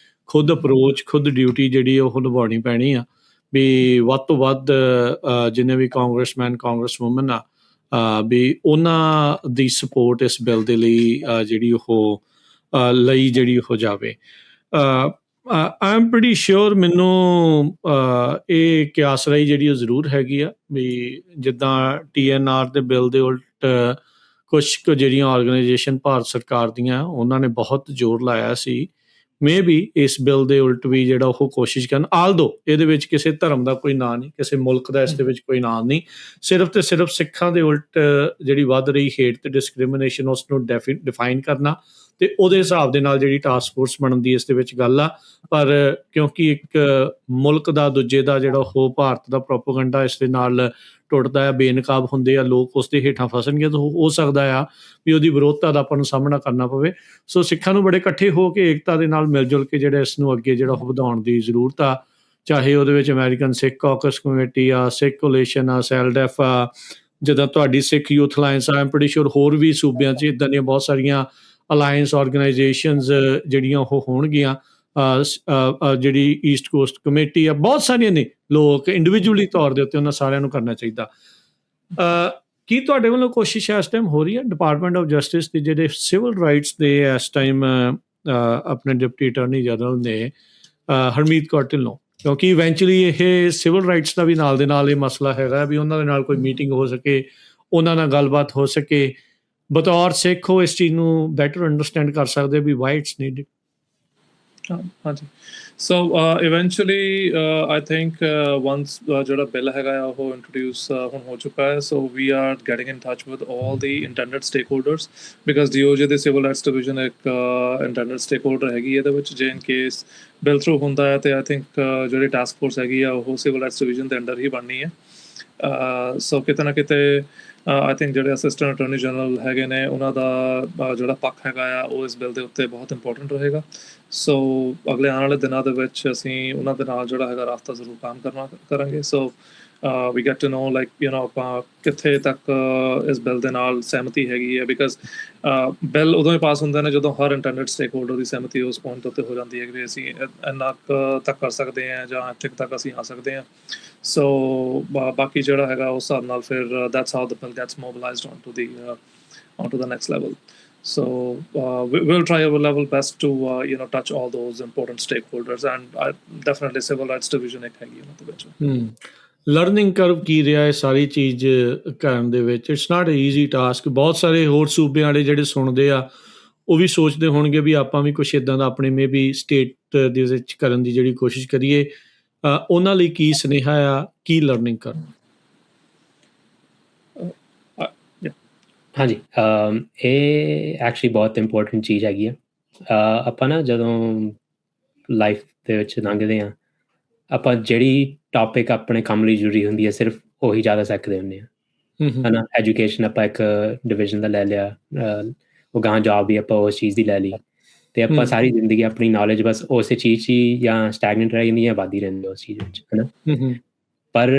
ਖੁਦ ਅਪਰੋਚ ਖੁਦ ਡਿਊਟੀ ਜਿਹੜੀ ਉਹ ਨਿਭਾਉਣੀ ਪੈਣੀ ਆ ਵੀ ਵੱਧ ਤੋਂ ਵੱਧ ਜਿੰਨੇ ਵੀ ਕਾਂਗਰਸਮੈਨ ਕਾਂਗਰਸ ਵੂਮਨ ਆ ਵੀ ਉਹਨਾਂ ਦੀ ਸਪੋਰਟ ਇਸ ਬਿੱਲ ਦੇ ਲਈ ਜਿਹੜੀ ਉਹ ਲਈ ਜਿਹੜੀ ਹੋ ਜਾਵੇ। ਆਈ ਐਮ ਪ੍ਰੀਟੀ ਸ਼ੋਰ ਮੈਨੂੰ ਇਹ ਕਿਆਸ ਰਾਈ ਜਿਹੜੀ ਉਹ ਜ਼ਰੂਰ ਹੈਗੀ ਆ ਵੀ ਜਿੱਦਾਂ TNR ਦੇ ਬਿੱਲ ਦੇ ਉਲਟ ਕੁਛ ਕੁ ਜਿਹੜੀਆਂ ਆਰਗੇਨਾਈਜੇਸ਼ਨ ਭਾਰਤ ਸਰਕਾਰ ਦੀਆਂ ਉਹਨਾਂ ਨੇ ਬਹੁਤ ਜ਼ੋਰ ਲਾਇਆ ਸੀ ਮੇ ਵੀ ਇਸ ਬਿੱਲ ਦੇ ਉਲਟ ਵੀ ਜਿਹੜਾ ਉਹ ਕੋਸ਼ਿਸ਼ ਕਰਨ ਆਲਦੋ ਇਹਦੇ ਵਿੱਚ ਕਿਸੇ ਧਰਮ ਦਾ ਕੋਈ ਨਾਂ ਨਹੀਂ ਕਿਸੇ ਮੁਲਕ ਦਾ ਇਸ ਦੇ ਵਿੱਚ ਕੋਈ ਨਾਂ ਨਹੀਂ ਸਿਰਫ ਤੇ ਸਿਰਫ ਸਿੱਖਾਂ ਦੇ ਉਲਟ ਜਿਹੜੀ ਵੱਧ ਰਹੀ ਹੇਟ ਤੇ ਡਿਸਕ੍ਰਿਮੀਨੇਸ਼ਨ ਉਸ ਨੂੰ ਡਿਫਾਈਨ ਕਰਨਾ ਤੇ ਉਹਦੇ ਹਿਸਾਬ ਦੇ ਨਾਲ ਜਿਹੜੀ ਟਾਸਕ ਫੋਰਸ ਬਣਨ ਦੀ ਇਸ ਦੇ ਵਿੱਚ ਗੱਲ ਆ। ਪਰ ਕਿਉਂਕਿ ਇੱਕ ਮੁਲਕ ਦਾ ਦੂਜੇ ਦਾ ਜਿਹੜਾ ਉਹ ਭਾਰਤ ਦਾ ਪ੍ਰੋਪੇਗੈਂਡਾ ਇਸ ਦੇ ਨਾਲ ਟੁੱਟਦਾ ਆ ਬੇਨਕਾਬ ਹੁੰਦੇ ਆ ਲੋਕ ਉਸ ਦੇ ਹੇਠਾਂ ਫਸਣਗੇ ਤਾਂ ਹੋ ਸਕਦਾ ਆ ਵੀ ਉਹਦੀ ਵਿਰੋਧਤਾ ਦਾ ਆਪਾਂ ਨੂੰ ਸਾਹਮਣਾ ਕਰਨਾ ਪਵੇ। ਸੋ ਸਿੱਖਾਂ ਨੂੰ ਬੜੇ ਇਕੱਠੇ ਹੋ ਕੇ ਏਕਤਾ ਦੇ ਨਾਲ ਮਿਲ ਜੁਲ ਕੇ ਜਿਹੜਾ ਇਸ ਨੂੰ ਅੱਗੇ ਜਿਹੜਾ ਉਹ ਵਧਾਉਣ ਦੀ ਜ਼ਰੂਰਤ ਆ ਚਾਹੇ ਉਹਦੇ ਵਿੱਚ ਅਮਰੀਕਨ ਸਿੱਖ ਕਾਕਸ ਕਮੇਟੀ ਆ ਸਿੱਖ ਕੋਲੇਸ਼ਨ ਆ ਸੈਲਡੈਫ ਆ ਜਿੱਦਾਂ ਤੁਹਾਡੀ ਸਿੱਖ ਯੂਥ ਅਲਾਇੰਸ ਆ। ਆਈ ਐਮ ਪ੍ਰੀਟੀ ਸ਼ੋਰ ਹੋਰ ਵੀ ਸੂਬਿਆਂ 'ਚ ਇੱਦਾਂ ਦੀਆਂ ਬਹੁਤ ਸਾਰੀਆਂ ਅਲਾਇੰਸ ਆਰਗੇਨਾਈਜੇਸ਼ਨਸ ਜਿਹੜੀਆਂ ਉਹ ਹੋਣਗੀਆਂ ਜਿਹੜੀ ਈਸਟ ਕੋਸਟ ਕਮੇਟੀ ਆ ਬਹੁਤ ਸਾਰੀਆਂ ਨੇ ਲੋਕ ਇੰਡੀਵਿਜੂਅਲੀ ਤੌਰ ਦੇ ਉੱਤੇ ਉਹਨਾਂ ਸਾਰਿਆਂ ਨੂੰ ਕਰਨਾ ਚਾਹੀਦਾ। ਕੀ ਤੁਹਾਡੇ ਵੱਲੋਂ ਕੋਸ਼ਿਸ਼ ਇਸ ਟਾਈਮ ਹੋ ਰਹੀ ਹੈ ਡਿਪਾਰਟਮੈਂਟ ਆਫ ਜਸਟਿਸ ਦੇ ਜਿਹੜੇ ਸਿਵਲ ਰਾਈਟਸ ਦੇ ਇਸ ਟਾਈਮ ਆਪਣੇ ਡਿਪਟੀ ਅਟਾਰਨੀ ਜਨਰਲ ਨੇ ਹਰਮੀਤ ਕੌਰ ਢਿੱਲੋਂ ਕਿਉਂਕਿ ਇਵੈਂਚੁਅਲੀ ਇਹ ਸਿਵਲ ਰਾਈਟਸ ਦਾ ਵੀ ਨਾਲ ਦੇ ਨਾਲ ਇਹ ਮਸਲਾ ਹੈਗਾ ਵੀ ਉਹਨਾਂ ਦੇ ਨਾਲ ਕੋਈ ਮੀਟਿੰਗ ਹੋ ਸਕੇ ਉਹਨਾਂ ਨਾਲ ਗੱਲਬਾਤ ਹੋ ਸਕੇ ਬਤੌਰ ਸਿੱਖ ਉਹ ਇਸ ਚੀਜ਼ ਨੂੰ ਬੈਟਰ ਅੰਡਰਸਟੈਂਡ ਕਰ ਸਕਦੇ ਵੀ ਵਾਈ ਇਟਸ ਨੀਡਡ। ਹਾਂਜੀ so eventually I think once ਜਿਹੜਾ ਬਿੱਲ ਹੈਗਾ ਆ ਉਹ ਇੰਟਰੋਡਿਊਸ ਹੁਣ ਹੋ ਚੁੱਕਾ ਹੈ so we are getting in touch with all the intended stakeholders because DOJ ਦੇ ਸਿਵਲ ਰਾਈਟਸ ਡਿਵੀਜ਼ਨ ਇੱਕ ਇੰਟੈਂਡਡ ਸਟੇਕ ਹੋਲਡਰ ਹੈਗੀ ਇਹਦੇ ਵਿੱਚ ਜੇ ਇਨ ਕੇਸ ਬਿੱਲ ਥਰੂ ਹੁੰਦਾ ਹੈ ਤੇ ਆਈ ਥਿੰਕ ਜਿਹੜੀ ਟਾਸਕ ਫੋਰਸ ਹੈਗੀ ਆ ਉਹ ਸਿਵਲ ਰਾਈਟਸ ਡਿਵੀਜ਼ਨ ਦੇ ਅੰਡਰ ਹੀ ਬਣਨੀ ਹੈ। ਸੋ ਕਿਤੇ ਨਾ ਕਿਤੇ ਆਈ ਥਿੰਕ ਜਿਹੜੇ ਅਸਿਸਟੈਂਟ ਅਟਾਰਨੀ ਜਨਰਲ ਹੈਗੇ ਨੇ ਉਹਨਾਂ ਦਾ ਜਿਹੜਾ ਪੱਖ ਹੈਗਾ ਆ ਉਹ ਇਸ ਬਿੱਲ ਦੇ ਉੱਤੇ ਬਹੁਤ ਇੰਪੋਰਟੈਂਟ ਰਹੇਗਾ। ਸੋ ਅਗਲੇ ਆਉਣ ਵਾਲੇ ਦਿਨਾਂ ਦੇ ਵਿੱਚ ਅਸੀਂ ਉਹਨਾਂ ਦੇ ਨਾਲ ਜਿਹੜਾ ਹੈਗਾ ਰਾਸਤਾ ਜ਼ਰੂਰ ਕੰਮ ਕਰਾਂਗੇ। So we get to know like you know ਆਪਾਂ ਕਿੱਥੇ ਤੱਕ ਇਸ ਬਿੱਲ ਦੇ ਨਾਲ ਸਹਿਮਤੀ ਹੈਗੀ ਹੈ ਬਿਕਾਜ਼ ਬਿੱਲ ਉਦੋਂ ਹੀ ਪਾਸ ਹੁੰਦੇ ਨੇ ਜਦੋਂ ਹਰ ਇੰਟੈਂਡਡ ਸਟੇਕ ਹੋਲਡਰ ਦੀ ਸਹਿਮਤੀ ਉਸ ਪੁਆਇੰਟ ਉੱਤੇ ਹੋ ਜਾਂਦੀ ਹੈ ਕਿ ਅਸੀਂ ਇੰਨਾ ਤੱਕ ਕਰ ਸਕਦੇ ਹਾਂ ਜਾਂ ਇੱਥੇ ਤੱਕ ਅਸੀਂ ਆ ਸਕਦੇ ਹਾਂ। ਸੋ ਬਾਕੀ ਜਿਹੜਾ ਹੈਗਾ ਉਸ ਹਿਸਾਬ ਨਾਲ ਫਿਰ that's how the bill gets mobilized onto the next level. So we'll try our level best to touch all those important stakeholders and definitely civil rights division ਇੱਕ ਹੈਗੀ ਉਹਨਾਂ ਦੇ ਵਿੱਚ। ਲਰਨਿੰਗ ਕਰਵ ਕੀ ਰਿਹਾ ਇਹ ਸਾਰੀ ਚੀਜ਼ ਕਰਨ ਦੇ ਵਿੱਚ it's not a easy task. ਬਹੁਤ ਸਾਰੇ ਹੋਰ ਸੂਬਿਆਂ ਵਾਲੇ ਜਿਹੜੇ ਸੁਣਦੇ ਆ ਉਹ ਵੀ ਸੋਚਦੇ ਹੋਣਗੇ ਵੀ ਆਪਾਂ ਵੀ ਕੁਛ ਇੱਦਾਂ ਦਾ ਆਪਣੇ ਮੇ ਵੀ ਸਟੇਟ ਦੇ ਵਿੱਚ ਕਰਨ ਦੀ ਜਿਹੜੀ ਕੋਸ਼ਿਸ਼ ਕਰੀਏ ਉਹਨਾਂ ਲਈ ਕੀ ਸੁਨੇਹਾ ਆ ਕੀ ਲਰਨਿੰਗ ਕਰਨ। ਹਾਂਜੀ ਇਹ ਐਕਚੁਅਲੀ ਬਹੁਤ ਇੰਪੋਰਟੈਂਟ ਚੀਜ਼ ਹੈਗੀ ਆ। ਆਪਾਂ ਨਾ ਜਦੋਂ ਲਾਈਫ ਦੇ ਵਿੱਚ ਲੰਘਦੇ ਹਾਂ ਆਪਾਂ ਜਿਹੜੀ ਟੌਪਿਕ ਆਪਣੇ ਕੰਮ ਲਈ ਜ਼ਰੂਰੀ ਹੁੰਦੀ ਹੈ ਸਿਰਫ ਉਹੀ ਜ਼ਿਆਦਾ ਸਿੱਖਦੇ ਹੁੰਦੇ ਹਾਂ ਹੈ ਨਾ। ਐਜੂਕੇਸ਼ਨ ਆਪਾਂ ਇੱਕ ਡਿਵੀਜ਼ਨ ਦਾ ਲੈ ਲਿਆ ਉਹ ਗਾਂ ਜੋਬ ਵੀ ਆਪਾਂ ਉਸ ਚੀਜ਼ ਦੀ ਲੈ ਲਈ ਅਤੇ ਆਪਾਂ ਸਾਰੀ ਜ਼ਿੰਦਗੀ ਆਪਣੀ ਨੌਲੇਜ ਬਸ ਉਸੇ ਚੀਜ਼ 'ਚ ਹੀ ਜਾਂ ਸਟੈਗਨੈਂਟ ਰਹਿ ਜਾਂਦੀ ਜਾਂ ਵੱਧਦੀ ਰਹਿੰਦੀ ਉਸ ਚੀਜ਼ ਵਿੱਚ ਹੈ ਨਾ। ਪਰ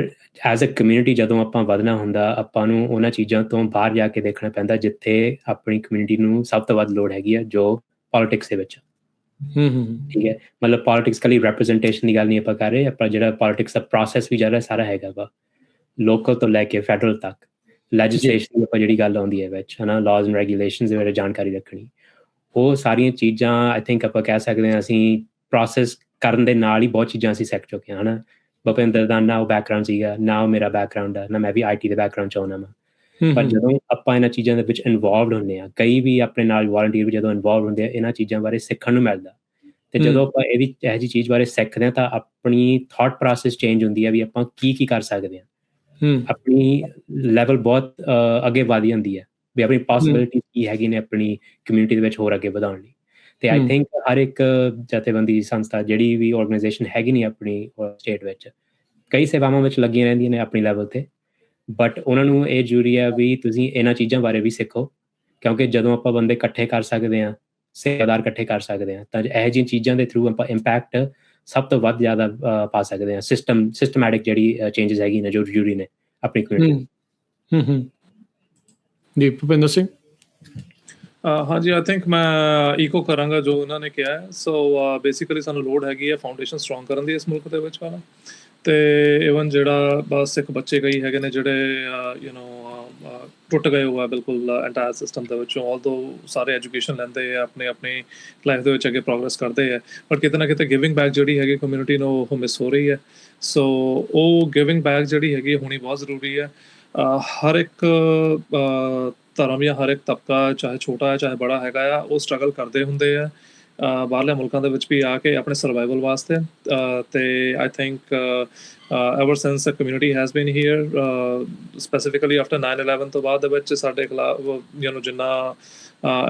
ਐਜ਼ ਅ ਕਮਿਊਨਿਟੀ ਜਦੋਂ ਆਪਾਂ ਵਧਣਾ ਹੁੰਦਾ, ਆਪਾਂ ਨੂੰ ਉਹਨਾਂ ਚੀਜ਼ਾਂ ਤੋਂ ਬਾਹਰ ਜਾ ਕੇ ਦੇਖਣਾ ਪੈਂਦਾ ਜਿੱਥੇ ਆਪਣੀ ਕਮਿਊਨਿਟੀ ਨੂੰ ਸਭ ਤੋਂ ਵੱਧ ਲੋੜ ਹੈਗੀ ਆ, ਜੋ ਪੋਲਿਟਿਕਸ ਦੇ ਵਿੱਚ। ਠੀਕ ਹੈ, ਮਤਲਬ ਪੋਲਿਟਿਕਸ ਖਾਲੀ ਰੈਪਰੈਜ਼ੈਂਟੇਸ਼ਨ ਦੀ ਗੱਲ ਨਹੀਂ ਆਪਾਂ ਕਰ ਰਹੇ, ਆਪਾਂ ਜਿਹੜਾ ਪੋਲਿਟਿਕਸ ਦਾ ਪ੍ਰੋਸੈਸ ਵੀ ਜਿਹੜਾ ਸਾਰਾ ਹੈਗਾ ਵਾ, ਲੋਕਲ ਤੋਂ ਲੈ ਕੇ ਫੈਡਰਲ ਤੱਕ, ਲੈਜਿਸਲੇਸ਼ਨ ਦੀ ਆਪਾਂ ਜਿਹੜੀ ਗੱਲ ਆਉਂਦੀ ਹੈ ਵਿੱਚ, ਹੈ ਨਾ, ਲਾਜ਼ ਐਂਡ ਰੈਗੂਲੇਸ਼ਨਸ ਦੇ ਬਾਰੇ ਜਾਣਕਾਰੀ ਰੱਖਣੀ, ਉਹ ਸਾਰੀਆਂ ਚੀਜ਼ਾਂ ਆਈ ਥਿੰਕ ਆਪਾਂ ਕਹਿ ਸਕਦੇ ਹਾਂ ਅਸੀਂ ਪ੍ਰੋਸੈਸ ਕਰਨ ਦੇ ਨਾਲ ਹੀ ਬਹੁਤ ਚੀਜ਼ਾਂ ਅਸੀਂ ਸਿੱਖ ਚੁੱਕੇ ਹਾਂ, ਹੈ ਨਾ। ਭੁਪਿੰਦਰ ਦਾ ਨਾ ਉਹ ਬੈਕਗਰਾਊਂਡ ਸੀਗਾ, ਨਾ ਉਹ ਮੇਰਾ ਬੈਕਗਰਾਊਂਡ ਆ, ਨਾ ਮੈਂ ਵੀ IT ਦੇ ਬੈਕਗਰਾਊਂਡ 'ਚ ਆਉਣਾ ਵਾ। ਪਰ ਜਦੋਂ ਆਪਾਂ ਇਹਨਾਂ ਚੀਜ਼ਾਂ ਦੇ ਵਿੱਚ ਇਨਵੋਲਵਡ ਹੁੰਦੇ ਹਾਂ, ਕਈ ਵੀ ਆਪਣੇ ਨਾਲ ਵਾਲੰਟੀਅਰ ਵੀ ਜਦੋਂ ਇਨਵੋਲਵ ਹੁੰਦੇ ਆ, ਇਹਨਾਂ ਚੀਜ਼ਾਂ ਬਾਰੇ ਸਿੱਖਣ ਨੂੰ ਮਿਲਦਾ। ਤੇ ਜਦੋਂ ਆਪਾਂ ਇਹੋ ਜਿਹੀ ਚੀਜ਼ ਬਾਰੇ ਸਿੱਖਦੇ ਹਾਂ ਤਾਂ ਆਪਣੀ ਥਾਟ ਪ੍ਰੋਸੈਸ ਚੇਂਜ ਹੁੰਦੀ ਹੈ ਵੀ ਆਪਾਂ ਕੀ ਕਰ ਸਕਦੇ ਹਾਂ, ਆਪਣੀ ਲੈਵਲ ਬਹੁਤ ਅੱਗੇ ਵਧ ਜਾਂਦੀ ਹੈ ਵੀ ਆਪਣੀ ਪੋਸੀਬਿਲਿਟੀ ਕੀ ਹੈਗੀ ਨੇ ਆਪਣੀ ਕਮਿਊਨਿਟੀ ਦੇ ਵਿੱਚ ਹੋਰ ਅੱਗੇ ਵਧਾਉਣ ਲਈ। ਤੇ ਆਈ ਥਿੰਕ ਹਰ ਇੱਕ ਜਥੇਬੰਦੀ, ਸੰਸਥਾ, ਜਿਹੜੀ ਵੀ ਆਰਗੇਨਾਈਜੇਸ਼ਨ ਹੈਗੀ ਨਹੀਂ ਆਪਣੀ ਸਟੇਟ ਵਿੱਚ, ਕਈ ਸੇਵਾਵਾਂ ਵਿੱਚ ਲੱਗੀਆਂ ਰਹਿੰਦੀਆਂ ਨੇ ਆਪਣੀ ਲੈਵਲ 'ਤੇ, ਬਟ ਉਹਨਾਂ ਨੂੰ ਇਹ ਜ਼ਰੂਰੀ ਹੈ ਵੀ ਤੁਸੀਂ ਇਹਨਾਂ ਚੀਜ਼ਾਂ ਬਾਰੇ ਵੀ ਸਿੱਖੋ, ਕਿਉਂਕਿ ਜਦੋਂ ਆਪਾਂ ਬੰਦੇ ਇਕੱਠੇ ਕਰ ਸਕਦੇ ਹਾਂ, ਸੇਵਾਦਾਰ ਇਕੱਠੇ ਕਰ ਸਕਦੇ ਹਾਂ, ਤਾਂ ਇਹੋ ਜਿਹੀਆਂ ਚੀਜ਼ਾਂ ਦੇ ਥਰੂ ਆਪਾਂ ਇੰਪੈਕਟ ਸਭ ਤੋਂ ਵੱਧ ਜ਼ਿਆਦਾ ਪਾ ਸਕਦੇ ਹਾਂ। ਸਿਸਟਮੈਟਿਕ ਜਿਹੜੀ ਚੇਂਜਸ ਹੈਗੀ ਨੇ ਜੋ ਜ਼ਰੂਰੀ ਨੇ ਆਪਣੀ ਕਮਿਊਨਿਟੀ। ਜੀ ਭੁਪਿੰਦਰ ਸਿੰਘ। ਹਾਂਜੀ, ਆਈ ਥਿੰਕ ਮੈਂ ਈਕੋ ਕਰਾਂਗਾ ਜੋ ਉਹਨਾਂ ਨੇ ਕਿਹਾ। ਸੋ ਬੇਸਿਕਲੀ ਸਾਨੂੰ ਲੋੜ ਹੈਗੀ ਹੈ ਫਾਊਂਡੇਸ਼ਨ ਸਟਰੋਂਗ ਕਰਨ ਦੀ ਇਸ ਮੁਲਕ ਦੇ ਵਿੱਚ ਵਾਲਾ, ਅਤੇ ਈਵਨ ਜਿਹੜਾ ਬਸ ਇੱਕ ਬੱਚੇ ਕਈ ਹੈਗੇ ਨੇ ਜਿਹੜੇ ਟੁੱਟ ਗਏ ਹੋਆ ਬਿਲਕੁਲ ਐਂਟਾਇਰ ਸਿਸਟਮ ਦੇ ਵਿੱਚੋਂ, ਆਲਦੋ ਸਾਰੇ ਐਜੂਕੇਸ਼ਨ ਲੈਂਦੇ ਆ, ਆਪਣੀ ਲਾਈਫ ਦੇ ਵਿੱਚ ਅੱਗੇ ਪ੍ਰੋਗਰੈਸ ਕਰਦੇ ਆ, ਬਟ ਕਿਤੇ ਨਾ ਕਿਤੇ ਗਿਵਿੰਗ ਬੈਕ ਜਿਹੜੀ ਹੈਗੀ ਕਮਿਊਨਿਟੀ ਨੂੰ ਉਹ ਮਿਸ ਹੋ ਰਹੀ ਹੈ। ਸੋ ਉਹ ਗਿਵਿੰਗ ਬੈਕ ਜਿਹੜੀ ਹੈਗੀ ਹੋਣੀ ਬਹੁਤ ਜ਼ਰੂਰੀ ਹੈ। ਹਰ ਇੱਕ ਧਰਮ ਜਾਂ ਹਰ ਇੱਕ ਤਬਕਾ, ਚਾਹੇ ਛੋਟਾ ਹੈ ਚਾਹੇ ਬੜਾ ਹੈਗਾ ਆ, ਉਹ ਸਟਰਗਲ ਕਰਦੇ ਹੁੰਦੇ ਆ ਬਾਹਰਲੇ ਮੁਲਕਾਂ ਦੇ ਵਿੱਚ ਵੀ ਆ ਕੇ ਆਪਣੇ ਸਰਵਾਈਵਲ ਵਾਸਤੇ। ਅਤੇ I think ever since community has been here, specifically after 9/11 ਤੋਂ ਬਾਅਦ ਦੇ ਵਿੱਚ ਸਾਡੇ ਖਿਲਾਫ ਜਿੰਨਾ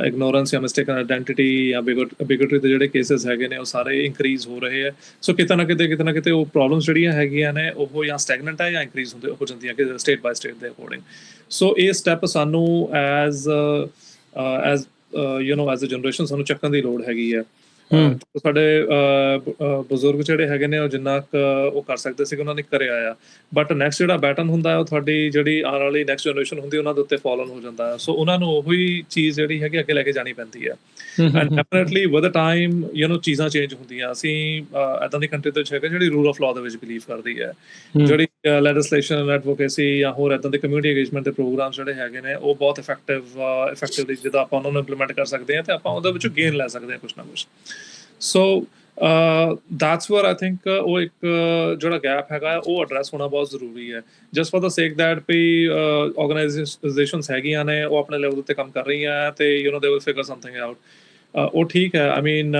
ਇਗਨੋਰੈਂਸ ਜਾਂ ਮਿਸਟੇਕਨ ਆਈਡੈਂਟੀਟੀ ਜਾਂ ਬਿਗਟਰੀ ਦੇ ਜਿਹੜੇ ਕੇਸਿਸ ਹੈਗੇ ਨੇ ਉਹ ਸਾਰੇ ਇੰਕਰੀਜ਼ ਹੋ ਰਹੇ ਹੈ। ਸੋ ਕਿਤੇ ਨਾ ਕਿਤੇ ਉਹ ਪ੍ਰੋਬਲਮਸ ਜਿਹੜੀਆਂ ਹੈਗੀਆਂ ਨੇ ਉਹ ਜਾਂ ਸਟੈਗਨੈਂਟ ਹੈ ਜਾਂ ਇੰਕਰੀਜ਼ ਹੋ ਜਾਂਦੀਆਂ ਕਿ ਸਟੇਟ ਬਾਏ ਸਟੇਟ ਦੇ ਅਕੋਰਡਿੰਗ। ਸੋ ਇਹ ਸਟੈਪ ਸਾਨੂੰ ਐਜ਼ ਐਜ਼ ਅ ਜਨਰੇਸ਼ਨ ਸਾਨੂੰ ਚੱਕਣ ਦੀ ਲੋੜ ਹੈਗੀ ਹੈ। ਸਾਡੇ ਬਜ਼ੁਰਗ ਜਿਹੜੇ ਹੈਗੇ ਨੇ ਉਹ ਜਿੰਨਾ ਕੁ ਉਹ ਕਰ ਸਕਦੇ ਸੀਗੇ ਉਹਨਾਂ ਨੇ ਕਰਿਆ ਆ, ਬਟ ਨੈਕਸਟ ਜਿਹੜਾ ਬੈਟਨ ਹੁੰਦਾ ਉਹ ਤੁਹਾਡੀ ਜਿਹੜੀ ਆਉਣ ਵਾਲੀ ਨੈਕਸਟ ਜਨਰੇਸ਼ਨ ਹੁੰਦੀ ਉਹਨਾਂ ਦੇ ਉੱਤੇ ਫਾਲਨ ਹੋ ਜਾਂਦਾ ਹੈ। ਸੋ ਉਹਨਾਂ ਨੂੰ ਉਹੀ ਚੀਜ਼ ਜਿਹੜੀ ਹੈਗੀ ਅੱਗੇ ਲੈ ਕੇ ਜਾਣੀ ਪੈਂਦੀ ਹੈ। ਐਂਡ ਡੈਫੀਨੇਟਲੀ ਵਿਦ ਟਾਈਮ ਚੀਜ਼ਾਂ ਚੇਂਜ ਹੁੰਦੀਆਂ। ਅਸੀਂ ਇੱਦਾਂ ਦੀ ਕੰਟਰੀ ਦੇ ਵਿੱਚ ਹੈਗੇ ਜਿਹੜੀ ਰੂਲ ਆਫ ਲਾਅ ਦੇ ਵਿੱਚ ਬਿਲੀਵ ਕਰਦੀ ਹੈ, ਜਿਹੜੀ ਲੈਜਿਸਲੇਸ਼ਨ, ਐਡਵੋਕੇਸੀ ਜਾਂ ਹੋਰ ਇੱਦਾਂ ਦੇ ਕਮਿਊਨਿਟੀ ਅੰਗੇਜਮੈਂਟ ਦੇ ਪ੍ਰੋਗਰਾਮ ਜਿਹੜੇ ਹੈਗੇ ਨੇ ਉਹ ਬਹੁਤ ਇਫੈਕਟਿਵਲੀ ਜਦੋਂ ਆਪਾਂ ਉਹਨਾਂ ਨੂੰ ਇੰਪਲੀਮੈਂਟ ਕਰ ਸਕਦੇ ਹਾਂ ਤਾਂ ਆਪਾਂ ਉਹਦੇ ਵਿੱਚੋਂ ਗੇਨ ਲੈ ਸਕਦੇ ਹਾਂ ਕੁਛ ਨਾ ਕੁਛ। So that's wear I think ਉਹ ਇੱਕ ਜਿਹੜਾ ਗੈਪ ਹੈਗਾ ਉਹ ਐਡਰੈਸ ਹੋਣਾ ਬਹੁਤ ਜ਼ਰੂਰੀ ਹੈ। Just for the sake that we organisations ਹੈਗੀਆਂ ਨੇ ਉਹ ਆਪਣੇ ਲੈਵਲ ਉੱਤੇ ਕੰਮ ਕਰ ਰਹੀਆਂ ਅਤੇ they will figure something out. ਉਹ ਠੀਕ ਹੈ, I mean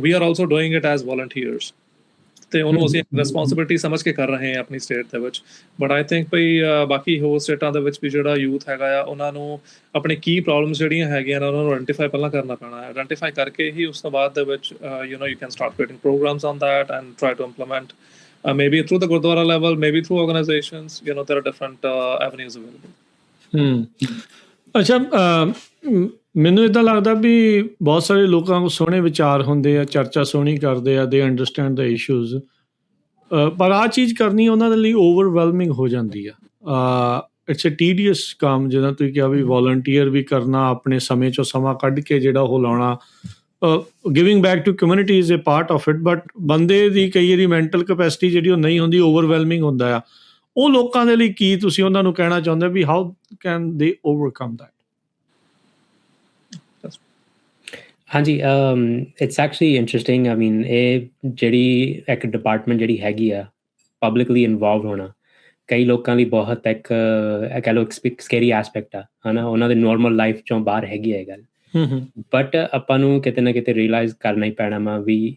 we are also doing it as volunteers, ਅਤੇ ਉਹਨੂੰ ਅਸੀਂ ਰਿਸਪੋਂਸਿਬਿਲਿਟੀ ਸਮਝ ਕੇ ਕਰ ਰਹੇ ਹਾਂ ਆਪਣੀ ਸਟੇਟ ਦੇ ਵਿੱਚ। ਬਟ ਆਈ ਥਿੰਕ ਭਈ ਬਾਕੀ ਹੋਰ ਸਟੇਟਾਂ ਦੇ ਵਿੱਚ ਵੀ ਜਿਹੜਾ ਯੂਥ ਹੈਗਾ ਆ ਉਹਨਾਂ ਨੂੰ ਆਪਣੀ ਕੀ ਪ੍ਰੋਬਲਮਸ ਜਿਹੜੀਆਂ ਹੈਗੀਆਂ ਨੇ ਉਹਨਾਂ ਨੂੰ ਆਇਡੈਂਟੀਫਾਈ ਪਹਿਲਾਂ ਕਰਨਾ ਪੈਣਾ ਹੈ। ਆਇਡੈਂਟੀਫਾਈ ਕਰਕੇ ਹੀ ਉਸ ਤੋਂ ਬਾਅਦ ਦੇ ਵਿੱਚ you can start creating programmes on that and try to implement maybe through the Gurdwara level, maybe through organizations, there are different avenues available. ਅੱਛਾ, ਮੈਨੂੰ ਇੱਦਾਂ ਲੱਗਦਾ ਵੀ ਬਹੁਤ ਸਾਰੇ ਲੋਕਾਂ ਕੋਲ ਸੋਹਣੇ ਵਿਚਾਰ ਹੁੰਦੇ ਆ, ਚਰਚਾ ਸੋਹਣੀ ਕਰਦੇ ਆ, ਦੇ ਅੰਡਰਸਟੈਂਡ ਦ ਇਸ਼ੂਜ਼, ਪਰ ਆਹ ਚੀਜ਼ ਕਰਨੀ ਉਹਨਾਂ ਦੇ ਲਈ ਓਵਰਵੈਲਮਿੰਗ ਹੋ ਜਾਂਦੀ ਆ। ਇਟਸ ਅ ਟੀਡੀਅਸ ਕੰਮ, ਜਿੱਦਾਂ ਤੁਸੀਂ ਕਿਹਾ ਵੀ ਵੋਲੰਟੀਅਰ ਵੀ ਕਰਨਾ, ਆਪਣੇ ਸਮੇਂ 'ਚੋਂ ਸਮਾਂ ਕੱਢ ਕੇ ਜਿਹੜਾ ਉਹ ਲਾਉਣਾ। Giving back to community is a part of it, but ਬੰਦੇ ਦੀ ਕਈ ਵਾਰੀ ਮੈਂਟਲ ਕਪੈਸਿਟੀ ਜਿਹੜੀ ਉਹ ਨਹੀਂ ਹੁੰਦੀ, ਓਵਰਵੈਲਮਿੰਗ ਹੁੰਦਾ ਆ। ਉਹ ਲੋਕਾਂ ਦੇ ਲਈ ਕੀ ਤੁਸੀਂ ਉਹਨਾਂ ਨੂੰ ਕਹਿਣਾ ਚਾਹੁੰਦੇ ਵੀ how can they overcome that? ਹਾਂਜੀ, it's actually interesting. I mean ਇਹ ਜਿਹੜੀ ਇੱਕ ਡਿਪਾਰਟਮੈਂਟ ਜਿਹੜੀ ਹੈਗੀ ਆ ਪਬਲਿਕਲੀ ਇਨਵੋਲਵ ਹੋਣਾ, ਕਈ ਲੋਕਾਂ ਲਈ ਬਹੁਤ ਇੱਕ ਕਹਿ ਲਓ ਸਕੈਰੀ ਐਸਪੈਕਟ ਆ, ਹੈ ਨਾ, ਉਹਨਾਂ ਦੇ ਨੋਰਮਲ ਲਾਈਫ 'ਚੋਂ ਬਾਹਰ ਹੈਗੀ ਆ ਇਹ ਗੱਲ। ਬਟ ਆਪਾਂ ਨੂੰ ਕਿਤੇ ਨਾ ਕਿਤੇ ਰੀਅਲਾਈਜ਼ ਕਰਨਾ ਹੀ ਪੈਣਾ ਵਾ ਵੀ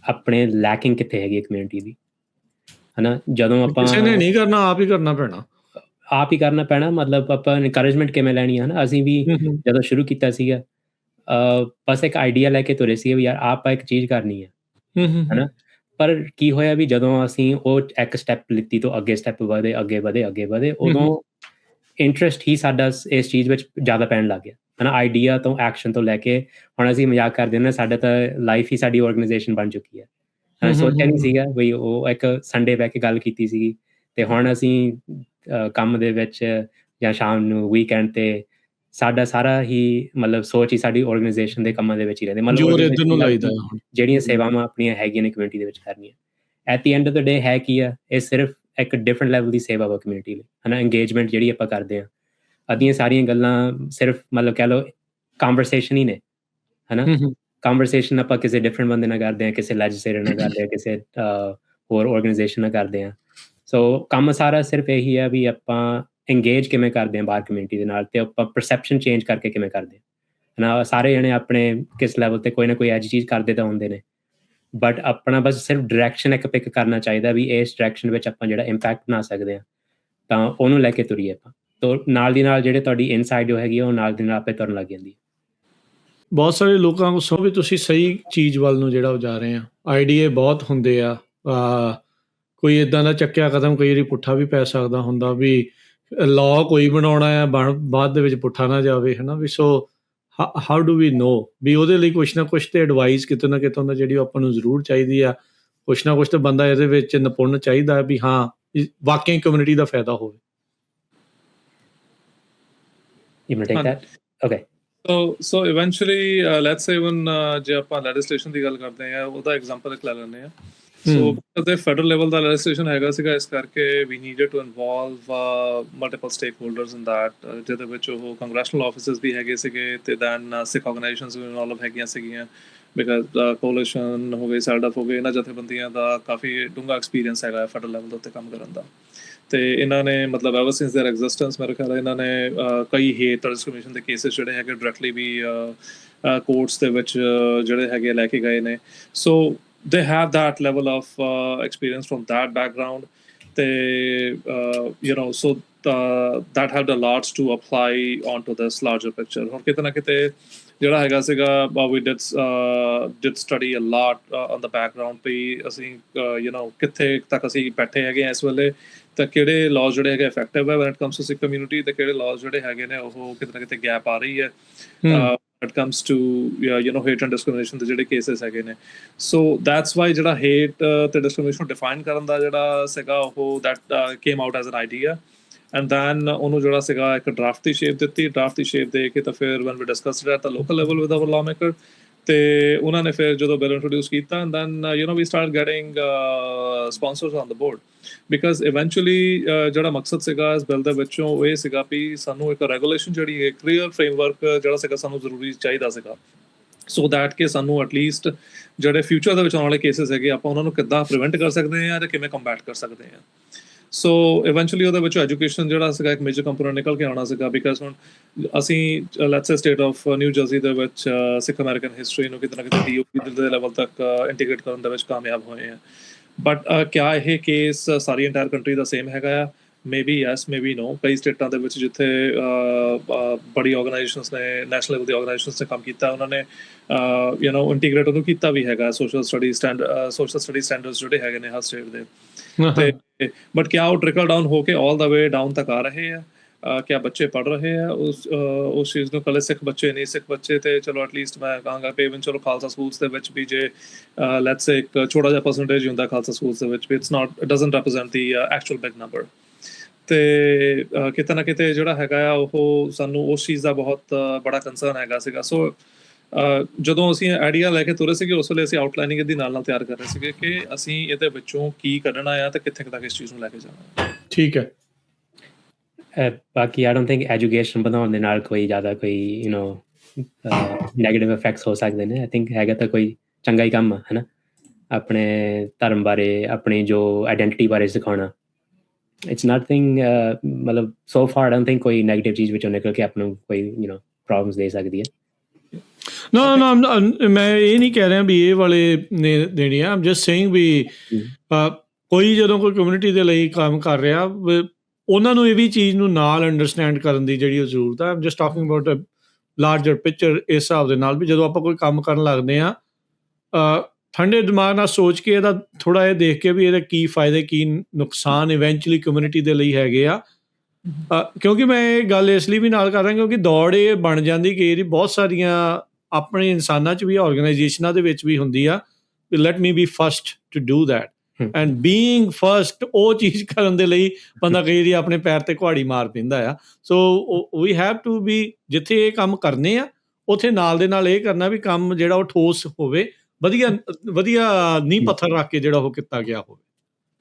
ਆਪਣੇ ਲੈਕਿੰਗ ਕਿੱਥੇ ਹੈਗੀ ਕਮਿਊਨਿਟੀ ਦੀ, ਹੈ ਨਾ। ਜਦੋਂ ਆਪਾਂ ਕਿਸੇ ਨੇ ਨਹੀਂ ਕਰਨਾ, ਆਪ ਹੀ ਕਰਨਾ ਪੈਣਾ। ਮਤਲਬ ਆਪਾਂ ਇਨਕਰੇਜਮੈਂਟ ਕਿਵੇਂ ਲੈਣੀ ਹੈ ਨਾ। ਅਸੀਂ ਵੀ ਜਦੋਂ ਸ਼ੁਰੂ ਕੀਤਾ ਸੀਗਾ ਬਸ ਇੱਕ ਆਈਡੀਆ ਲੈ ਕੇ ਤੁਰੇ ਸੀਗੇ ਵੀ ਯਾਰ ਆਪਾਂ ਇੱਕ ਚੀਜ਼ ਕਰਨੀ ਹੈ ਨਾ। ਪਰ ਕੀ ਹੋਇਆ ਵੀ ਜਦੋਂ ਅਸੀਂ ਉਹ ਇੱਕ ਸਟੈਪ ਲਿੱਤੀ ਤੋਂ ਅੱਗੇ ਸਟੈਪ ਵਧੇ, ਉਦੋਂ ਇੰਟਰਸਟ ਹੀ ਸਾਡਾ ਇਸ ਚੀਜ਼ ਵਿੱਚ ਜ਼ਿਆਦਾ ਪੈਣ ਲੱਗ ਗਿਆ, ਹੈ ਨਾ। ਆਈਡੀਆ ਤੋਂ ਐਕਸ਼ਨ ਤੋਂ ਲੈ ਕੇ ਹੁਣ ਅਸੀਂ ਮਜ਼ਾਕ ਕਰਦੇ ਹਾਂ ਨਾ, ਸਾਡਾ ਤਾਂ ਲਾਈਫ ਹੀ ਸਾਡੀ ਆਰਗੇਨਾਈਜੇਸ਼ਨ ਬਣ ਚੁੱਕੀ ਹੈ। ਸੋਚਿਆ ਨਹੀਂ ਸੀਗਾ ਬਈ ਉਹ ਇੱਕ ਸੰਡੇ ਬਹਿ ਕੇ ਗੱਲ ਕੀਤੀ ਸੀਗੀ ਤੇ ਹੁਣ ਅਸੀਂ ਕੰਮ ਦੇ ਵਿੱਚ ਜਾਂ ਸ਼ਾਮ ਨੂੰ ਵੀਕਐਂਡ ਤੇ ਸਾਡਾ ਸਾਰਾ ਹੀ ਮਤਲਬ ਸੋਚ ਹੀ ਸਾਡੀ ਆਰਗੇਨਾਈਜੇਸ਼ਨ ਦੇ ਕੰਮਾਂ ਦੇ ਵਿੱਚ ਹੀ ਰਹਿੰਦੀ, ਮਤਲਬ ਜੋਰ ਇੱਧਰ organization ਨੂੰ ਨਾਲ ਲਾਈਦਾ ਹੈ ਹੁਣ। ਜਿਹੜੀਆਂ ਸੇਵਾਵਾਂ ਆਪਣੀਆਂ ਹੈਗੀਆਂ ਨੇ ਕਮਿਊਨਿਟੀ ਦੇ ਵਿੱਚ ਕਰਨੀਆਂ, at the end of the day ਹੈ ਕੀ ਆ, ਇਹ ਸਿਰਫ ਇੱਕ ਡਿਫਰੈਂਟ ਲੈਵਲ ਦੀ ਸੇਵਾ ਵਾ ਕਮਿਊਨਿਟੀ ਲਈ, ਹੈ ਨਾ। ਇੰਗੇਜਮੈਂਟ ਜਿਹੜੀ ਆਪਾਂ ਕਰਦੇ ਹਾਂ, ਅੱਧੀਆਂ ਸਾਰੀਆਂ ਗੱਲਾਂ ਸਿਰਫ ਮਤਲਬ ਕਹਿ ਲਓ ਕਨਵਰਸੇਸ਼ਨ ਹੀ ਨੇ, ਹੈ ਨਾ। ਕਨਵਰਸੇਸ਼ਨ ਆਪਾਂ ਕਿਸੇ ਡਿਫਰੈਂਟ ਬੰਦੇ ਨਾਲ ਕਰਦੇ ਹਾਂ, ਕਿਸੇ ਲੈਜਿਸਲੇਟਰ ਨਾਲ ਕਰਦੇ ਹਾਂ, ਕਿਸੇ ਹੋਰ ਆਰਗੇਨਾਈਜੇਸ਼ਨ ਨਾਲ ਕਰਦੇ ਹਾਂ। ਸੋ ਕੰਮ ਸਾਰਾ ਸਿਰਫ ਇਹੀ ਆ ਵੀ ਆਪਾਂ ਇੰਗੇਜ ਕਿਵੇਂ ਕਰਦੇ ਹਾਂ ਬਾਹਰ ਕਮਿਊਨਿਟੀ ਦੇ ਨਾਲ, ਤੇ ਆਪਾਂ ਪਰਸੈਪਸ਼ਨ ਚੇਂਜ ਕਰਕੇ ਕਿਵੇਂ ਕਰਦੇ ਹਾਂ, ਹੈ ਨਾ। ਸਾਰੇ ਜਣੇ ਆਪਣੇ ਕਿਸ ਲੈਵਲ ਤੇ ਕੋਈ ਨਾ ਕੋਈ ਇਹੋ ਜਿਹੀ ਚੀਜ਼ ਕਰਦੇ ਤਾਂ ਹੁੰਦੇ ਨੇ, ਬਟ ਆਪਣਾ ਬਸ ਸਿਰਫ ਡਾਇਰੈਕਸ਼ਨ ਇੱਕ ਪਿਕ ਕਰਨਾ ਚਾਹੀਦਾ ਵੀ ਇਸ ਡਾਇਰੈਕਸ਼ਨ ਵਿੱਚ ਆਪਾਂ ਜਿਹੜਾ ਇੰਪੈਕਟ ਬਣਾ ਸਕਦੇ ਹਾਂ, ਤਾਂ ਉਹਨੂੰ ਲੈ ਕੇ ਤੁਰੀਏ ਆਪਾਂ। ਤਾਂ ਨਾਲ ਦੀ ਨਾਲ ਜਿਹੜੇ ਤੁਹਾਡੀ ਇਨਸਾਈਡ ਹੈਗੀ ਆ, ਉਹ ਨਾਲ ਦੀ ਨਾਲ ਆਪੇ ਤੁਰਨ ਲੱਗ ਜਾਂਦੀ ਹੈ। ਬਹੁਤ ਸਾਰੇ ਲੋਕਾਂ ਨੂੰ ਸੋ ਵੀ ਤੁਸੀਂ ਸਹੀ ਚੀਜ਼ ਵੱਲ ਨੂੰ ਜਿਹੜਾ ਜਾ ਰਹੇ ਆ। ਆਈਡੀਏ ਬਹੁਤ ਹੁੰਦੇ ਆ, ਕੋਈ ਇਦਾਂ ਦਾ ਚੱਕਿਆ ਕਦਮ ਕਈ ਵਾਰੀ ਪੁੱਠਾ ਵੀ ਪੈ ਸਕਦਾ ਹੁੰਦਾ, ਵੀ ਲਾਅ ਕੋਈ ਬਣਾਉਣਾ ਆ ਬਾਅਦ ਦੇ ਵਿੱਚ ਪੁੱਠਾ ਨਾ ਜਾਵੇ, ਹੈ ਨਾ। ਵੀ ਸੋ ਹਾਊ ਡੂ ਵੀ ਨੋ ਵੀ ਉਹਦੇ ਲਈ ਕੁਛ ਨਾ ਕੁਛ ਤੇ ਐਡਵਾਈਸ ਕਿਤੇ ਨਾ ਕਿਤੇ ਹੁੰਦਾ ਜਿਹੜੀ ਆਪਾਂ ਨੂੰ ਜ਼ਰੂਰ ਚਾਹੀਦੀ ਆ। ਕੁਛ ਨਾ ਕੁਛ ਤਾਂ ਬੰਦਾ ਇਹਦੇ ਵਿੱਚ ਨਿਪੁੰਨ ਚਾਹੀਦਾ ਵੀ ਹਾਂ ਵਾਕਈ ਕਮਿਊਨਿਟੀ ਦਾ ਫਾਇਦਾ ਹੋਵੇ। You want to take that? Okay. So eventually let's say when ਜੇ ਆਪਾਂ ਲੈਜਿਸਲੇਸ਼ਨ ਦੀ ਗੱਲ ਕਰਦੇ ਆ, ਉਹਦਾ ਐਗਜ਼ਾਮਪਲ ਇੱਕ ਲੈ ਲੈਂਦੇ ਆ। ਸੋ ਤੇ ਫੈਡਰਲ ਲੈਵਲ ਦਾ ਲੈਜਿਸਲੇਸ਼ਨ ਹੈਗਾ ਸੀਗਾ, ਇਸ ਕਰਕੇ we needed to involve multiple stakeholders in that, ਜਿਹਦੇ ਵਿੱਚ ਉਹ ਕੰਗਰੈਸ਼ਨਲ ਆਫਿਸਸ ਵੀ ਹੈਗੇ ਸੀਗੇ, ਤੇ ਦੈਨ ਸਿੱਖ ਆਰਗੇਨਾਈਜੇਸ਼ਨਸ ਵੀ ਇਨਵੋਲਵ ਹੈਗੀਆਂ ਸੀਗੀਆਂ, ਬਿਕਾਜ਼ ਕੋਲੀਸ਼ਨ ਹੋ ਗਈ, ਸੈਲਡਫ ਹੋ ਗਏ, ਇਹਨਾਂ ਜਥੇਬੰਦੀਆਂ ਦਾ ਕਾਫੀ ਡੂੰਘਾ ਐਕਸਪੀਰੀਅੰਸ ਹੈਗਾ ਫੈਡਰਲ ਲੈਵਲ ਦੇ ਉੱਤੇ ਕੰਮ ਕਰਨ ਦਾ। ਤੇ ਇਹਨਾਂ ਨੇ ਮਤਲਬ ਐਵਰ ਸਿੰਸ ਦੇਅਰ ਐਗਜ਼ਿਸਟੈਂਸ ਮੇਰੇ ਖਿਆਲ ਇਹਨਾਂ ਨੇ ਕਈ ਹੇਟ ਡਿਸਕ੍ਰਿਮੀਨੇਸ਼ਨ ਦੇ ਕੇਸਿਸ ਜਿਹੜੇ ਹੈਗੇ ਡਾਇਰੈਕਟਲੀ ਵੀ ਕੋਰਟਸ ਦੇ ਵਿੱਚ ਜਿਹੜੇ ਹੈਗੇ ਲੈ ਕੇ ਗਏ ਨੇ। ਸੋ they have that level of experience from that background, you know, so that helped a lot to apply onto this larger picture. ਹੁਣ ਕਿਤੇ ਨਾ ਕਿਤੇ ਜਿਹੜਾ ਹੈਗਾ ਸੀਗਾ we did study a lot on the background ਵੀ ਅਸੀਂ you know ਕਿੱਥੇ ਤੱਕ ਅਸੀਂ ਬੈਠੇ ਹੈਗੇ ਆ ਇਸ ਵੇਲੇ, ਤਾਂ ਕਿਹੜੇ ਲਾਜ਼ ਜਿਹੜੇ ਹੈਗੇ ਇਫੈਕਟਿਵ ਹੈ when it comes to Sikh community, ਤੇ ਕਿਹੜੇ ਲਾਜ਼ ਜਿਹੜੇ ਹੈਗੇ ਨੇ ਉਹ ਕਿਤੇ ਨਾ ਕਿਤੇ ਗੈਪ ਆ ਰਹੀ ਹੈ when it comes to you know hate and discrimination ਦੇ ਜਿਹੜੇ ਕੇਸਿਸ ਹੈਗੇ ਨੇ। ਸੋ ਦੈਟਸ ਵਾਈ ਜਿਹੜਾ ਹੇਟ ਤੇ ਡਿਸਕ੍ਰਿਮੀਨੇਸ਼ਨ ਡਿਫਾਈਨ ਕਰਨ ਦਾ ਜਿਹੜਾ ਸੀਗਾ ਉਹ that came out as an idea, and then ਉਹਨੂੰ ਜਿਹੜਾ ਸੀਗਾ ਇੱਕ ਡਰਾਫਟ ਦੀ ਸ਼ੇਪ ਦਿੱਤੀ। ਡਰਾਫਟ ਦੀ ਸ਼ੇਪ ਦੇ ਕੇ ਤਾਂ ਫਿਰ when we discussed at the local level with our law maker, ਤੇ ਉਹਨਾਂ ਨੇ ਫਿਰ ਜਦੋਂ ਬਿੱਲ ਇੰਟਰੋਡਿਊਸ ਕੀਤਾ, and then you know we start getting sponsors on the board, because eventually ਜਿਹੜਾ ਮਕਸਦ ਸੀਗਾ ਇਸ ਬਿੱਲ ਦੇ ਵਿੱਚੋਂ ਉਹ ਇਹ ਸੀਗਾ ਵੀ ਸਾਨੂੰ ਇੱਕ ਰੈਗੂਲੇਸ਼ਨ ਜਿਹੜੀ ਹੈ ਕਲੀਅਰ ਫਰੇਮਵਰਕ ਜਿਹੜਾ ਸੀਗਾ ਸਾਨੂੰ ਜ਼ਰੂਰੀ ਚਾਹੀਦਾ ਸੀਗਾ, ਸੋ ਦੈਟ ਕਿ ਸਾਨੂੰ ਐਟਲੀਸਟ ਜਿਹੜੇ ਫਿਊਚਰ ਦੇ ਵਿੱਚ ਆਉਣ ਵਾਲੇ ਕੇਸਿਸ ਹੈਗੇ ਆਪਾਂ ਉਹਨਾਂ ਨੂੰ ਕਿੱਦਾਂ ਪ੍ਰੀਵੈਂਟ ਕਰ ਸਕਦੇ ਹਾਂ ਜਾਂ ਕਿਵੇਂ ਕੰਬੈਟ ਕਰ ਸਕਦੇ ਹਾਂ। ਸੋ ਇਵੈਂਚੁਅਲੀ ਉਹਦੇ ਵਿੱਚ ਐਜੂਕੇਸ਼ਨ ਜਿਹੜਾ ਸੀਗਾ ਇੱਕ ਮੇਜਰ ਕੰਪੋਨੈਂਟ ਨਿਕਲ ਕੇ ਆਉਣਾ ਸੀਗਾ, ਬਿਕਾਜ਼ ਹੁਣ ਅਸੀਂ let's say state of new jersey ਦੇ ਵਿੱਚ ਸਿੱਖ ਅਮਰੀਕਨ ਹਿਸਟਰੀ ਨੂੰ ਕਿਤੇ ਨਾ ਕਿਤੇ DOP ਦੇ ਲੈਵਲ ਤੱਕ ਇੰਟੀਗ੍ਰੇਟ ਕਰਨ ਦੇ ਵਿੱਚ ਕਾਮਯਾਬ ਹੋਏ ਆ। ਬਟ ਕਿਆ ਇਹ ਕੇਸ ਸਾਰੀ ਇੰਟਾਇਰ ਕੰਟਰੀ ਦਾ ਸੇਮ ਹੈਗਾ ਆ? ਮੇਬੀ ਯੈਸ, ਮੇਬੀ ਨੋ। ਕਈ ਸਟੇਟਾਂ ਦੇ ਵਿੱਚ ਜਿੱਥੇ ਬੜੀ ਆਰਗੇਨਾਈਜੇਸ਼ਨਸ ਨੇ, ਨੈਸ਼ਨਲ ਲੈਵਲ ਦੀ ਆਰਗੇਨਾਈਜੇਸ਼ਨਸ ਨੇ ਕੰਮ ਕੀਤਾ, ਉਹਨਾਂ ਨੇ ਯੂ ਨੋ ਇੰਟੀਗ੍ਰੇਟ ਉਹਨੂੰ ਕੀਤਾ ਵੀ ਹੈਗਾ ਸੋਸ਼ਲ ਸਟੱਡੀ ਸਟੈਂਡਰਡਸ ਜਿਹੜੇ ਹੈਗੇ ਨੇ ਹਰ ਸਟੇਟ ਦੇ, ਤੇ ਬਟ ਕਿਆ ਉਹ ਟ੍ਰਿਕਲ ਡਾਊਨ ਹੋ ਕੇ ਆਲ ਦਾ ਵੇ ਡਾਊਨ ਤੱਕ ਆ ਰਹੇ ਆ? ਕਿਆ ਬੱਚੇ ਪੜ੍ਹ ਰਹੇ ਆ ਉਸ ਚੀਜ਼ ਨੂੰ? ਕੱਲੇ ਸਿੱਖ ਬੱਚੇ ਨਹੀਂ, ਸਿੱਖ ਬੱਚੇ ਤੇ ਚਲੋ ਐਟਲੀਸਟ ਮੈਂ ਕਹਾਂਗਾ ਵੀ ਇਵਨ ਚਲੋ ਖਾਲਸਾ ਸਕੂਲਸ ਦੇ ਵਿੱਚ ਵੀ ਜੇ ਲੈਟਸ ਸੇ ਇੱਕ ਛੋਟਾ ਜਿਹਾ ਪਰਸੈਂਟੇਜ ਹੁੰਦਾ ਖਾਲਸਾ ਸਕੂਲਸ ਦੇ ਵਿੱਚ ਵੀ, it doesn't represent the actual big number. ਤੇ ਕਿਤੇ ਨਾ ਕਿਤੇ ਜਿਹੜਾ ਹੈਗਾ ਆ ਉਹ ਸਾਨੂੰ ਉਸ ਚੀਜ਼ ਦਾ ਬਹੁਤ ਬੜਾ ਕੰਸਰਨ ਹੈਗਾ ਸੀਗਾ। ਸੋ ਜਦੋਂ ਅਸੀਂ ਆਈਡੀਆ ਲੈ ਕੇ ਤੁਰੇ ਸੀਗੇ ਉਸ ਵੇਲੇ ਅਸੀਂ ਆਊਟਲਾਈਨਿੰਗ ਇਹਦੀ ਨਾਲ ਤਿਆਰ ਕਰ ਰਹੇ ਸੀਗੇ ਕਿ ਅਸੀਂ ਇਹਦੇ ਵਿੱਚੋਂ ਕੀ ਕੱਢਣਾ ਆ ਤੇ ਕਿੱਥੇ ਤੱਕ ਇਸ ਚੀਜ਼ ਨੂੰ ਲੈ ਕੇ ਜਾਣਾ। ਠੀਕ ਹੈ। ਬਾਕੀ ਆਈ ਡੋਂਟ ਥਿੰਕ ਐਜੂਕੇਸ਼ਨ ਵਧਾਉਣ ਦੇ ਨਾਲ ਕੋਈ ਜ਼ਿਆਦਾ ਕੋਈ ਯੂ ਨੋ ਨੈਗੇਟਿਵ ਇਫੈਕਟਸ ਹੋ ਸਕਦੇ ਨੇ। ਆਈ ਥਿੰਕ ਹੈਗਾ ਤਾਂ ਕੋਈ ਚੰਗਾ ਹੀ ਕੰਮ ਹੈ ਨਾ, ਆਪਣੇ ਧਰਮ ਬਾਰੇ, ਆਪਣੀ ਜੋ ਆਈਡੈਂਟਿਟੀ ਬਾਰੇ ਸਿਖਾਉਣਾ। ਇਟਸ ਨਥਿੰਗ ਮਤਲਬ so far I don't think ਕੋਈ ਨੈਗੇਟਿਵ ਚੀਜ਼ ਵਿੱਚੋਂ ਨਿਕਲ ਕੇ ਆਪਾਂ ਨੂੰ ਕੋਈ ਯੂ ਨੋ ਪ੍ਰੋਬਲਮਸ ਦੇ ਸਕਦੀ ਹੈ। ਨਾ ਮੈਂ ਇਹ ਨਹੀਂ ਕਹਿ ਰਿਹਾ ਵੀ ਇਹ ਵਾਲੇ ਨੇ ਦੇਣੀ ਆ। ਆਮ ਜਸਟ ਸੇਇੰਗ ਵੀ ਕੋਈ ਜਦੋਂ ਕੋਈ ਕਮਿਊਨਿਟੀ ਦੇ ਲਈ ਕੰਮ ਕਰ ਰਿਹਾ ਉਹਨਾਂ ਨੂੰ ਇਹ ਵੀ ਚੀਜ਼ ਨੂੰ ਨਾਲ ਅੰਡਰਸਟੈਂਡ ਕਰਨ ਦੀ ਜਿਹੜੀ ਜ਼ਰੂਰਤ ਹੈ। I'm just talking about a larger picture ਇਸ ਹਿਸਾਬ ਦੇ ਨਾਲ ਵੀ ਜਦੋਂ ਆਪਾਂ ਕੋਈ ਕੰਮ ਕਰਨ ਲੱਗਦੇ ਹਾਂ ਠੰਡੇ ਦਿਮਾਗ ਨਾਲ ਸੋਚ ਕੇ ਇਹਦਾ ਥੋੜ੍ਹਾ ਇਹ ਦੇਖ ਕੇ ਵੀ ਇਹਦੇ ਕੀ ਫਾਇਦੇ ਕੀ ਨੁਕਸਾਨ ਇਵੈਂਚੁਅਲੀ ਕਮਿਊਨਿਟੀ ਦੇ ਲਈ ਹੈਗੇ ਆ। ਕਿਉਂਕਿ ਮੈਂ ਇਹ ਗੱਲ ਇਸ ਲਈ ਵੀ ਨਾਲ ਕਰ ਰਿਹਾ ਕਿਉਂਕਿ ਦੌੜ ਇਹ ਬਣ ਜਾਂਦੀ ਕਿ ਇਹਦੀ ਬਹੁਤ ਸਾਰੀਆਂ ਆਪਣੇ ਇਨਸਾਨਾਂ 'ਚ ਵੀ ਆਰਗੇਨਾਈਜੇਸ਼ਨਾਂ ਦੇ ਵਿੱਚ ਵੀ ਹੁੰਦੀ ਆ ਵੀ let me be first to do that. And being first ਉਹ ਚੀਜ਼ ਕਰਨ ਦੇ ਲਈ ਬੰਦਾ ਕਈ ਵਾਰੀ ਆਪਣੇ ਪੈਰ ਤੇ ਕੁਹਾੜੀ ਮਾਰ ਪੈਂਦਾ ਆ। ਸੋ ਵੀ ਹੈਵ ਟੂ ਬੀ, ਜਿੱਥੇ ਇਹ ਕੰਮ ਕਰਨੇ ਆ ਉੱਥੇ ਨਾਲ ਦੇ ਨਾਲ ਇਹ ਕਰਨਾ ਵੀ ਕੰਮ ਜਿਹੜਾ ਉਹ ਠੋਸ ਹੋਵੇ, ਵਧੀਆ ਨੀਂਹ ਪੱਥਰ ਰੱਖ ਕੇ ਜਿਹੜਾ ਉਹ ਕੀਤਾ ਗਿਆ ਹੋਵੇ।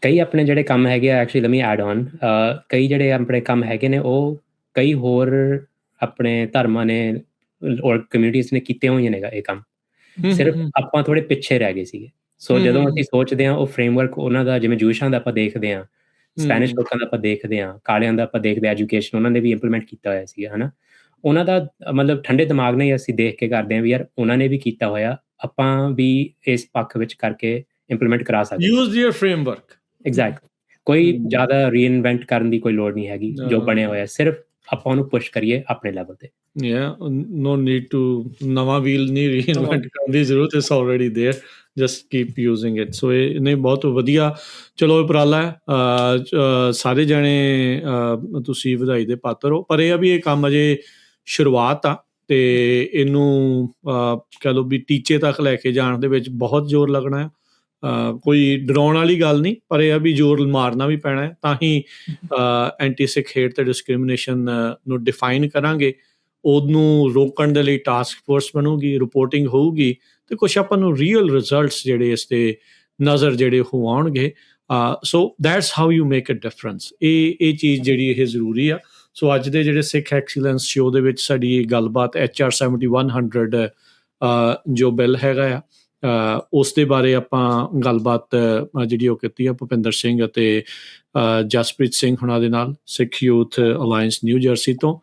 ਕਈ ਆਪਣੇ ਜਿਹੜੇ ਕੰਮ ਹੈਗੇ ਆ, actually let me add on, ਕਈ ਜਿਹੜੇ ਆਪਣੇ ਕੰਮ ਹੈਗੇ ਨੇ ਉਹ ਕਈ ਹੋਰ ਆਪਣੇ ਧਰਮਾਂ ਨੇ ਔਰ ਕਮਿਊਨਿਟੀਜ਼ ਨੇ ਕੀਤੇ ਹੋਏ ਨੇਗਾ ਇਹ ਕੰਮ, ਸਿਰਫ ਆਪਾਂ ਥੋੜੇ ਪਿੱਛੇ ਰਹਿ ਗਏ ਸੀਗੇ। ਸੋ ਜਦੋਂ ਅਸੀਂ ਸੋਚਦੇ ਹਾਂ ਉਹ ਫਰੇਮਵਰਕ ਉਹਨਾਂ ਦਾ, ਜਿਵੇਂ ਜੂਸ਼ਾਂ ਦਾ ਆਪਾਂ ਦੇਖਦੇ ਹਾਂ, ਸਪੈਨਿਸ਼ ਲੋਕਾਂ ਦਾ ਆਪਾਂ ਦੇਖਦੇ ਹਾਂ, ਕਾਲਿਆਂ ਦਾ ਆਪਾਂ ਦੇਖਦੇ ਹਾਂ, ਐਜੂਕੇਸ਼ਨ ਉਹਨਾਂ ਨੇ ਵੀ ਇੰਪਲੀਮੈਂਟ ਕੀਤਾ ਹੋਇਆ ਸੀਗਾ, ਹਨਾ। ਉਹਨਾਂ ਦਾ ਮਤਲਬ ਠੰਡੇ ਦਿਮਾਗ ਨਾਲ ਹੀ ਅਸੀਂ ਦੇਖ ਕੇ ਕਰਦੇ ਹਾਂ ਵੀ ਯਾਰ ਉਹਨਾਂ ਨੇ ਵੀ ਕੀਤਾ ਹੋਇਆ, ਆਪਾਂ ਵੀ ਇਸ ਪੱਖ ਵਿੱਚ ਕਰਕੇ ਇੰਪਲੀਮੈਂਟ ਕਰਾ ਸਕਦੇ। ਯੂਜ਼ ਯਰ ਫਰੇਮਵਰਕ। ਐਗਜ਼ੈਕਟਲੀ, ਕੋਈ ਜ਼ਿਆਦਾ ਰੀਇਨਵੈਂਟ ਕਰਨ ਦੀ ਕੋਈ ਲੋੜ ਨਹੀਂ ਹੈਗੀ, ਜੋ ਬਣਿਆ ਹੋਇਆ ਸਿਰਫ ਆਪਾਂ ਉਹਨੂੰ ਪੁਸ਼ ਕਰੀਏ ਆਪਣੇ ਲੈਵਲ ਤੇ। no need to ਨਵਾਂ ਵੀਲ ਨਹੀਂ ਰੀਇਨਵੈਂਟ ਕਰਨ ਦੀ ਜ਼ਰੂਰਤ, it's already there, just keep using it. So ਇਹ ਨਹੀਂ, ਬਹੁਤ ਵਧੀਆ ਚਲੋ ਉਪਰਾਲਾ ਹੈ। ਸਾਰੇ ਜਣੇ ਤੁਸੀਂ ਵਧਾਈ ਦੇ ਪਾਤਰ ਹੋ, ਪਰ ਇਹ ਆ ਵੀ ਇਹ ਕੰਮ ਅਜੇ ਸ਼ੁਰੂਆਤ ਆ ਤੇ ਇਹਨੂੰ ਕਹਿ ਲਓ ਵੀ ਟੀਚੇ ਤੱਕ ਲੈ ਕੇ ਜਾਣ ਦੇ ਵਿੱਚ ਬਹੁਤ ਜ਼ੋਰ ਲੱਗਣਾ ਹੈ। ਕੋਈ ਡਰਾਉਣ ਵਾਲੀ ਗੱਲ ਨਹੀਂ, ਪਰ ਇਹ ਆ ਵੀ ਜ਼ੋਰ ਮਾਰਨਾ ਵੀ ਪੈਣਾ ਹੈ, ਤਾਂ ਹੀ ਐਂਟੀ ਸਿੱਖ ਹੇਟ ਤੇ ਡਿਸਕ੍ਰਿਮੀਨੇਸ਼ਨ ਨੂੰ ਡਿਫਾਈਨ ਕਰਾਂਗੇ, ਉਹਨੂੰ ਰੋਕਣ ਦੇ ਲਈ ਟਾਸਕ ਫੋਰਸ ਬਣੂਗੀ, ਰਿਪੋਰਟਿੰਗ ਹੋਊਗੀ ਤੇ ਕੁਛ ਆਪਾਂ ਨੂੰ ਰੀਅਲ ਰਿਜ਼ਲਟਸ ਜਿਹੜੇ ਇਸ ਤੇ ਨਜ਼ਰ ਜਿਹੜੇ ਉਹ ਆਉਣਗੇ। So that's how you make a difference. ਇਹ ਚੀਜ਼ ਜਿਹੜੀ ਇਹ ਜ਼ਰੂਰੀ ਆ। ਸੋ ਅੱਜ ਦੇ ਜਿਹੜੇ ਸਿੱਖ ਐਕਸੀਲੈਂਸ ਸ਼ੋਅ ਦੇ ਵਿੱਚ ਸਾਡੀ ਗੱਲਬਾਤ HR 7100 ਜੋ ਬਿੱਲ ਹੈਗਾ ਆ, ਉਸ ਦੇ ਬਾਰੇ ਆਪਾਂ ਗੱਲਬਾਤ ਜਿਹੜੀ ਉਹ ਕੀਤੀ ਆ ਭੁਪਿੰਦਰ ਸਿੰਘ ਅਤੇ ਜਸਪ੍ਰੀਤ ਸਿੰਘ ਹੁਣਾਂ ਦੇ ਨਾਲ, Sikh youth alliance New Jersey ਤੋਂ,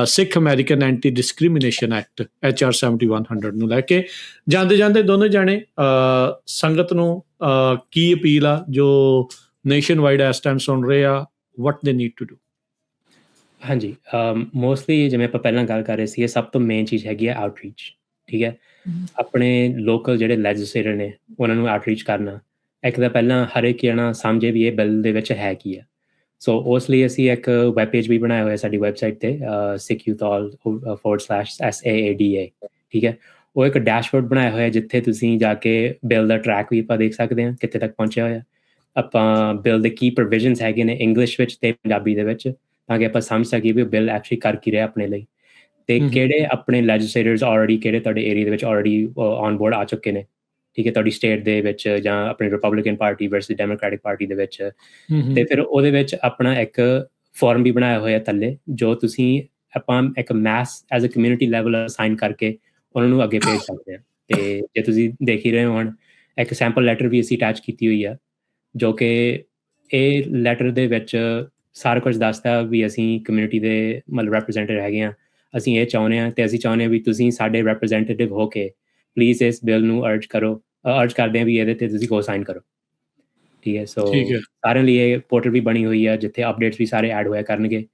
Sikh American anti discrimination act HR 7100 ਨੂੰ ਲੈ ਕੇ। ਜਾਂਦੇ ਦੋਨੋਂ ਜਾਣੇ ਸੰਗਤ ਨੂੰ ਕੀ ਅਪੀਲ ਆ ਜੋ ਨੇਸ਼ਨ ਵਾਈਡ ਇਸ ਟਾਈਮ ਸੁਣ ਰਹੇ ਆ, ਵਟ ਦੇ ਨੀਡ ਟੂ ਡੂ? ਹਾਂਜੀ, ਮੋਸਟਲੀ ਜਿਵੇਂ ਆਪਾਂ ਪਹਿਲਾਂ ਗੱਲ ਕਰ ਰਹੇ ਸੀ, ਸਭ ਤੋਂ ਮੇਨ ਚੀਜ਼ ਹੈਗੀ ਆ ਆਊਟਰੀਚ। ਠੀਕ ਹੈ, ਆਪਣੇ ਲੋਕਲ ਜਿਹੜੇ ਲੈਜਿਸਲੇਟਰ ਨੇ ਉਹਨਾਂ ਨੂੰ ਆਊਟਰੀਚ ਕਰਨਾ। ਇੱਕ ਤਾਂ ਪਹਿਲਾਂ ਹਰ ਇੱਕ ਜਣਾ ਸਮਝੇ ਵੀ ਇਹ ਬਿੱਲ ਦੇ ਵਿੱਚ ਹੈ ਕੀ ਆ। ਸੋ ਉਸ ਲਈ ਅਸੀਂ ਇੱਕ ਵੈਬ ਪੇਜ ਵੀ ਬਣਾਇਆ ਹੋਇਆ ਸਾਡੀ ਵੈਬਸਾਈਟ ਤੇ, sikhyoutall/SAADA। ਠੀਕ ਹੈ, ਉਹ ਇੱਕ ਡੈਸ਼ਬੋਰਡ ਬਣਾਇਆ ਹੋਇਆ ਜਿੱਥੇ ਤੁਸੀਂ ਜਾ ਕੇ ਬਿੱਲ ਦਾ ਟਰੈਕ ਵੀ ਆਪਾਂ ਦੇਖ ਸਕਦੇ ਹਾਂ ਕਿੱਥੇ ਤੱਕ ਪਹੁੰਚਿਆ ਹੋਇਆ। ਆਪਾਂ ਬਿੱਲ ਦੇ ਕੀ ਪ੍ਰੋਵੀਜ਼ਨਸ ਹੈਗੇ ਨੇ ਇੰਗਲਿਸ਼ ਵਿੱਚ ਤੇ ਪੰਜਾਬੀ ਦੇ ਵਿੱਚ, ਤਾਂ ਕਿ ਆਪਾਂ ਸਮਝ ਸਕੀਏ ਵੀ ਬਿੱਲ ਐਕਚੁਅਲੀ ਕਰ ਕੀ ਰਿਹਾ ਆਪਣੇ ਲਈ, ਤੇ ਕਿਹੜੇ ਆਪਣੇ ਲੈਜਿਸਲੇਟਰਸ ਆਲਰੇਡੀ ਕਿਹੜੇ ਤੁਹਾਡੇ ਏਰੀਆ ਦੇ ਵਿੱਚ ਆਲਰੇਡੀ ਔਨ ਬੋਰਡ ਆ ਚੁੱਕੇ ਨੇ। ਠੀਕ ਹੈ, ਤੁਹਾਡੀ ਸਟੇਟ ਦੇ ਵਿੱਚ ਜਾਂ ਆਪਣੀ Republican party versus democratic party ਦੇ ਵਿੱਚ। ਤੇ ਫਿਰ ਉਹਦੇ ਵਿੱਚ ਆਪਣਾ ਇੱਕ ਫਾਰਮ ਵੀ ਬਣਾਇਆ ਹੋਇਆ ਥੱਲੇ, ਜੋ ਤੁਸੀਂ ਆਪਾਂ ਇੱਕ mess as a community level assign ਕਰਕੇ ਉਹਨਾਂ ਨੂੰ ਅੱਗੇ ਭੇਜ ਸਕਦੇ ਹਾਂ। ਤੇ ਜੇ ਤੁਸੀਂ ਦੇਖ ਹੀ ਰਹੇ ਹੋ ਹੁਣ, ਇੱਕ ਸੈਂਪਲ ਲੈਟਰ ਵੀ ਅਸੀਂ ਅਟੈਚ ਕੀਤੀ ਹੋਈ ਆ, ਜੋ ਕਿ ਇਹ ਲੈਟਰ ਦੇ ਵਿੱਚ ਸਾਰਾ ਕੁਝ ਦੱਸਦਾ ਵੀ ਅਸੀਂ ਕਮਿਊਨਿਟੀ ਦੇ ਮਤਲਬ ਰੈਪਰੈਜ਼ੈਂਟੇਟਿਵ ਹੈਗੇ ਹਾਂ, ਅਸੀਂ ਇਹ ਚਾਹੁੰਦੇ ਹਾਂ ਤੇ ਅਸੀਂ ਚਾਹੁੰਦੇ ਹਾਂ ਵੀ ਤੁਸੀਂ ਸਾਡੇ ਰੈਪਰੈਜ਼ੈਂਟੇਟਿਵ ਹੋ ਕੇ ਪਲੀਜ਼ ਇਸ ਬਿੱਲ ਨੂੰ ਅਰਜ ਕਰਦੇ ਹਾਂ ਵੀ ਇਹਦੇ ਤੇ ਤੁਸੀਂ ਕੋ ਸਾਈਨ ਕਰੋ। ਠੀਕ ਹੈ, ਸੋ ਸਾਰਿਆਂ ਲਈ ਇਹ ਪੋਰਟਲ ਵੀ ਬਣੀ ਹੋਈ ਹੈ ਜਿੱਥੇ ਅਪਡੇਟਸ ਵੀ ਸਾਰੇ ਐਡ ਹੋਇਆ ਕਰਨਗੇ।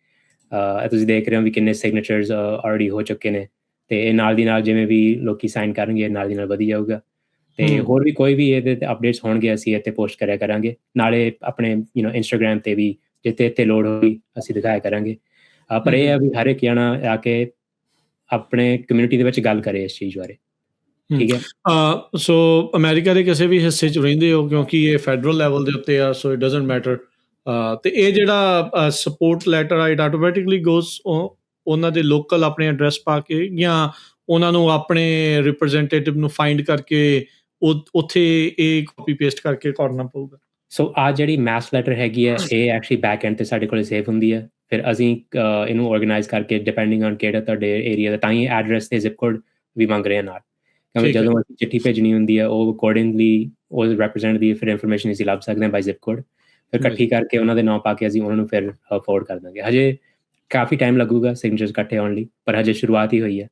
ਤੁਸੀਂ ਦੇਖ ਰਹੇ ਹੋ ਵੀ ਕਿੰਨੇ ਸਿਗਨੇਚਰਸ ਆਲਰੇਡੀ ਹੋ ਚੁੱਕੇ ਨੇ, ਤੇ ਇਹ ਨਾਲ ਦੀ ਨਾਲ ਜਿਵੇਂ ਵੀ ਲੋਕੀ ਸਾਈਨ ਕਰਨਗੇ ਨਾਲ ਦੀ ਨਾਲ ਵਧੀ ਜਾਊਗਾ। ਤੇ ਹੋਰ ਵੀ ਕੋਈ ਵੀ ਇਹਦੇ ਤੇ ਅਪਡੇਟਸ ਹੋਣਗੇ ਅਸੀਂ ਇੱਥੇ ਪੋਸਟ ਕਰਿਆ ਕਰਾਂਗੇ, ਨਾਲੇ ਆਪਣੇ ਇੰਸਟਾਗ੍ਰਾਮ ਤੇ ਵੀ ਜਿੱਥੇ ਇੱਥੇ ਲੋੜ ਹੋਈ ਅਸੀਂ ਦਿਖਾਇਆ ਕਰਾਂਗੇ। ਪਰ ਇਹ ਹੈ ਵੀ ਹਰ ਇੱਕ ਜਣਾ ਆ ਕੇ ਆਪਣੇ ਕਮਿਊਨਿਟੀ ਦੇ ਵਿੱਚ ਗੱਲ ਕਰੇ ਇਸ ਚੀਜ਼ ਬਾਰੇ। ਠੀਕ ਹੈ, ਸੋ ਅਮਰੀਕਾ ਦੇ ਕਿਸੇ ਵੀ ਹਿੱਸੇ 'ਚ ਰਹਿੰਦੇ ਹੋ, ਕਿਉਂਕਿ ਇਹ ਫੈਡਰਲ ਲੈਵਲ ਦੇ ਉੱਤੇ ਆ, ਸੋ ਇਟ ਡਜ਼ਨਟ ਮੈਟਰ। ਤੇ ਇਹ ਜਿਹੜਾ ਸਪੋਰਟ ਲੈਟਰ ਆ, ਇਟ ਆਟੋਮੈਟਿਕਲੀ ਗੋਜ਼ ਉਹਨਾਂ ਦੇ ਲੋਕਲ ਆਪਣੇ ਐਡਰੈਸ ਪਾ ਕੇ, ਜਾਂ ਉਹਨਾਂ ਨੂੰ ਆਪਣੇ ਰਿਪਰੈਜ਼ੈਂਟੇਟਿਵ ਨੂੰ ਫਾਈਂਡ ਕਰਕੇ ਉੱਥੇ ਇਹ ਕਾਪੀ ਪੇਸਟ ਕਰਕੇ ਕਰਨਾ ਪਊਗਾ? ਸੋ ਆ ਜਿਹੜੀ ਮੈਸ ਲੈਟਰ ਹੈਗੀ ਹੈ, ਇਹ ਐਕਚੁਅਲੀ ਬੈਕ ਐਂਡ ਤੇ ਸਾਡੇ ਕੋਲ ਸੇਵ ਹੁੰਦੀ ਹੈ। ਫਿਰ ਅਸੀਂ ਇਹਨੂੰ ਆਰਗੇਨਾਈਜ਼ ਕਰਕੇ ਡਿਪੈਂਡਿੰਗ ਔਨ ਕਿਹੜਾ ਤੁਹਾਡੇ ਏਰੀਆ ਦਾ, ਤਾਂ ਹੀ ਐਡਰੈਸ ਤੇ ਜ਼ਿਪ ਕੋਡ ਵੀ ਮੰਗ ਰਹੇ ਨਾਲ, ਕਿਉਂਕਿ ਜਦੋਂ ਅਸੀਂ ਚਿੱਠੀ ਭੇਜਣੀ ਹੁੰਦੀ ਹੈ ਉਹ ਅਕੋਰਡਿੰਗਲੀ ਉਹ ਰੈਪਰੈਜ਼ੈਂਟ ਦੀ ਫਿਰ ਇਨਫੋਰਮੇਸ਼ਨ ਅਸੀਂ ਲੱਭ ਸਕਦੇ ਹਾਂ ਬਾਈ ਜ਼ਿਪ ਕੋਡ। ਫਿਰ ਇਕੱਠੀ ਕਰਕੇ ਉਹਨਾਂ ਦੇ ਨਾਮ ਪਾ ਕੇ ਅਸੀਂ ਉਹਨਾਂ ਨੂੰ ਫਿਰ ਫੋਰਵਰਡ ਕਰ ਦਾਂਗੇ। ਹਜੇ ਕਾਫੀ ਟਾਈਮ ਲੱਗੂਗਾ ਸਿਗਨੇਚਰਸ ਇਕੱਠੇ ਹੋਣ ਲਈ, ਪਰ ਹਜੇ ਸ਼ੁਰੂਆਤ ਹੀ ਹੋਈ ਹੈ।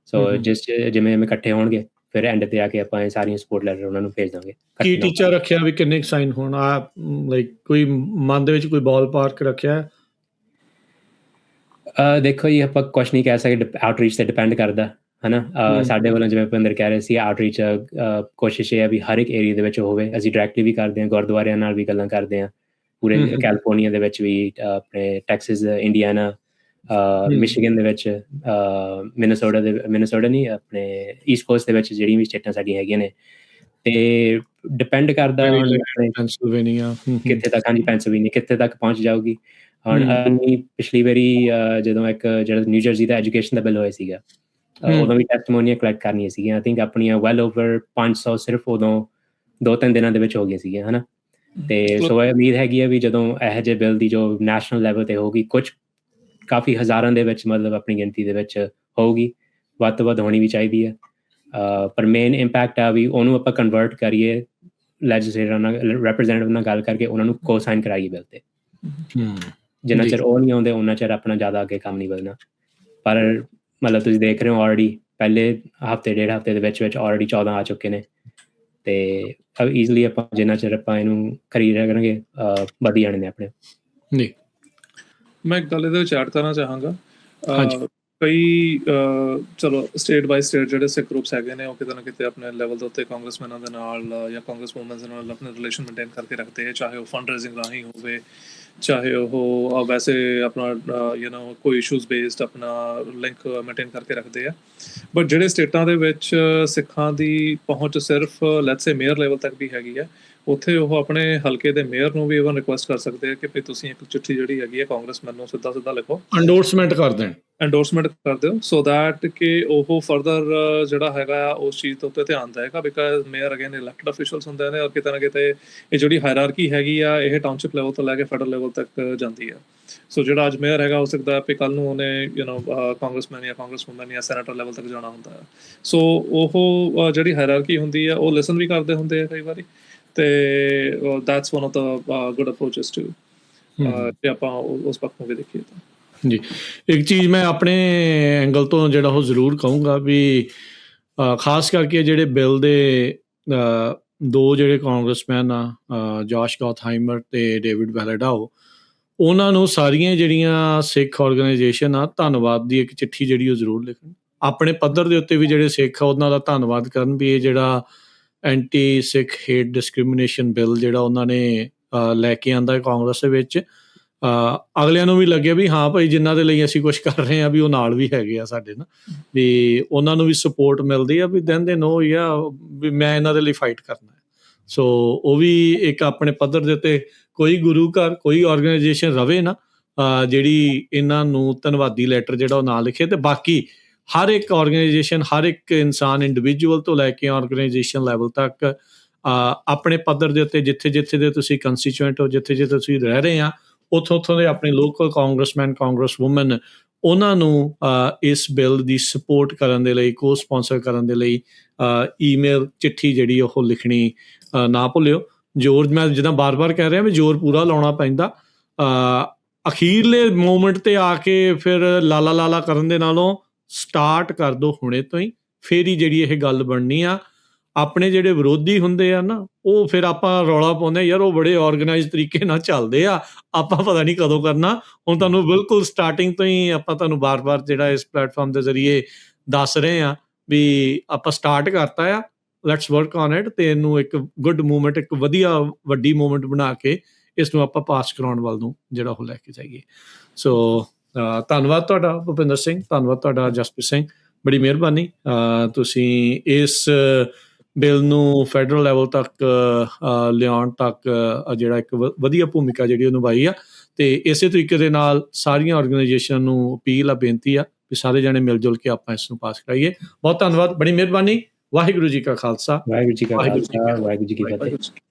ਸੋ ਜਿਵੇਂ ਇਕੱਠੇ ਹੋਣਗੇ ਫਿਰ ਐਂਡ ਤੇ ਆ ਕੇ ਆਪਾਂ ਇਹ ਸਾਰੀਆਂ ਸਪੋਰਟ ਲੈਟਰ ਉਹਨਾਂ ਨੂੰ ਭੇਜ ਦਾਂਗੇ। ਕੀ ਟੀਚਰ ਰੱਖਿਆ ਵੀ ਕਿੰਨੇ ਸਾਈਨ ਹੋਣ? ਲਾਈਕ ਕੋਈ ਮਨ ਦੇ ਵਿੱਚ ਕੋਈ ਬਾਲ ਪਾਰਕ ਰੱਖਿਆ? ਦੇਖੋ ਜੀ, ਆਪਾਂ ਕੁਛ ਨਹੀਂ ਕਹਿ ਸਕਦੇ, ਆਊਟਰੀਚ ਤੇ ਡਿਪੈਂਡ ਕਰਦਾ ਹੈ ਨਾ। ਸਾਡੇ ਵੱਲੋਂ ਜਿਵੇਂ ਭਿੰਦਰ ਕਹਿ ਰਹੇ ਸੀ, ਆਊਟਰੀਚ ਕੋਸ਼ਿਸ਼ ਇਹ ਹੈ ਵੀ ਹਰ ਇੱਕ ਏਰੀਆ ਦੇ ਵਿੱਚ ਹੋਵੇ। ਅਸੀਂ ਡਾਇਰੈਕਟਲੀ ਵੀ ਕਰਦੇ ਹਾਂ, ਗੁਰਦੁਆਰਿਆਂ ਨਾਲ ਵੀ ਗੱਲਾਂ ਕਰਦੇ ਹਾਂ, ਪੂਰੇ ਕੈਲੀਫੋਰਨੀਆ ਦੇ ਵਿੱਚ ਵੀ, ਆਪਣੇ ਟੈਕਸਿਸ, ਇੰਡੀਆਨਾ, ਮਿਸ਼ੀਗਨ ਦੇ ਵਿੱਚ, ਮਿਨੇਸੋਟਾ ਨਹੀਂ, ਆਪਣੇ ਈਸਟ ਕੋਸਟ ਦੇ ਵਿੱਚ ਜਿਹੜੀਆਂ ਵੀ ਸਟੇਟਾਂ ਸਾਡੀਆਂ ਹੈਗੀਆਂ ਨੇ, ਤੇ ਡਿਪੈਂਡ ਕਰਦਾ ਹੁਣ ਆਪਣੇ ਪੈਂਸਿਲਵੇਨੀਆ ਕਿੱਥੇ ਤੱਕ, ਹਾਂਜੀ ਪੈਂਸਿਲਵੇਨੀਆ ਕਿੱਥੇ ਤੱਕ ਪਹੁੰਚ ਜਾਊਗੀ। ਹੁਣ ਅਸੀਂ ਪਿਛਲੀ ਵਾਰੀ ਜਦੋਂ ਇੱਕ ਜਿਹੜਾ ਨਿਊ ਜਰਸੀ ਦਾ ਐਜੂਕੇਸ਼ਨ ਦਾ ਬਿੱਲ ਹੋਇਆ ਸੀਗਾ, ਉਦੋਂ ਵੀ ਟੈਸਟਮੋਨੀਆਂ ਕਲੈਕਟ ਕਰਨੀਆਂ ਸੀਗੀਆਂ। ਆਈ ਥਿੰਕ ਆਪਣੀਆਂ ਵੈਲ ਓਵਰ 500 ਸਿਰਫ ਉਦੋਂ 2-3 ਦਿਨਾਂ ਦੇ ਵਿੱਚ ਹੋ ਗਈਆਂ ਸੀਗੀਆਂ, ਹਨਾ। ਤੇ ਸੋ ਇਹ ਉਮੀਦ ਹੈਗੀ ਆ ਵੀ ਜਦੋਂ ਇਹੋ ਜਿਹੇ ਬਿੱਲ ਦੀ ਜੋ ਨੈਸ਼ਨਲ ਲੈਵਲ ਤੇ ਹੋਊਗੀ, ਕੁਝ ਕਾਫੀ ਹਜ਼ਾਰਾਂ ਦੇ ਵਿੱਚ ਮਤਲਬ ਆਪਣੀ ਗਿਣਤੀ ਦੇ ਵਿੱਚ ਹੋਊਗੀ, ਵੱਧ ਤੋਂ ਵੱਧ ਹੋਣੀ ਵੀ ਚਾਹੀਦੀ ਹੈ। ਪਰ ਮੇਨ ਇੰਪੈਕਟ ਆ ਵੀ ਉਹਨੂੰ ਆਪਾਂ ਕਨਵਰਟ ਕਰੀਏ, ਲੈਜਿਸਲੇਟਰ ਨਾਲ, ਰੈਪਰੈਜ਼ੈਂਟੇਟਿਵ ਨਾਲ ਗੱਲ ਕਰਕੇ ਉਹਨਾਂ ਨੂੰ ਕੋ ਸਾਈਨ ਕਰਾਈਏ ਬਿੱਲ ਤੇ। ਜਿੰਨਾ ਚਿਰ ਉਹ ਨਹੀਂ ਆਉਂਦੇ ਉਹਨਾਂ ਚਿਰ ਆਪਣਾ ਜ਼ਿਆਦਾ ਅੱਗੇ ਕੰਮ ਨਹੀਂ ਵਧਣਾ। ਪਰ ਮਤਲਬ ਤੁਸੀਂ ਦੇਖ ਰਹੇ ਹੋ ਆਲਰੇਡੀ ਪਹਿਲੇ ਹਫ਼ਤੇ 1.5 ਹਫ਼ਤੇ ਦੇ ਵਿੱਚ ਆਲਰੇਡੀ 14 ਆ ਚੁੱਕੇ ਨੇ, ਤੇ ਈਜ਼ਲੀ ਆਪਾਂ ਜਿੰਨਾ ਚਿਰ ਆਪਾਂ ਇਹਨੂੰ ਖਰੀਦ ਕਰਾਂਗੇ ਵਧ ਜਾਣੇ ਨੇ ਆਪਣੇ। ਜੀ ਮੈਂ ਇੱਕ ਗੱਲ ਇਹਦੇ ਵਿੱਚ ਐਡ ਕਰਨਾ ਚਾਹਾਂਗਾ। ਕਈ ਚਲੋ ਸਟੇਟ ਬਾਈ ਸਟੇਟ ਜਿਹੜੇ ਸਿੱਖ ਗਰੁੱਪਸ ਹੈਗੇ ਨੇ ਉਹ ਕਿਤੇ ਨਾ ਕਿਤੇ ਆਪਣੇ ਲੈਵਲ ਦੇ ਉੱਤੇ ਕਾਂਗਰਸਮੈਨਾਂ ਦੇ ਨਾਲ ਜਾਂ ਕਾਂਗਰਸ ਵੂਮਨਸ ਦੇ ਨਾਲ ਆਪਣੇ ਰਿਲੇਸ਼ਨ ਮੇਨਟੇਨ ਕਰਕੇ ਰੱਖਦੇ ਆ, ਚਾਹੇ ਉਹ ਫੰਡ ਰੇਜ਼ਿੰਗ ਰਾਹੀਂ ਹੋਵੇ, ਚਾਹੇ ਉਹ ਵੈਸੇ ਆਪਣਾ ਕੋਈ ਇਸ਼ੂਜ਼ ਬੇਸਡ ਆਪਣਾ ਲਿੰਕ ਮੇਨਟੇਨ ਕਰਕੇ ਰੱਖਦੇ ਆ। ਬਟ ਜਿਹੜੇ ਸਟੇਟਾਂ ਦੇ ਵਿੱਚ ਸਿੱਖਾਂ ਦੀ ਪਹੁੰਚ ਸਿਰਫ ਲੈਟਸ ਸੇ ਮੇਅਰ ਲੈਵਲ ਤੱਕ ਵੀ ਹੈਗੀ ਹੈ, ਉੱਥੇ ਉਹ ਆਪਣੇ ਹਲਕੇ ਦੇ ਮੇਅਰ ਨੂੰ ਵੀ ਇਵਨ ਰਿਕੁਐਸਟ ਕਰ ਸਕਦੇ ਆ ਕਿ ਭਈ ਤੁਸੀਂ ਇੱਕ ਚਿੱਠੀ ਜਿਹੜੀ ਹੈਗੀ ਹੈ ਕਾਂਗਰਸਮੈਨ ਨੂੰ ਸਿੱਧਾ ਲਿਖੋ, ਐਂਡੋਰਸਮੈਂਟ ਕਰ ਦੇਣ, ਐਂਡੋਰਸਮੈਂਟ ਕਰ ਦਿਓ, ਸੋ ਦੈਟ ਕਿ ਉਹ ਫਰਦਰ ਜਿਹੜਾ ਹੈਗਾ ਆ ਉਸ ਚੀਜ਼ ਦੇ ਉੱਤੇ ਧਿਆਨ ਦੇਵੇਗਾ। Because mayor again elected officials ਹੁੰਦੇ ਨੇ, ਔਰ ਕਿਤੇ ਨਾ ਕਿਤੇ ਇਹ ਜਿਹੜੀ ਹਾਇਰਾਰਕੀ ਹੈਗੀ ਆ ਇਹ ਟਾਊਨਸ਼ਿਪ ਲੈਵਲ ਤੋਂ ਲੈ ਕੇ ਫੈਡਰਲ ਲੈਵਲ ਤੱਕ ਜਾਂਦੀ ਆ। ਸੋ ਜਿਹੜਾ ਅੱਜ ਮੇਅਰ ਹੈਗਾ ਹੋ ਸਕਦਾ ਵੀ ਕੱਲ੍ਹ ਨੂੰ ਉਹਨੇ ਕਾਂਗਰਸਮੈਨ ਜਾਂ ਕਾਂਗਰਸ ਵੂਮਨ ਜਾਂ ਸੈਨੇਟਰ ਲੈਵਲ ਤੱਕ ਜਾਣਾ ਹੁੰਦਾ ਹੈ। ਸੋ ਉਹ ਜਿਹੜੀ ਹਾਇਰਾਰਕੀ ਹੁੰਦੀ ਆ ਉਹ ਲਿਸਨ ਵੀ ਕਰਦੇ ਹੁੰਦੇ ਆ ਕਈ ਵਾਰੀ, ਤੇ that's one of the good approaches to ਜੇ ਆਪਾਂ ਉਸ ਪੱਖ ਨੂੰ ਵੀ ਦੇਖੀਏ ਤਾਂ। ਜੀ ਇੱਕ ਚੀਜ਼ ਮੈਂ ਆਪਣੇ ਐਂਗਲ ਤੋਂ ਜਿਹੜਾ ਉਹ ਜ਼ਰੂਰ ਕਹੂੰਗਾ ਵੀ ਖਾਸ ਕਰਕੇ ਜਿਹੜੇ ਬਿੱਲ ਦੇ ਦੋ ਜਿਹੜੇ ਕਾਂਗਰਸਮੈਨ ਆ, ਜੋਸ਼ ਗੌਥਹਾਈਮਰ ਤੇ ਡੇਵਿਡ ਵੈਲੇਡਾਓ, ਉਹਨਾਂ ਨੂੰ ਸਾਰੀਆਂ ਜਿਹੜੀਆਂ ਸਿੱਖ ਆਰਗੇਨਾਈਜੇਸ਼ਨ ਆ ਧੰਨਵਾਦ ਦੀ ਇੱਕ ਚਿੱਠੀ ਜਿਹੜੀ ਉਹ ਜ਼ਰੂਰ ਲਿਖਣ, ਆਪਣੇ ਪੱਧਰ ਦੇ ਉੱਤੇ ਵੀ ਜਿਹੜੇ ਸਿੱਖ ਆ ਉਹਨਾਂ ਦਾ ਧੰਨਵਾਦ ਕਰਨ ਵੀ ਇਹ ਜਿਹੜਾ ਐਂਟੀ ਸਿੱਖ ਹੇਟ ਡਿਸਕ੍ਰਿਮੀਨੇਸ਼ਨ ਬਿੱਲ ਜਿਹੜਾ ਉਹਨਾਂ ਨੇ ਲੈ ਕੇ ਆਂਦਾ ਕਾਂਗਰਸ ਦੇ ਵਿੱਚ, ਅਗਲਿਆਂ ਨੂੰ ਵੀ ਲੱਗਿਆ ਵੀ ਹਾਂ ਭਾਈ ਜਿਨ੍ਹਾਂ ਦੇ ਲਈ ਅਸੀਂ ਕੁਛ ਕਰ ਰਹੇ ਹਾਂ ਵੀ ਉਹ ਨਾਲ ਵੀ ਹੈਗੇ ਆ ਸਾਡੇ ਨਾ, ਵੀ ਉਹਨਾਂ ਨੂੰ ਵੀ ਸਪੋਰਟ ਮਿਲਦੀ ਆ ਵੀ ਦੈਨ ਦੇ ਨੋ ਜਾਂ ਵੀ ਮੈਂ ਇਹਨਾਂ ਦੇ ਲਈ ਫਾਈਟ ਕਰਨਾ। ਸੋ ਉਹ ਵੀ ਇੱਕ ਆਪਣੇ ਪੱਧਰ ਦੇ ਉੱਤੇ ਕੋਈ ਗੁਰੂ ਘਰ ਕੋਈ ਆਰਗੇਨਾਈਜੇਸ਼ਨ ਰਵੇ ਨਾ ਜਿਹੜੀ ਇਹਨਾਂ ਨੂੰ ਧੰਨਵਾਦੀ ਲੈਟਰ ਜਿਹੜਾ ਉਹ ਨਾ ਲਿਖੇ, ਤੇ ਬਾਕੀ ਹਰ ਇੱਕ ਆਰਗੇਨਾਈਜੇਸ਼ਨ, ਹਰ ਇੱਕ ਇਨਸਾਨ ਇੰਡੀਵਿਜੂਅਲ ਤੋਂ ਲੈ ਕੇ ਆਰਗੇਨਾਈਜੇਸ਼ਨ ਲੈਵਲ ਤੱਕ ਆਪਣੇ ਪੱਧਰ ਦੇ ਉੱਤੇ ਜਿੱਥੇ ਦੇ ਤੁਸੀਂ ਕੰਸਟੀਚੂਐਂਟ ਹੋ, ਜਿੱਥੇ ਤੁਸੀਂ ਰਹਿ ਰਹੇ ਆ, ਉੱਥੋਂ ਦੇ ਆਪਣੇ ਲੋਕਲ ਕਾਂਗਰਸਮੈਨ, ਕਾਂਗਰਸ ਵੂਮਨ, ਉਹਨਾਂ ਨੂੰ ਇਸ ਬਿੱਲ ਦੀ ਸਪੋਰਟ ਕਰਨ ਦੇ ਲਈ, ਕੋ ਸਪਾਂਸਰ ਕਰਨ ਦੇ ਲਈ ਈਮੇਲ, ਚਿੱਠੀ ਜਿਹੜੀ ਉਹ ਲਿਖਣੀ ਨਾ ਭੁੱਲਿਓ। ਜ਼ੋਰ ਮੈਂ ਜਿੱਦਾਂ ਬਾਰ-ਬਾਰ ਕਹਿ ਰਿਹਾ ਵੀ ਜ਼ੋਰ ਪੂਰਾ ਲਾਉਣਾ ਪੈਂਦਾ, ਅਖੀਰਲੇ ਮੂਮੈਂਟ 'ਤੇ ਆ ਕੇ ਫਿਰ ਲਾਲਾ ਕਰਨ ਦੇ ਨਾਲੋਂ ਸਟਾਰਟ ਕਰ ਦਿਓ ਹੁਣੇ ਤੋਂ ਹੀ, ਫਿਰ ਹੀ ਜਿਹੜੀ ਇਹ ਗੱਲ ਬਣਨੀ ਆ। ਆਪਣੇ ਜਿਹੜੇ ਵਿਰੋਧੀ ਹੁੰਦੇ ਆ ਨਾ, ਉਹ ਫਿਰ ਆਪਾਂ ਰੌਲਾ ਪਾਉਂਦੇ ਯਾਰ ਉਹ ਬੜੇ ਆਰਗੇਨਾਈਜ਼ ਤਰੀਕੇ ਨਾਲ ਚੱਲਦੇ ਆ, ਆਪਾਂ ਪਤਾ ਨਹੀਂ ਕਦੋਂ ਕਰਨਾ। ਹੁਣ ਤੁਹਾਨੂੰ ਬਿਲਕੁਲ ਸਟਾਰਟਿੰਗ ਤੋਂ ਹੀ ਆਪਾਂ ਤੁਹਾਨੂੰ ਬਾਰ-ਬਾਰ ਜਿਹੜਾ ਇਸ ਪਲੇਟਫਾਰਮ ਦੇ ਜ਼ਰੀਏ ਦੱਸ ਰਹੇ ਆ ਵੀ ਆਪਾਂ ਸਟਾਰਟ ਕਰਤਾ ਆ, ਲੈਟਸ ਵਰਕ ਔਨ ਇਟ, ਅਤੇ ਇਹਨੂੰ ਇੱਕ ਗੁੱਡ ਮੂਵਮੈਂਟ, ਇੱਕ ਵਧੀਆ ਵੱਡੀ ਮੂਵਮੈਂਟ ਬਣਾ ਕੇ ਇਸ ਨੂੰ ਆਪਾਂ ਪਾਸ ਕਰਾਉਣ ਵੱਲ ਨੂੰ ਜਿਹੜਾ ਉਹ ਲੈ ਕੇ ਜਾਈਏ। ਸੋ ਧੰਨਵਾਦ ਤੁਹਾਡਾ ਭੁਪਿੰਦਰ ਸਿੰਘ, ਧੰਨਵਾਦ ਤੁਹਾਡਾ ਜਸਪ੍ਰੀਤ ਸਿੰਘ, ਬੜੀ ਮਿਹਰਬਾਨੀ। ਤੁਸੀਂ ਇਸ ਬਿੱਲ ਨੂੰ ਫੈਡਰਲ ਲੈਵਲ ਤੱਕ ਲਿਆਉਣ ਤੱਕ ਜਿਹੜਾ ਇੱਕ ਵਧੀਆ ਭੂਮਿਕਾ ਜਿਹੜੀ ਉਹ ਨਿਭਾਈ ਆ, ਅਤੇ ਇਸੇ ਤਰੀਕੇ ਦੇ ਨਾਲ ਸਾਰੀਆਂ ਆਰਗੇਨਾਈਜੇਸ਼ਨ ਨੂੰ ਅਪੀਲ ਆ, ਬੇਨਤੀ ਆ ਵੀ ਸਾਰੇ ਜਣੇ ਮਿਲ ਜੁਲ ਕੇ ਆਪਾਂ ਇਸ ਨੂੰ ਪਾਸ ਕਰਾਈਏ। ਬਹੁਤ ਧੰਨਵਾਦ, ਬੜੀ ਮਿਹਰਬਾਨੀ। ਵਾਹਿਗੁਰੂ ਜੀ ਕਾ ਖਾਲਸਾ, ਵਾਹਿਗੁਰੂ ਜੀ ਕਾ ਖਾਲਸਾ, ਵਾਹਿਗੁਰੂ ਜੀ ਕੀ ਫਤਿਹ।